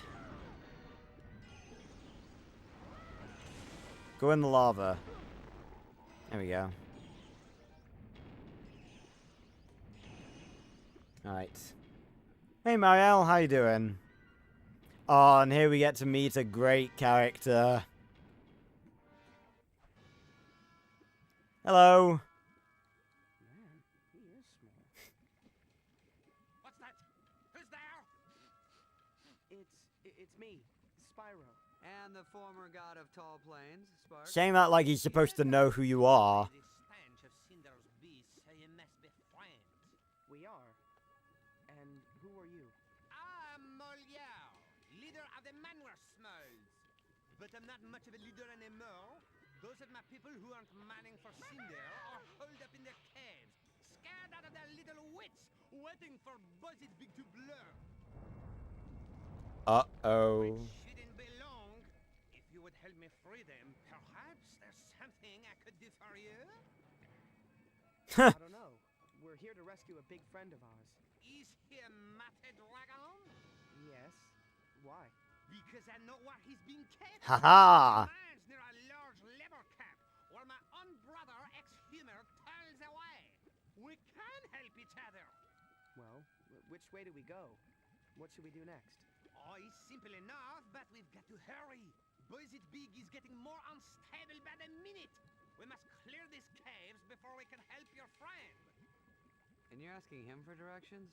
Go in the lava. There we go. Alright. Hey Marielle, how you doing? Oh, and here we get to meet a great character. Hello. Man, he is small. What's that? Who's there? It's me, Spyro. And the former god of tall plains, Spark. Saying that like he's supposed to know who you are. The stench of Cinder's beasts, so you must be friends. We are. And who are you? I'm Molière, leader of the Manwar Smalls. But I'm not much of a leader anymore. Those of my people who aren't manning for Cinder are holed up in their caves, scared out of their little wits, waiting for Buzzard Big to blur. Uh-oh. Which shouldn't be long. If you would help me free them, perhaps there's something I could do for you? I don't know. We're here to rescue a big friend of ours. Is he a Mate Dragon? Yes. Why? Because I know where he's been kept. Haha. Mine's near a large labor camp where my own brother, ex-Humor, toils away. We can help each other. Well, which way do we go? What should we do next? Oh, it's simple enough, but we've got to hurry. Buzzard Big is getting more unstable by the minute. We must clear these caves before we can help your friend. And you're asking him for directions?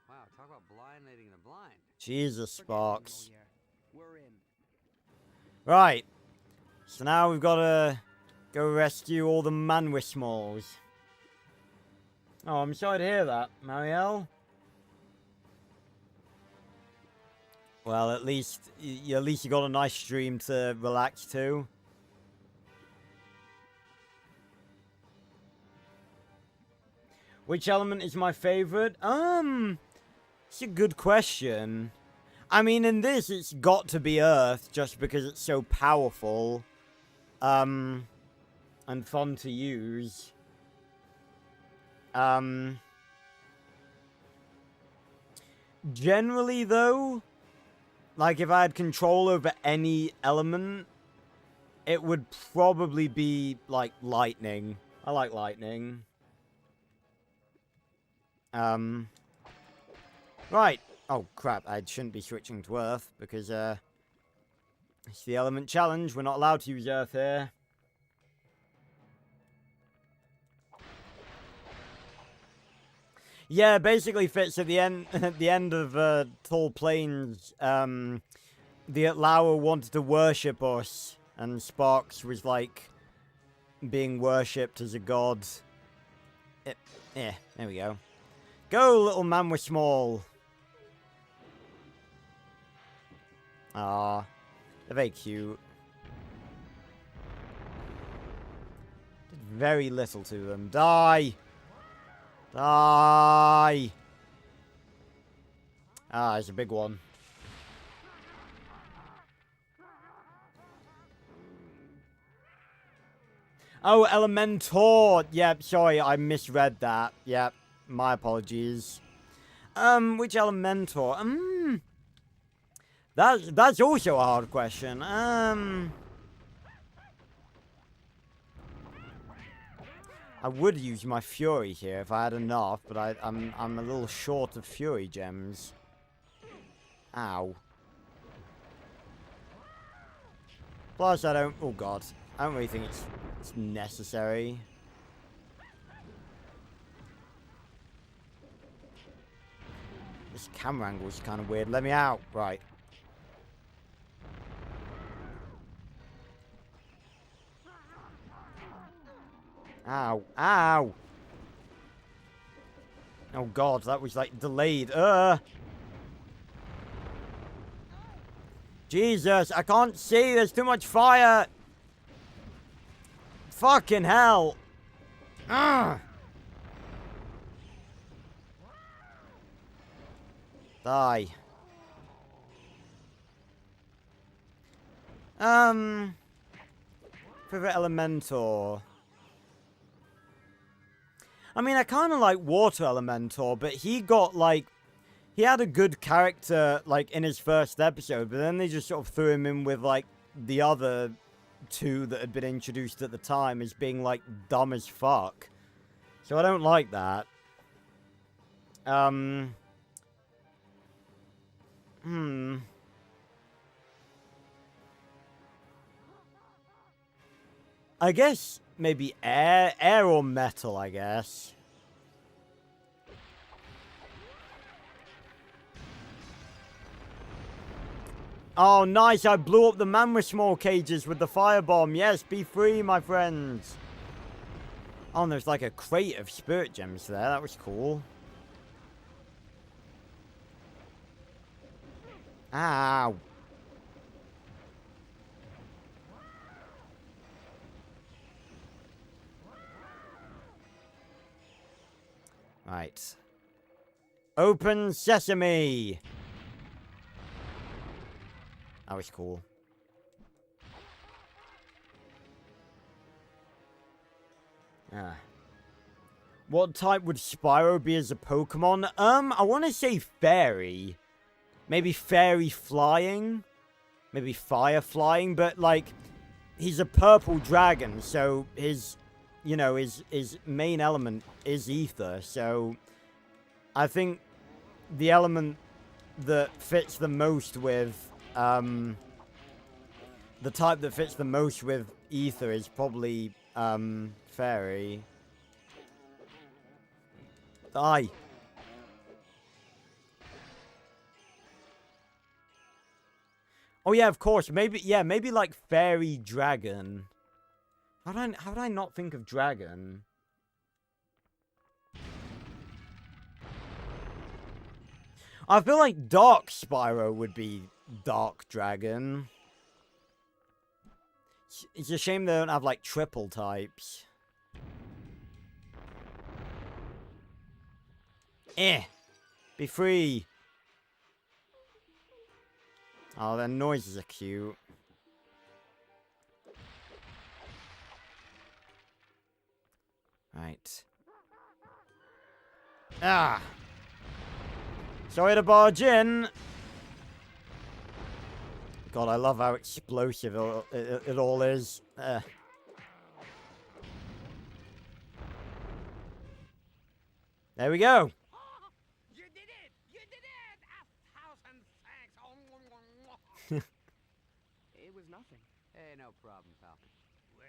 Wow, talk about blind leading the blind. Jesus, Forget me, Sparks. Molière. We're in. Right. So now we've got to go rescue all the Manwismals. Oh, I'm sorry to hear that, Marielle. Well, at least you got a nice stream to relax to. Which element is my favorite? It's a good question. I mean, in this, it's got to be Earth, just because it's so powerful. And fun to use. Generally, though, like, if I had control over any element, it would probably be, like, lightning. I like lightning. Right. Oh, crap. I shouldn't be switching to Earth, because, it's the element challenge. We're not allowed to use Earth here. Yeah, basically fits at the end. At the end of Tall Plains, the Atlawa wanted to worship us, and Sparks was like being worshipped as a god. Yeah, there we go. Go, little man, we're small. Ah, they're very cute. Did very little to them. Die! Die! Ah, it's a big one. Oh, Elementor! Yep, sorry, I misread that. Yep, my apologies. Which Elementor? That's also a hard question. I would use my Fury here if I had enough, but I'm a little short of Fury gems. Ow. Plus, I don't... Oh, God. I don't really think it's necessary. This camera angle is kind of weird. Let me out. Right. Ow. Ow! Oh, God. That was, like, delayed. Jesus, I can't see. There's too much fire. Fucking hell. Ugh. Die. Favorite Elementor. I mean, I kind of like Water Elementor, but he got, like... He had a good character, like, in his first episode, but then they just sort of threw him in with, like, the other two that had been introduced at the time as being, like, dumb as fuck. So I don't like that. I guess maybe air or metal, I guess. Oh, nice. I blew up the man with small cages with the firebomb. Yes, be free, my friends. Oh, and there's like a crate of spirit gems there. That was cool. Ow. Right. Open sesame. That was cool. Ah. What type would Spyro be as a Pokemon? I want to say fairy. Maybe fairy flying. Maybe fire flying, but like he's a purple dragon, so his his main element is ether, so I think the element that fits the most with the type that fits the most with ether is probably fairy. Die. Oh yeah, of course. Maybe like fairy dragon. How did I not think of dragon? I feel like Dark Spyro would be Dark Dragon. It's a shame they don't have like triple types. Be free. Oh, their noises are cute. Right. Ah! Sorry to barge in. God, I love how explosive it all is. There we go. You did it! You did it! 1,000 thanks! It was nothing. Hey, no problem, pal. Well,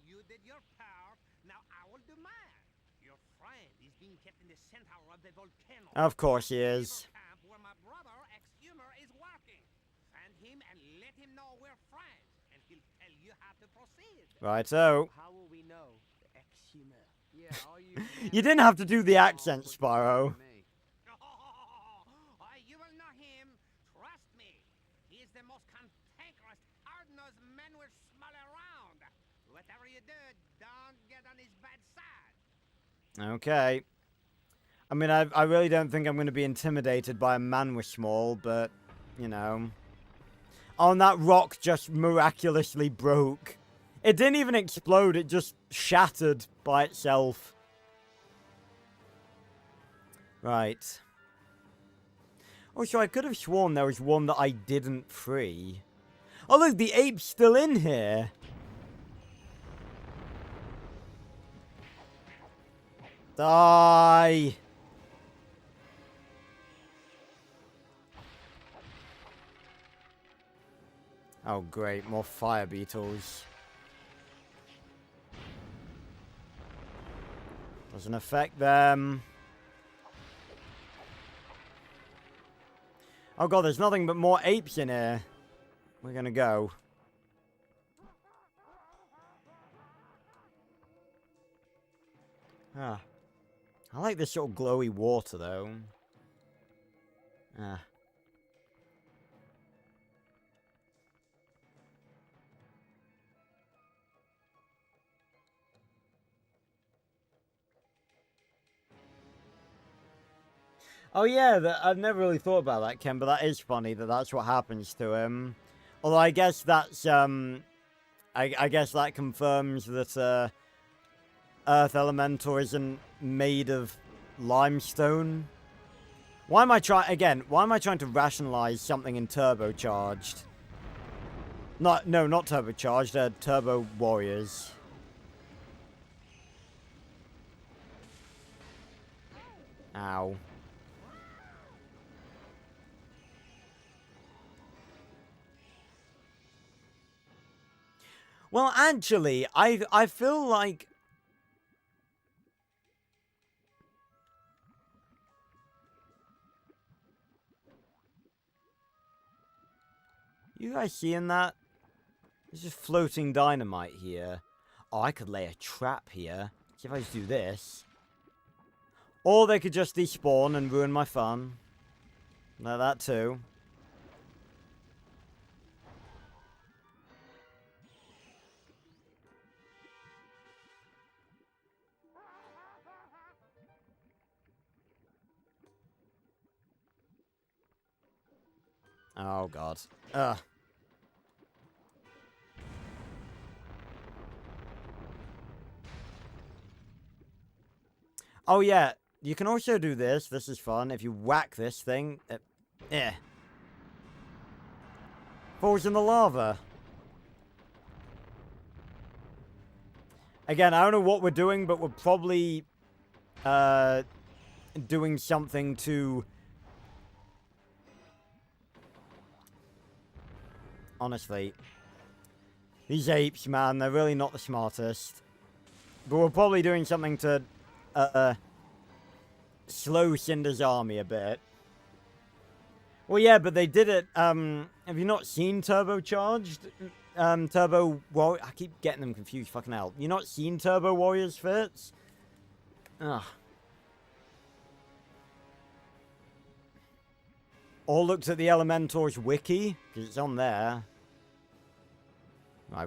you did your part. Now I will do mine. Your friend is being kept in the center of the volcano. Of course he is. Camp where my brother, ex-humor, is working. Find him and let him know we're friends, and he'll tell you how to proceed. Right, so. How will we know, ex-humor? Yeah, all you. You didn't have to do the accent, Spyro. You will know him. Trust me. He is the most cantankerous, hard-nosed manwich smell around. Whatever you do, don't get on his bad side. Okay. I mean, I really don't think I'm going to be intimidated by a man with small, but, you know. Oh, and that rock just miraculously broke. It didn't even explode, it just shattered by itself. Right. Also, I could have sworn there was one that I didn't free. Oh, look, the ape's still in here. Die. Oh, great. More fire beetles. Doesn't affect them. Oh god, there's nothing but more apes in here. We're gonna go. Ah. I like this sort of glowy water, though. Ah. Oh yeah, I've never really thought about that, Ken, but that is funny that that's what happens to him. Although I guess that's, I guess that confirms that, Earth Elemental isn't made of limestone. Why am I trying to rationalize something in turbocharged? No, not turbocharged, Turbo Warriors. Ow. Well, actually, I feel like... You guys seeing that? There's just floating dynamite here. Oh, I could lay a trap here. See if I just do this. Or they could just despawn and ruin my fun. Like that too. Oh, God. Ugh. Oh, yeah. You can also do this. This is fun. If you whack this thing, falls in the lava. Again, I don't know what we're doing, but we're probably doing something to... Honestly, these apes, man, they're really not the smartest. But we're probably doing something to slow Cinder's army a bit. Well, yeah, but they did it. Have you not seen Turbocharged? Well, I keep getting them confused. Fucking hell. You not seen Turbo Warriors Fits? Ugh. Or looked at the Elementor's wiki, because it's on there.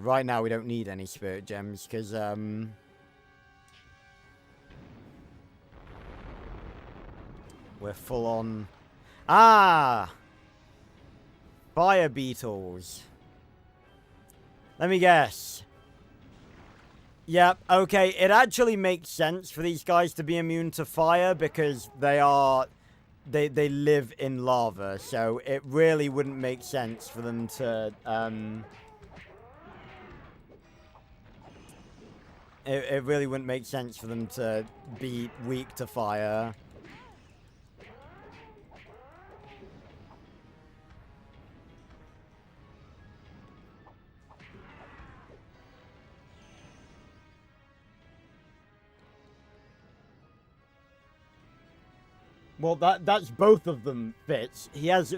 Right now we don't need any spirit gems, because, we're full on... Ah! Fire beetles. Let me guess. Yep, okay, it actually makes sense for these guys to be immune to fire, because they are... They live in lava, so it really wouldn't make sense for them to, It really wouldn't make sense for them to be weak to fire. Well, that's both of them, Fitz. He has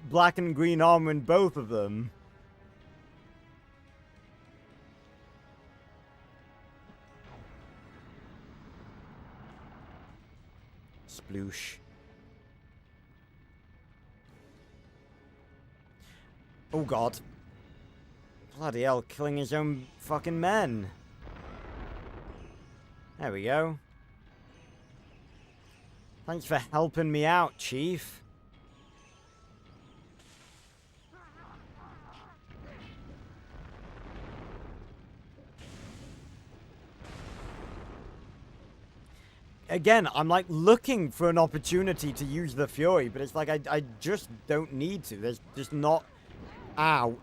black and green armor in both of them. Sploosh. Oh god. Bloody hell, killing his own fucking men. There we go. Thanks for helping me out, Chief. Again, I'm like looking for an opportunity to use the Fury, but it's like I just don't need to. There's just not... Ow.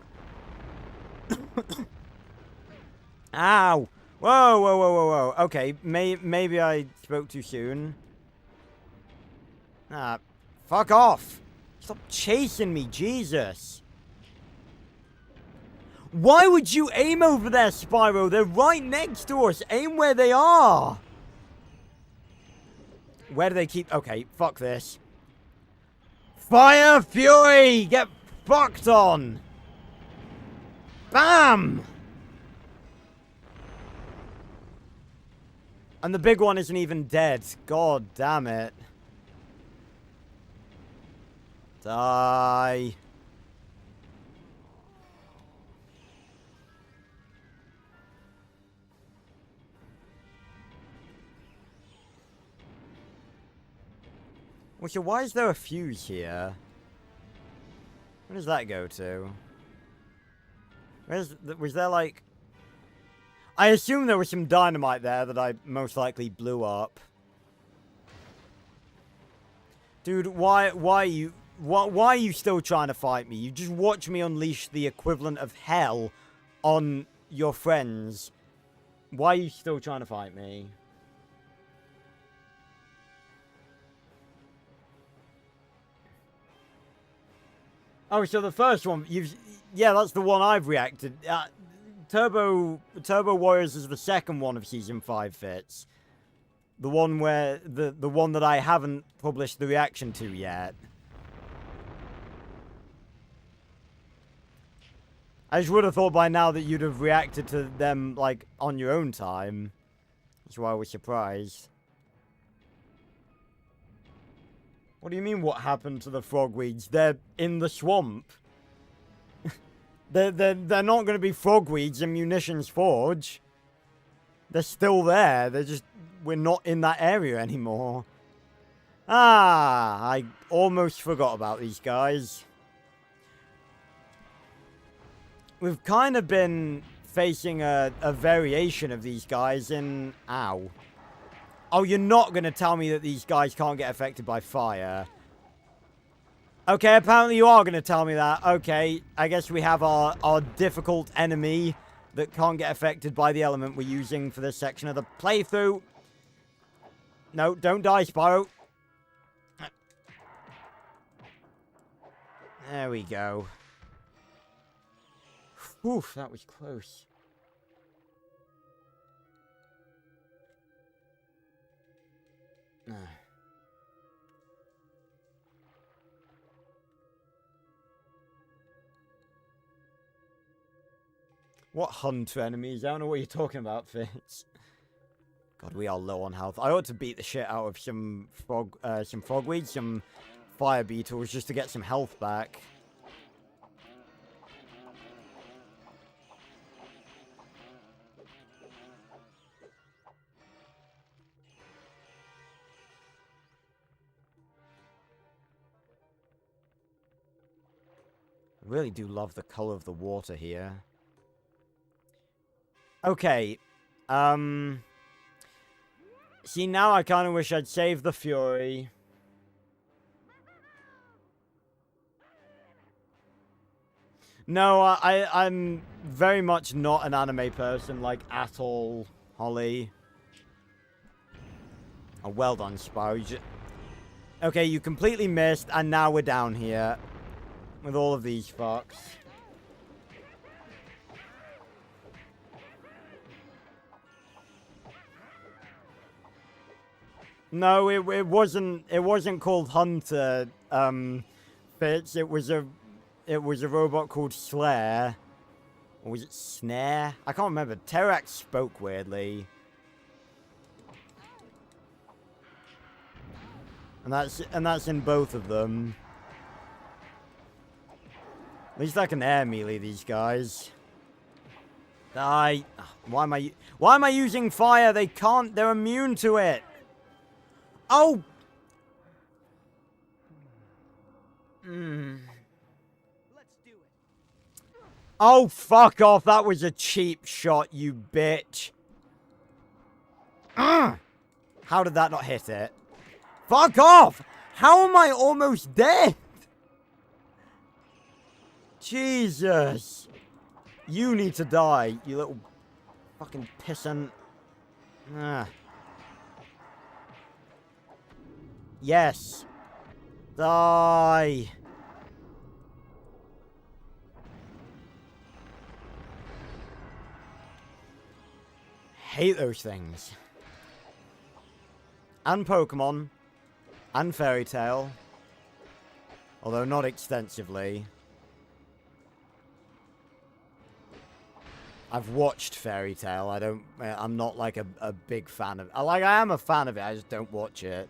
Ow! Whoa, whoa, whoa, whoa, whoa. Okay, maybe I spoke too soon. Ah, fuck off! Stop chasing me, Jesus! Why would you aim over there, Spyro? They're right next to us. Aim where they are. Where do they keep... Okay, fuck this. Fire Fury! Get fucked on! Bam! And the big one isn't even dead. God damn it. Die. Well, so why is there a fuse here? Where does that go to? Was there like... I assume there was some dynamite there that I most likely blew up. Dude, why are you still trying to fight me? You just watch me unleash the equivalent of hell on your friends. Why are you still trying to fight me? Oh, so the first one, yeah, that's the one I've reacted. Turbo Warriors is the second one of Season 5, Fitz. The one where, the one that I haven't published the reaction to yet. I just would have thought by now that you'd have reacted to them, like, on your own time. That's why I was surprised. What do you mean, what happened to the frogweeds? They're in the swamp. They're not going to be frogweeds in Munitions Forge. They're still there. They're just... We're not in that area anymore. Ah, I almost forgot about these guys. We've kind of been facing a variation of these guys in... Ow. Oh, you're not going to tell me that these guys can't get affected by fire. Okay, apparently you are going to tell me that. Okay, I guess we have our difficult enemy that can't get affected by the element we're using for this section of the playthrough. No, don't die, Spyro. There we go. Whew, that was close. What hunter enemies? I don't know what you're talking about, Fitz. God, we are low on health. I ought to beat the shit out of some frogweeds, some fire beetles, just to get some health back. I really do love the color of the water here. Okay. See, now I kind of wish I'd saved the Fury. No, I'm very much not an anime person, like, at all, Holly. Oh, well done, Spyro. Okay, you completely missed, and now we're down here. With all of these fucks. No, it wasn't called Hunter, Fitz. It was a robot called Slayer. Or was it Snare? I can't remember. Terax spoke weirdly. And that's in both of them. At least I can air melee these guys. Why am I using fire? They can't. They're immune to it. Oh. Let's do it. Oh, fuck off. That was a cheap shot, you bitch. How did that not hit it? Fuck off! How am I almost dead? Jesus. You need to die, you little fucking pissant. Yes. Die. Hate those things. And Pokemon. And Fairy Tail. Although not extensively. I've watched Fairy Tail. I'm not like a big fan of it. I am a fan of it, I just don't watch it.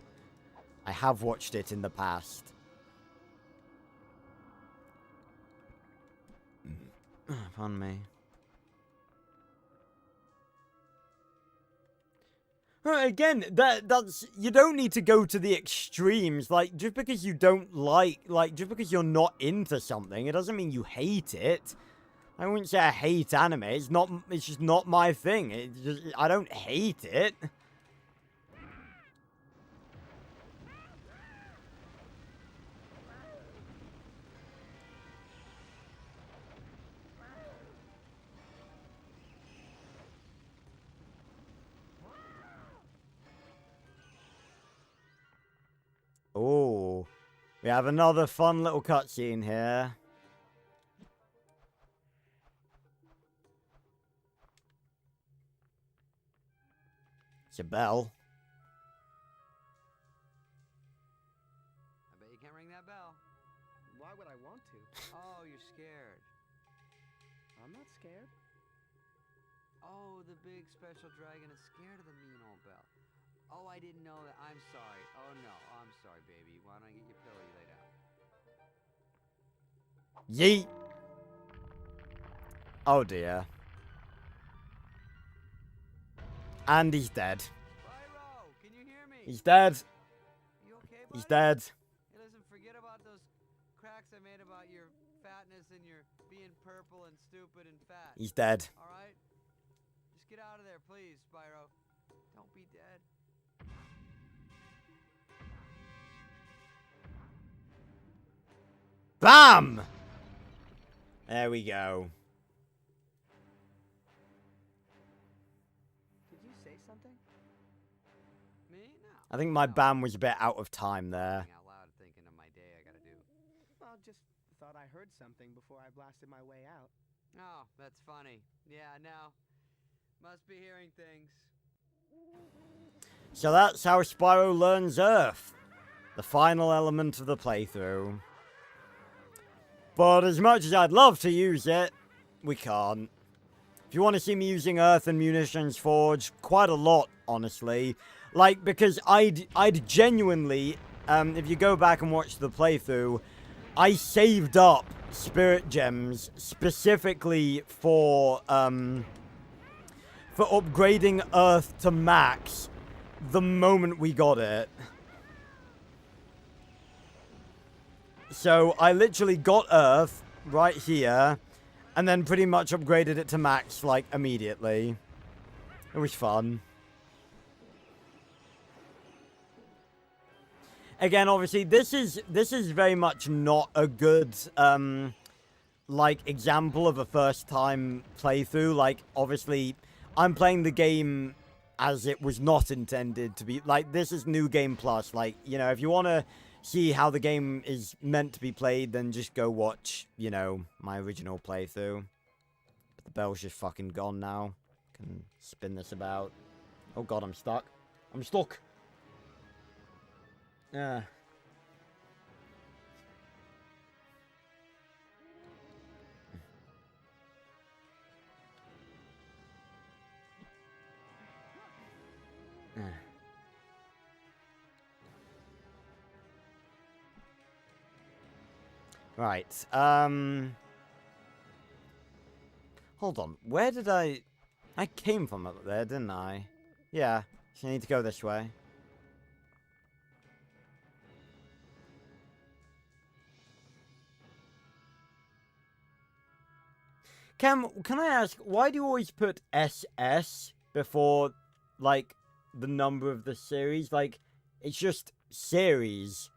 I have watched it in the past. Pardon me. Again, that's you don't need to go to the extremes. Like, just because you don't just because you're not into something, it doesn't mean you hate it. I wouldn't say I hate anime. It's just not my thing. I don't hate it. Oh, we have another fun little cutscene here. It's a bell. I bet you can't ring that bell. Why would I want to? Oh, you're scared. I'm not scared. Oh, the big special dragon is scared of the mean old bell. Oh, I didn't know that. I'm sorry. Oh, no. I'm sorry, baby. Why don't I get your pillow? You lay down. Yeet. Oh, dear. And he's dead. Spyro, can you hear me? He's dead. You okay, buddy? He's dead. Hey, listen, forget about those cracks I made about your fatness and your being purple and stupid and fat. He's dead. All right? Just get out of there, please, Spyro. Don't be dead. Bam! There we go. Did you say something? Me? No. I think my No. bam was a bit out of time there. Thinking out loud, thinking of my day I gotta do. Well, just thought I heard something before I blasted my way out. Oh, that's funny. Yeah, no. Must be hearing things. So that's how Spyro learns Earth. The final element of the playthrough. But as much as I'd love to use it, we can't. If you want to see me using Earth and Munitions Forge, quite a lot, honestly. Like, because I'd genuinely, if you go back and watch the playthrough, I saved up Spirit Gems specifically for upgrading Earth to max the moment we got it. So I literally got Earth right here, and then pretty much upgraded it to max, like, immediately. It was fun. Again, obviously, this is very much not a good, like, example of a first-time playthrough. Like, obviously, I'm playing the game as it was not intended to be. Like, this is New Game Plus. Like, you know, if you want to see how the game is meant to be played, then just go watch, you know, my original playthrough. But the bell's just fucking gone now. Can spin this about. Oh god, I'm stuck. I'm stuck. Yeah. Right. Hold on. Where did I came from up there, didn't I? Yeah. So I need to go this way. Can I ask, why do you always put SS before, like, the number of the series? Like, it's just series,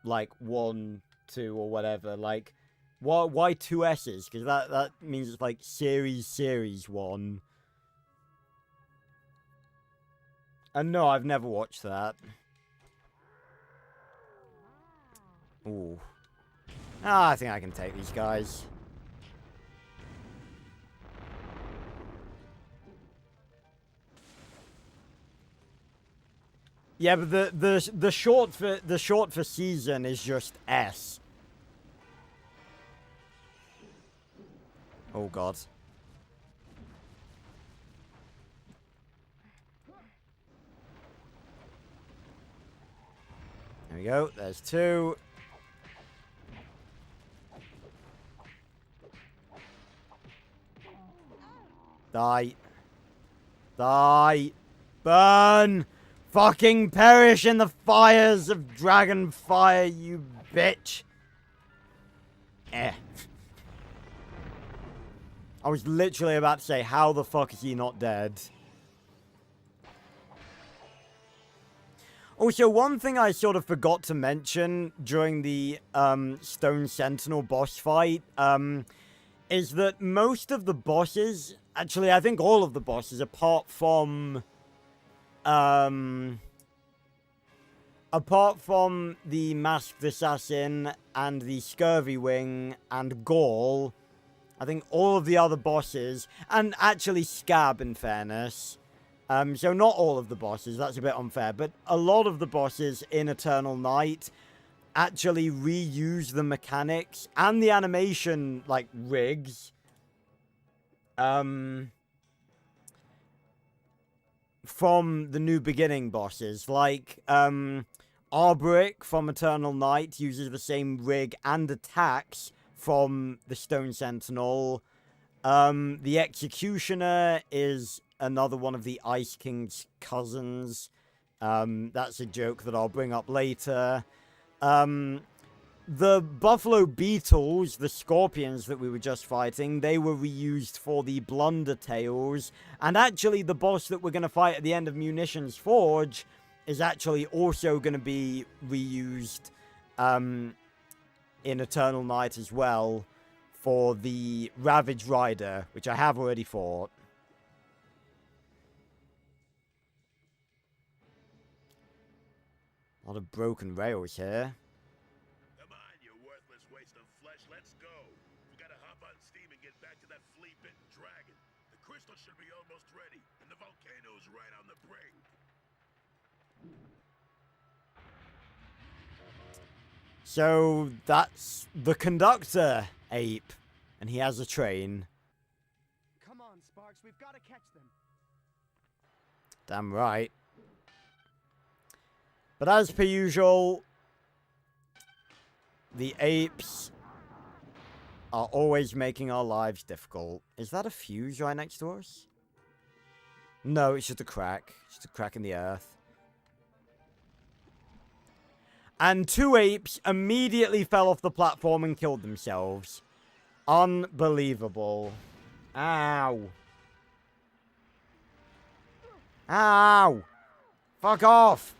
like, 1, 2, or whatever. Like, why 2 S's? Because that means it's, like, series 1. And no, I've never watched that. Ooh. Ah, I think I can take these guys. Yeah, but the short for season is just S. Oh god. There we go. There's 2. Die. Die. Burn. Fucking perish in the fires of dragon fire, you bitch. Eh. I was literally about to say, how the fuck is he not dead? Also, one thing I sort of forgot to mention during the Stone Sentinel boss fight is that most of the bosses, actually I think all of the bosses, apart from the Masked Assassin and the Scurvy Wing and Gaul, I think all of the other bosses, and actually Scab in fairness, so not all of the bosses, that's a bit unfair, but a lot of the bosses in Eternal Night actually reuse the mechanics and the animation, like, rigs, from the New Beginning bosses. Like, Arboric from Eternal Night uses the same rig and attacks from the Stone Sentinel. The Executioner is another one of the Ice King's cousins. That's a joke that I'll bring up later. The Buffalo Beetles, the Scorpions that we were just fighting, they were reused for the Blundertails. And actually, the boss that we're going to fight at the end of Munitions Forge is actually also going to be reused in Eternal Night as well for the Ravage Rider, which I have already fought. A lot of broken rails here. Come on, you worthless waste of flesh. Let's go. We gotta hop on steam and get back to that flea-bitten dragon. The crystal should be almost ready, and the volcano's right on the brink. So that's the conductor, Ape, and he has a train. Come on, Sparks, we've got to catch them. Damn right. But as per usual, the apes are always making our lives difficult. Is that a fuse right next to us? No, it's just a crack. It's just a crack in the earth. And 2 apes immediately fell off the platform and killed themselves. Unbelievable. Ow. Ow. Fuck off.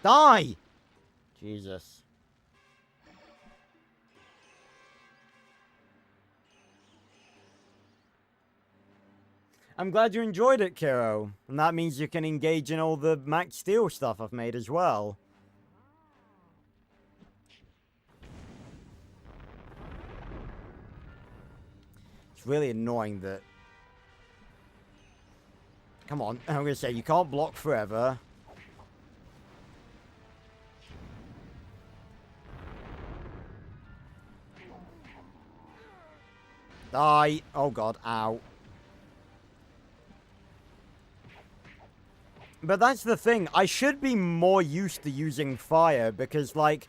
Die. Jesus. I'm glad you enjoyed it, Kiro. And that means you can engage in all the Max Steel stuff I've made as well. It's really annoying that... Come on, I'm going to say, you can't block forever. Die. Oh god, ow. But that's the thing. I should be more used to using fire because, like,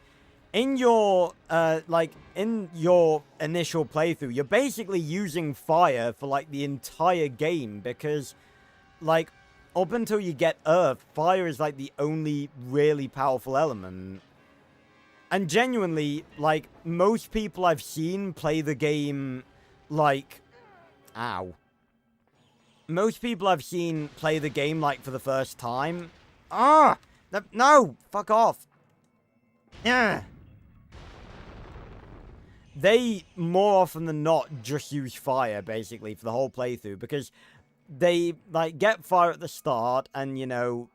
in your initial playthrough, you're basically using fire for, like, the entire game because, like, up until you get Earth, fire is, like, the only really powerful element. And genuinely, like, most people I've seen play the game, like, ow. Most people I've seen play the game, like, for the first time. Ah! No! Fuck off! Yeah. They, more often than not, just use fire, basically, for the whole playthrough. Because they, like, get fire at the start, and, you know,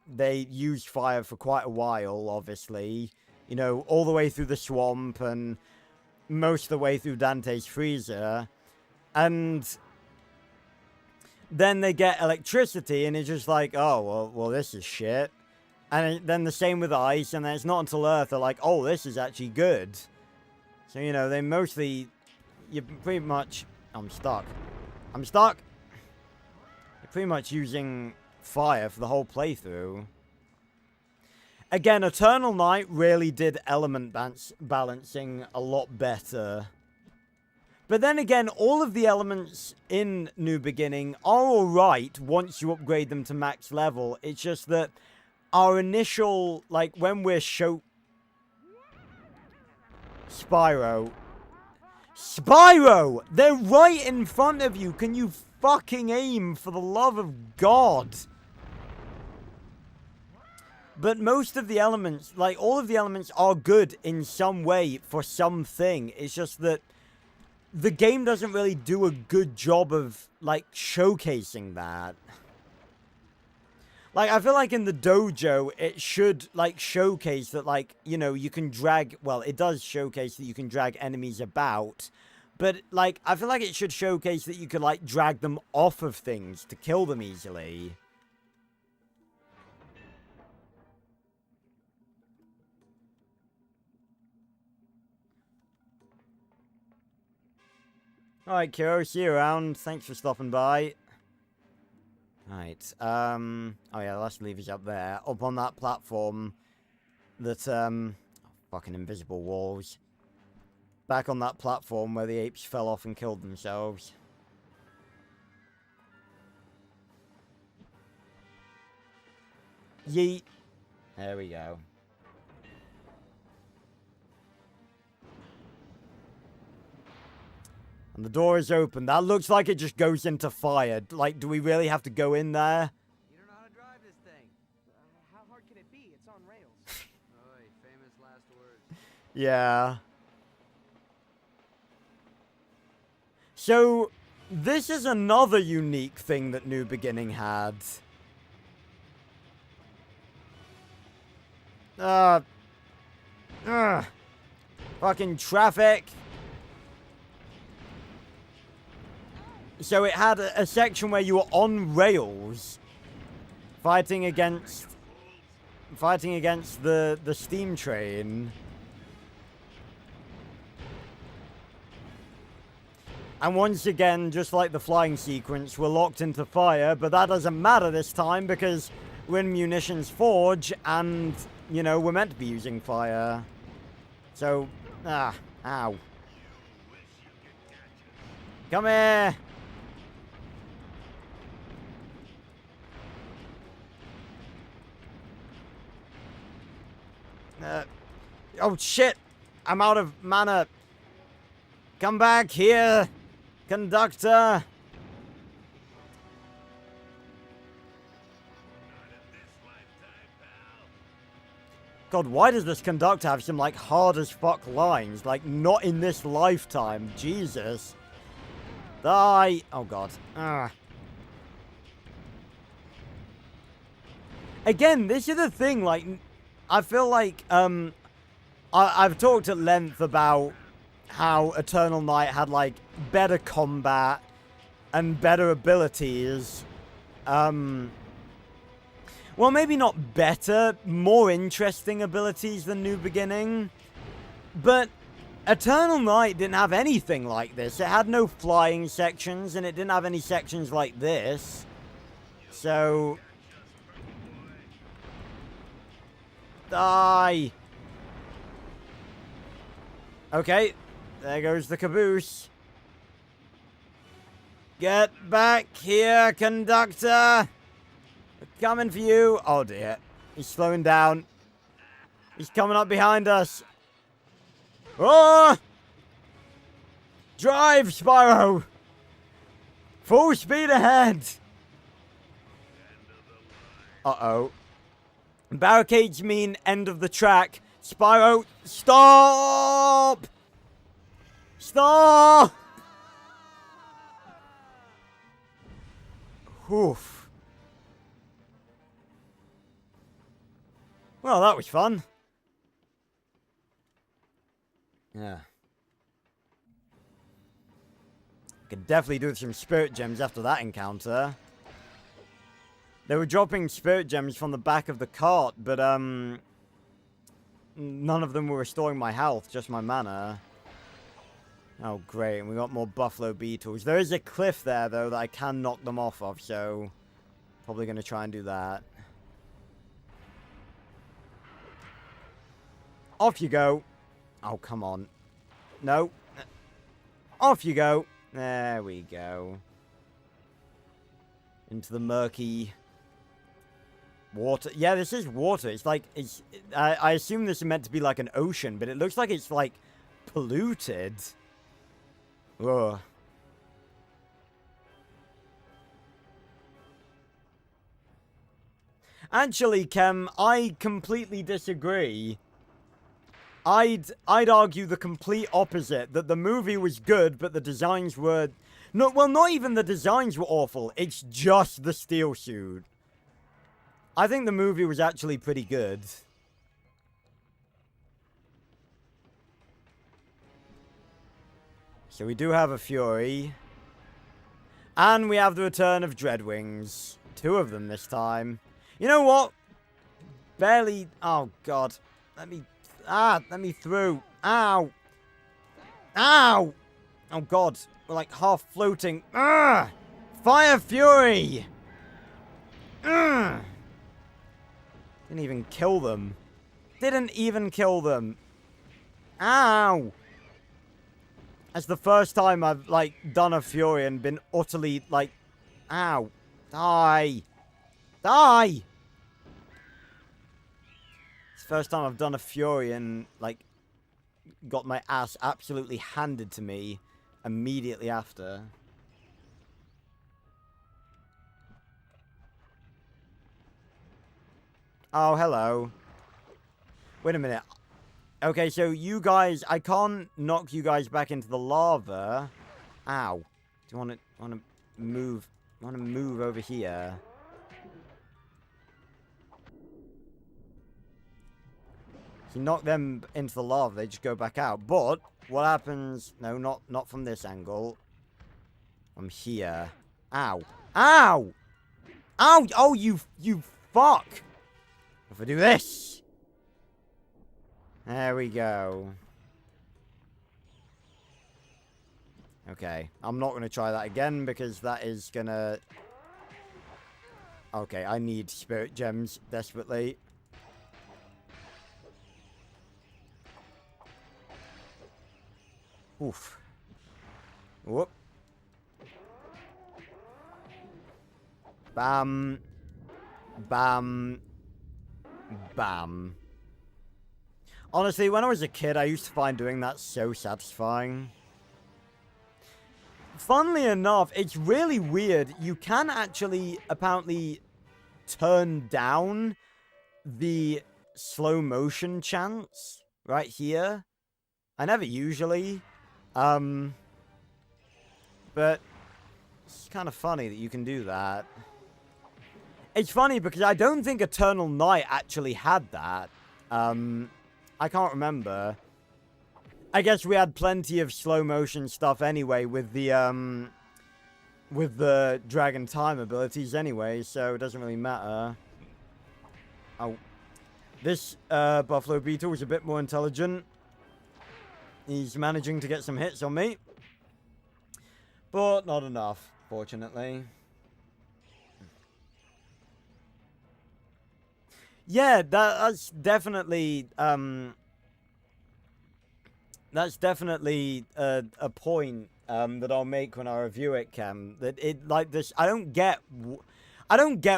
they use fire for quite a while, obviously. You know, all the way through the swamp, and most of the way through Dante's freezer. And then they get electricity, and it's just like, oh, well, this is shit. And then the same with ice, and then it's not until Earth they're like, oh, this is actually good. So, you know, they mostly, you're pretty much, I'm stuck. You're pretty much using fire for the whole playthrough. Again, Eternal Night really did element balancing a lot better. But then again, all of the elements in New Beginning are alright once you upgrade them to max level. It's just that our initial, like, when we're Spyro! They're right in front of you! Can you fucking aim, for the love of God? But most of the elements, like, all of the elements are good in some way for something. It's just that the game doesn't really do a good job of, like, showcasing that. Like, I feel like in the dojo, it should, like, showcase that, like, you know, you can drag, well, it does showcase that you can drag enemies about, but, like, I feel like it should showcase that you can, like, drag them off of things to kill them easily. Alright, Kiro, see you around. Thanks for stopping by. Alright, oh yeah, the last lever's up there. Up on that platform that, fucking invisible walls. Back on that platform where the apes fell off and killed themselves. Yeet. There we go. And the door is open. That looks like it just goes into fire. Like, do we really have to go in there? You don't know how to drive this thing. How hard can it be? It's on rails. Oi, famous last words. Yeah. So, this is another unique thing that New Beginning had. Fucking traffic. So it had a section where you were on rails, fighting against the steam train. And once again, just like the flying sequence, we're locked into fire, but that doesn't matter this time because we're in Munitions Forge and, you know, we're meant to be using fire. So, ow. Come here! Oh shit! I'm out of mana. Come back here, conductor. God, why does this conductor have some, like, hard as fuck lines? Like, not in this lifetime. Jesus. Die. Oh god. Again, this is the thing, like, I feel like, I've talked at length about how Eternal Night had, like, better combat and better abilities. Well, maybe not better, more interesting abilities than New Beginning. But Eternal Night didn't have anything like this. It had no flying sections, and it didn't have any sections like this. So... Die! Okay, there goes the caboose. Get back here, conductor! We're coming for you. Oh dear. He's slowing down. He's coming up behind us. Oh! Drive, Spyro! Full speed ahead! Uh-oh. Barricades mean end of the track. Spyro, stop! Stop! Oof. Well, that was fun. Yeah. Could definitely do with some spirit gems after that encounter. They were dropping spirit gems from the back of the cart, but, none of them were restoring my health, just my mana. Oh, great, and we got more buffalo beetles. There is a cliff there, though, that I can knock them off of, so... Probably gonna try and do that. Off you go. Oh, come on. No. Off you go. There we go. Into the murky... water. Yeah, this is water. It's like... I assume this is meant to be like an ocean, but it looks like it's, like, polluted. Ugh. Actually, Kem, I completely disagree. I'd argue the complete opposite, that the movie was good, but the designs were... No, well, not even the designs were awful. It's just the steel suit. I think the movie was actually pretty good. So we do have a Fury. And we have the return of Dreadwings. 2 of them this time. You know what? Barely... Oh, God. Let me through. Ow. Ow! Oh, God. We're like half floating. Ugh! Fire Fury! Ugh! Didn't even kill them. Didn't even kill them. Ow! That's the first time I've, like, done a Fury and been utterly, like... Ow. Die. Die! It's the first time I've done a Fury and, like, got my ass absolutely handed to me immediately after. Oh, hello. Wait a minute. Okay, so you guys, I can't knock you guys back into the lava. Ow. Do you want to move? Want to move over here? If you knock them into the lava, they just go back out. But what happens? No, not from this angle. I'm here. Ow. Ow! Ow! Oh, you fuck! If I do this. There we go. Okay. I'm not going to try that again because that is going to... Okay, I need spirit gems desperately. Oof. Whoop. Bam. Bam. Bam. Honestly, when I was a kid, I used to find doing that so satisfying. Funnily enough, it's really weird. You can actually, apparently, turn down the slow motion chance right here. I never usually. But it's kind of funny that you can do that. It's funny because I don't think Eternal Night actually had that. I can't remember. I guess we had plenty of slow motion stuff anyway with the Dragon Time abilities anyway, so it doesn't really matter. Oh. This Buffalo Beetle was a bit more intelligent. He's managing to get some hits on me. But not enough, fortunately. Yeah, that's definitely a point that I'll make when I review it, Cam. That it like this. I don't get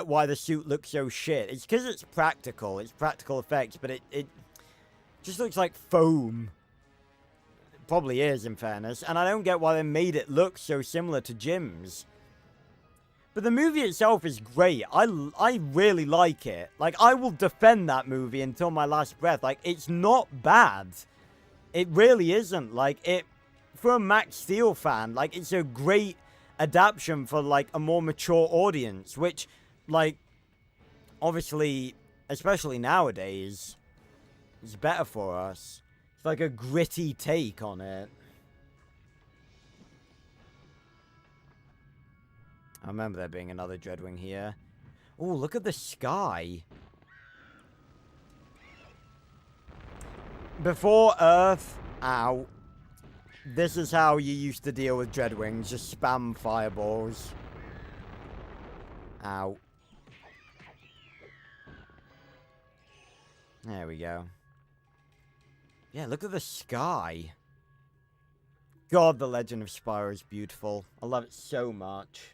why the suit looks so shit. It's because it's practical. It's practical effects, but it just looks like foam. It probably is, in fairness. And I don't get why they made it look so similar to Jim's. But the movie itself is great. I really like it. Like, I will defend that movie until my last breath. Like, it's not bad. It really isn't. Like, for a Max Steel fan, like, it's a great adaptation for, like, a more mature audience. Which, like, obviously, especially nowadays, is better for us. It's like a gritty take on it. I remember there being another Dreadwing here. Oh, look at the sky. Before Earth, ow. This is how you used to deal with Dreadwings. Just spam fireballs. Ow. There we go. Yeah, look at the sky. God, the Legend of Spyro is beautiful. I love it so much.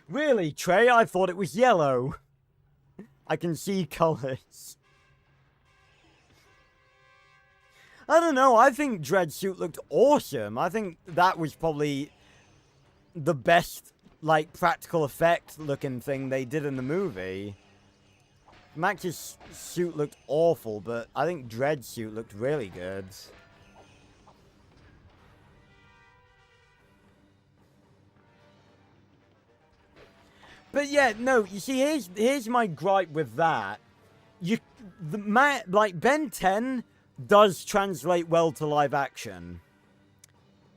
Really, Trey? I thought it was yellow. I can see colors. I don't know. I think Dread's suit looked awesome. I think that was probably the best, like, practical effect looking thing they did in the movie. Max's suit looked awful, but I think Dread's suit looked really good. But yeah, no, you see, here's my gripe with that. Like, Ben 10 does translate well to live action.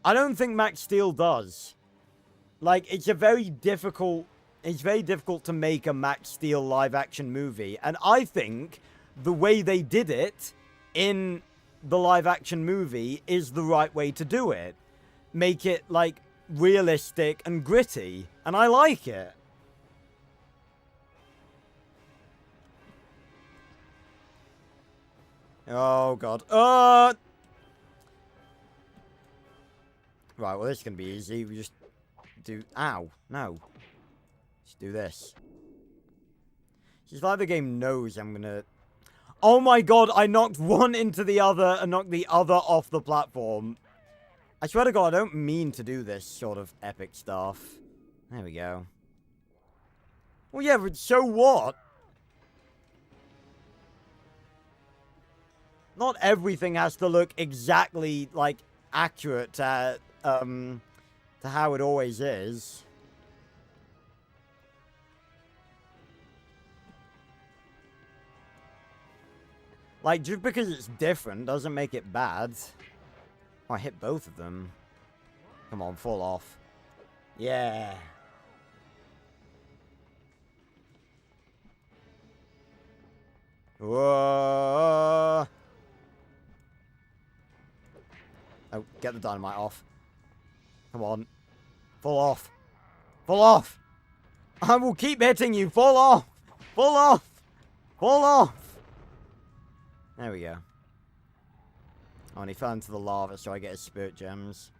I don't think Max Steel does. Like, it's very difficult to make a Max Steel live action movie. And I think the way they did it in the live action movie is the right way to do it. Make it, like, realistic and gritty. And I like it. Oh, God. Right, well, this is going to be easy. We just do... Ow. No. Just do this. It's just like the game knows I'm going to... Oh, my God. I knocked one into the other and knocked the other off the platform. I swear to God, I don't mean to do this sort of epic stuff. There we go. Well, yeah, but so what? Not everything has to look exactly, like, accurate to how it always is. Like, just because it's different doesn't make it bad. Oh, I hit both of them. Come on, fall off. Yeah. Whoa. Oh, get the dynamite off. Come on. Fall off. Fall off. I will keep hitting you. Fall off. Fall off. Fall off. There we go. Oh, and he fell into the lava, so I get his spirit gems.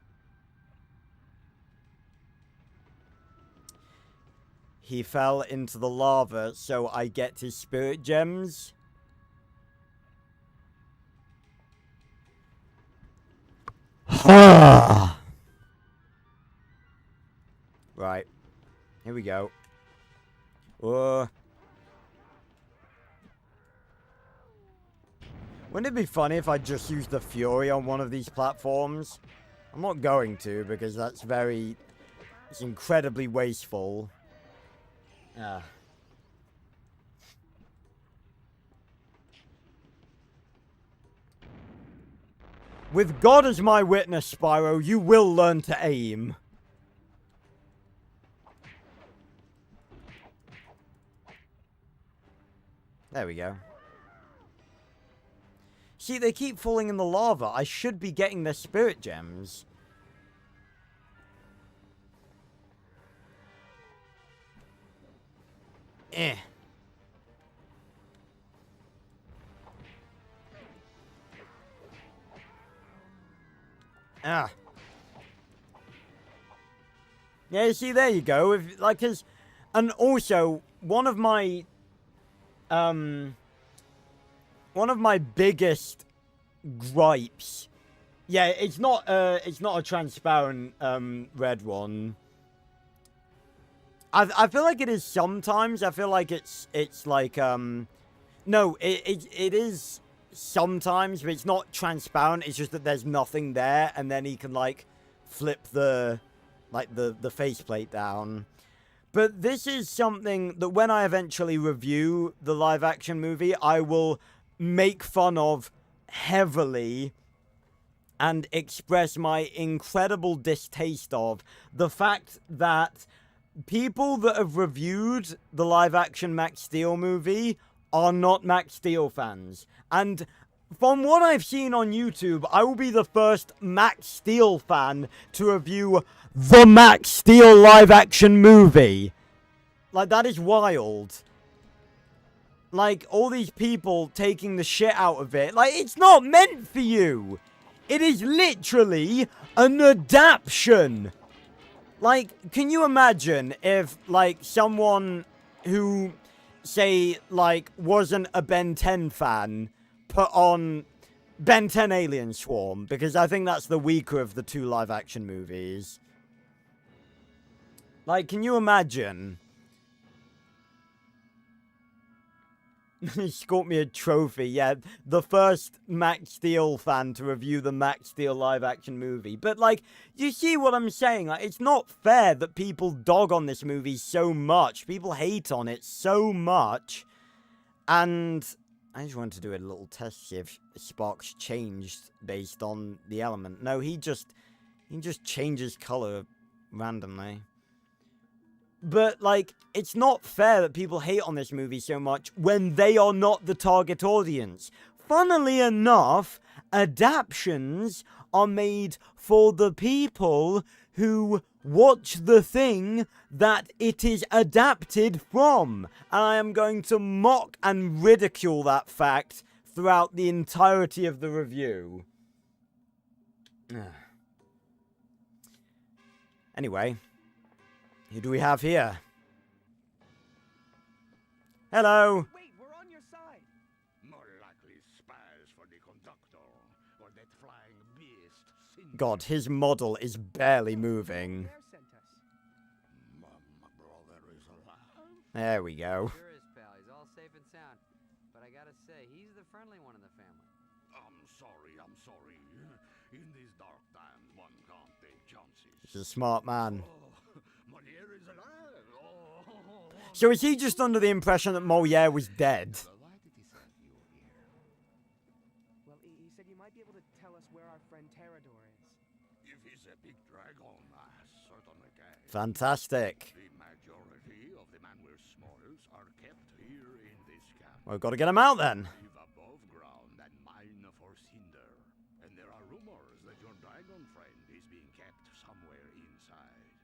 He fell into the lava, so I get his spirit gems. Right. Here we go. Wouldn't it be funny if I just used the Fury on one of these platforms? I'm not going to, because that's it's incredibly wasteful. With God as my witness, Spyro, you will learn to aim. There we go. See, they keep falling in the lava. I should be getting their spirit gems. Eh. Ah. Yeah, you see, there you go. If, like, and also, one of my biggest gripes. Yeah, it's not a transparent, red one. I feel like it is sometimes. I feel like it's like, no, it is sometimes, but it's not transparent. It's just that there's nothing there, and then he can, like, flip the faceplate down. But this is something that when I eventually review the live-action movie, I will make fun of heavily and express my incredible distaste of the fact that people that have reviewed the live-action Max Steel movie are not Max Steel fans. And from what I've seen on YouTube, I will be the first Max Steel fan to review the Max Steel live-action movie. Like, that is wild. Like, all these people taking the shit out of it. Like, it's not meant for you. It is literally an adaptation. Like, can you imagine if, like, someone who, say, like, wasn't a Ben 10 fan put on Ben 10 Alien Swarm? Because I think that's the weaker of the two live-action movies. Like, can you imagine? He scored me a trophy, yeah. The first Max Steel fan to review the Max Steel live-action movie. But, like, you see what I'm saying? Like, it's not fair that people dog on this movie so much. People hate on it so much. And I just wanted to do a little test, see if Sparks changed based on the element. No, he just changes color randomly. But, like, it's not fair that people hate on this movie so much when they are not the target audience. Funnily enough, adaptions are made for the people who watch the thing that it is adapted from. And I am going to mock and ridicule that fact throughout the entirety of the review. Anyway. Who do we have here? Hello. Wait, we're on your side. More likely spies for the conductor, or that flying beast. God, his model is barely moving. Bear sent us. My brother is alive. There we go. Sure is, pal. He's all safe and sound. But I gotta say, he's the friendly one in the family. I'm sorry. In these dark times, one can't take chances. He's a smart man. Molière is alive. So is he just under the impression that Molière was dead? Why did he send you here? Well, he said you might be able to tell us where our friend Terrador is. If he's a big dragon, I certainly can. Fantastic. The majority of the Manware Smalls are kept here in this camp. Well, we've got to get him out then. Live above ground and mine for cinder. And there are rumors that your dragon friend is being kept somewhere inside.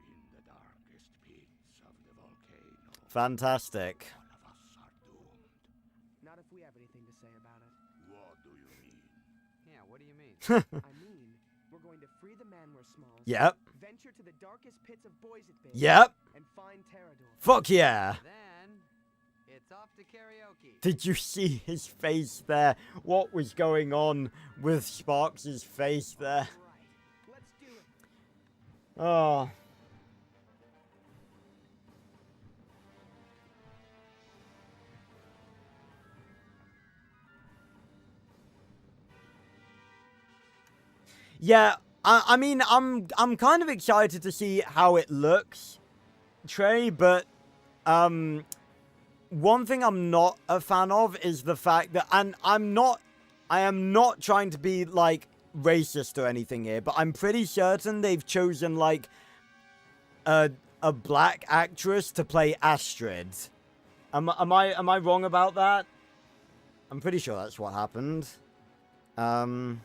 In the darkest pits of the volcano. Fantastic. All of us are doomed. Not if we have anything to say about it. What do you mean? Yeah, what do you mean? I mean, we're going to free the Manware Smalls. Yep. Venture to the darkest pits of Boyzit Yep. and find Terrador. Fuck yeah. Then, it's off to karaoke. Did you see his face there? What was going on with Sparks' face there? Right. Let's do it. Oh. Yeah, I mean, I'm kind of excited to see how it looks, Trey, but one thing I'm not a fan of is the fact that, and I'm not I am not trying to be, like, racist or anything here, but I'm pretty certain they've chosen, like, a black actress to play Astrid. Am I wrong about that? I'm pretty sure that's what happened. Live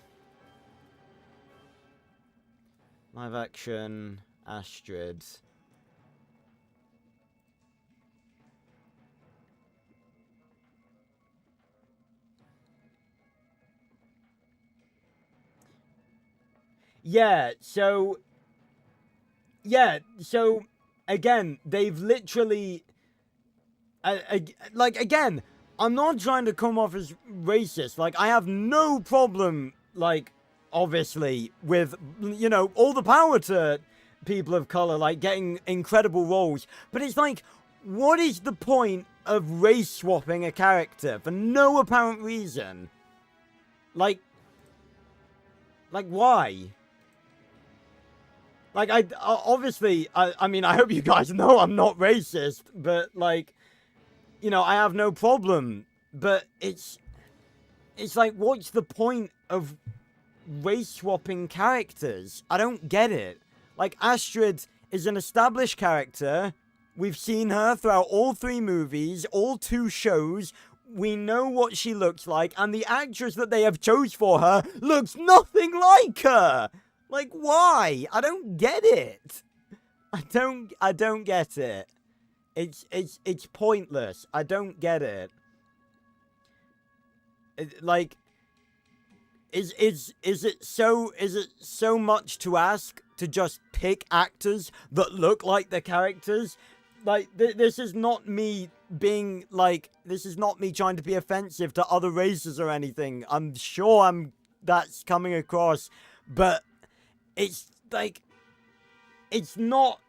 action Astrid. Yeah, so again, they've literally like, again, I'm not trying to come off as racist. Like, I have no problem, like, obviously, with, you know, all the power to people of color, like, getting incredible roles. But it's like, what is the point of race swapping a character for no apparent reason? Like, why? Like, obviously, I mean, I hope you guys know I'm not racist, but, like, you know, I have no problem. But it's like, what's the point of race swapping characters? I don't get it. Like, Astrid is an established character. We've seen her throughout all 3 movies, all 2 shows. We know what she looks like, and the actress that they have chose for her looks nothing like her. Like, why? I don't get it. I don't get it. It's pointless. I don't get it. Like, is it so much to ask to just pick actors that look like the characters? Like, this is not me being, like, this is not me trying to be offensive to other races or anything. I'm sure that's coming across, but it's like, it's not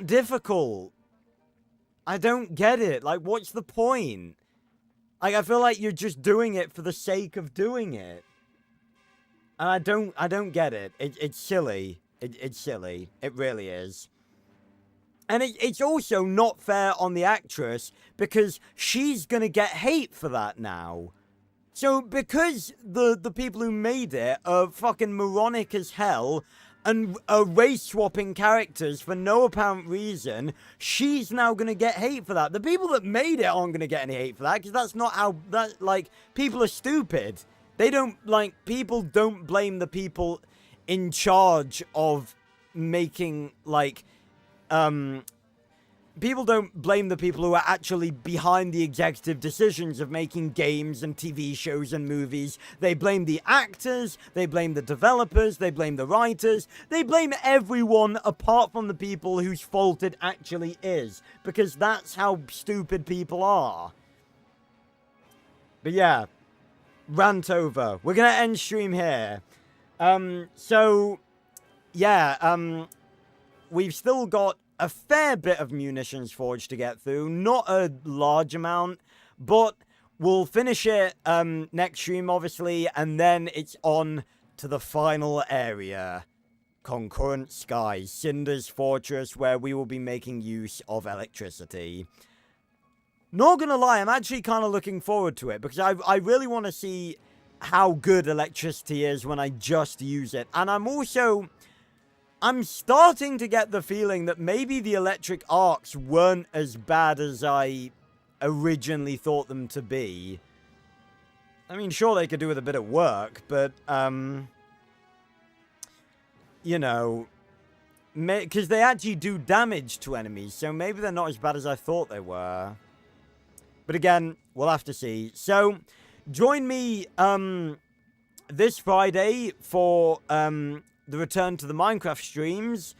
difficult. I don't get it. Like, what's the point? Like, I feel like you're just doing it for the sake of doing it. And I don't get it. It's silly. It's silly. It really is. And it's also not fair on the actress, because she's gonna get hate for that now. So, because the people who made it are fucking moronic as hell, and are race-swapping characters for no apparent reason, she's now gonna get hate for that. The people that made it aren't gonna get any hate for that, because that's not how, like, people are stupid. They don't, like, people don't blame the people in charge of making, like, people don't blame the people who are actually behind the executive decisions of making games and TV shows and movies. They blame the actors, they blame the developers, they blame the writers, they blame everyone apart from the people whose fault it actually is. Because that's how stupid people are. But yeah, rant over. We're gonna end stream here. We've still got a fair bit of Munitions Forge to get through. Not a large amount, but we'll finish it next stream, obviously, and then it's on to the final area. Concurrent Skies, Cinder's Fortress, where we will be making use of electricity. Not gonna lie, I'm actually kind of looking forward to it, because I really want to see how good electricity is when I just use it. And I'm starting to get the feeling that maybe the electric arcs weren't as bad as I originally thought them to be. I mean, sure, they could do with a bit of work, but, you know, because they actually do damage to enemies, so maybe they're not as bad as I thought they were. But again, we'll have to see. So, join me, this Friday for, the return to the Minecraft streams.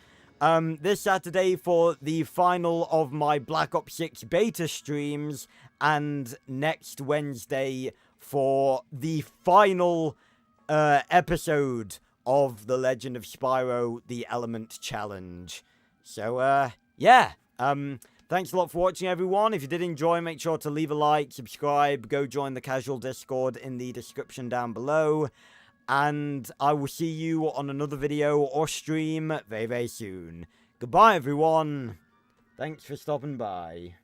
This Saturday for the final of my Black Ops 6 beta streams. And next Wednesday for the final episode of The Legend of Spyro, the Element Challenge. So, yeah. Thanks a lot for watching, everyone. If you did enjoy, make sure to leave a like, subscribe, go join the casual Discord in the description down below. And I will see you on another video or stream very, very soon. Goodbye, everyone. Thanks for stopping by.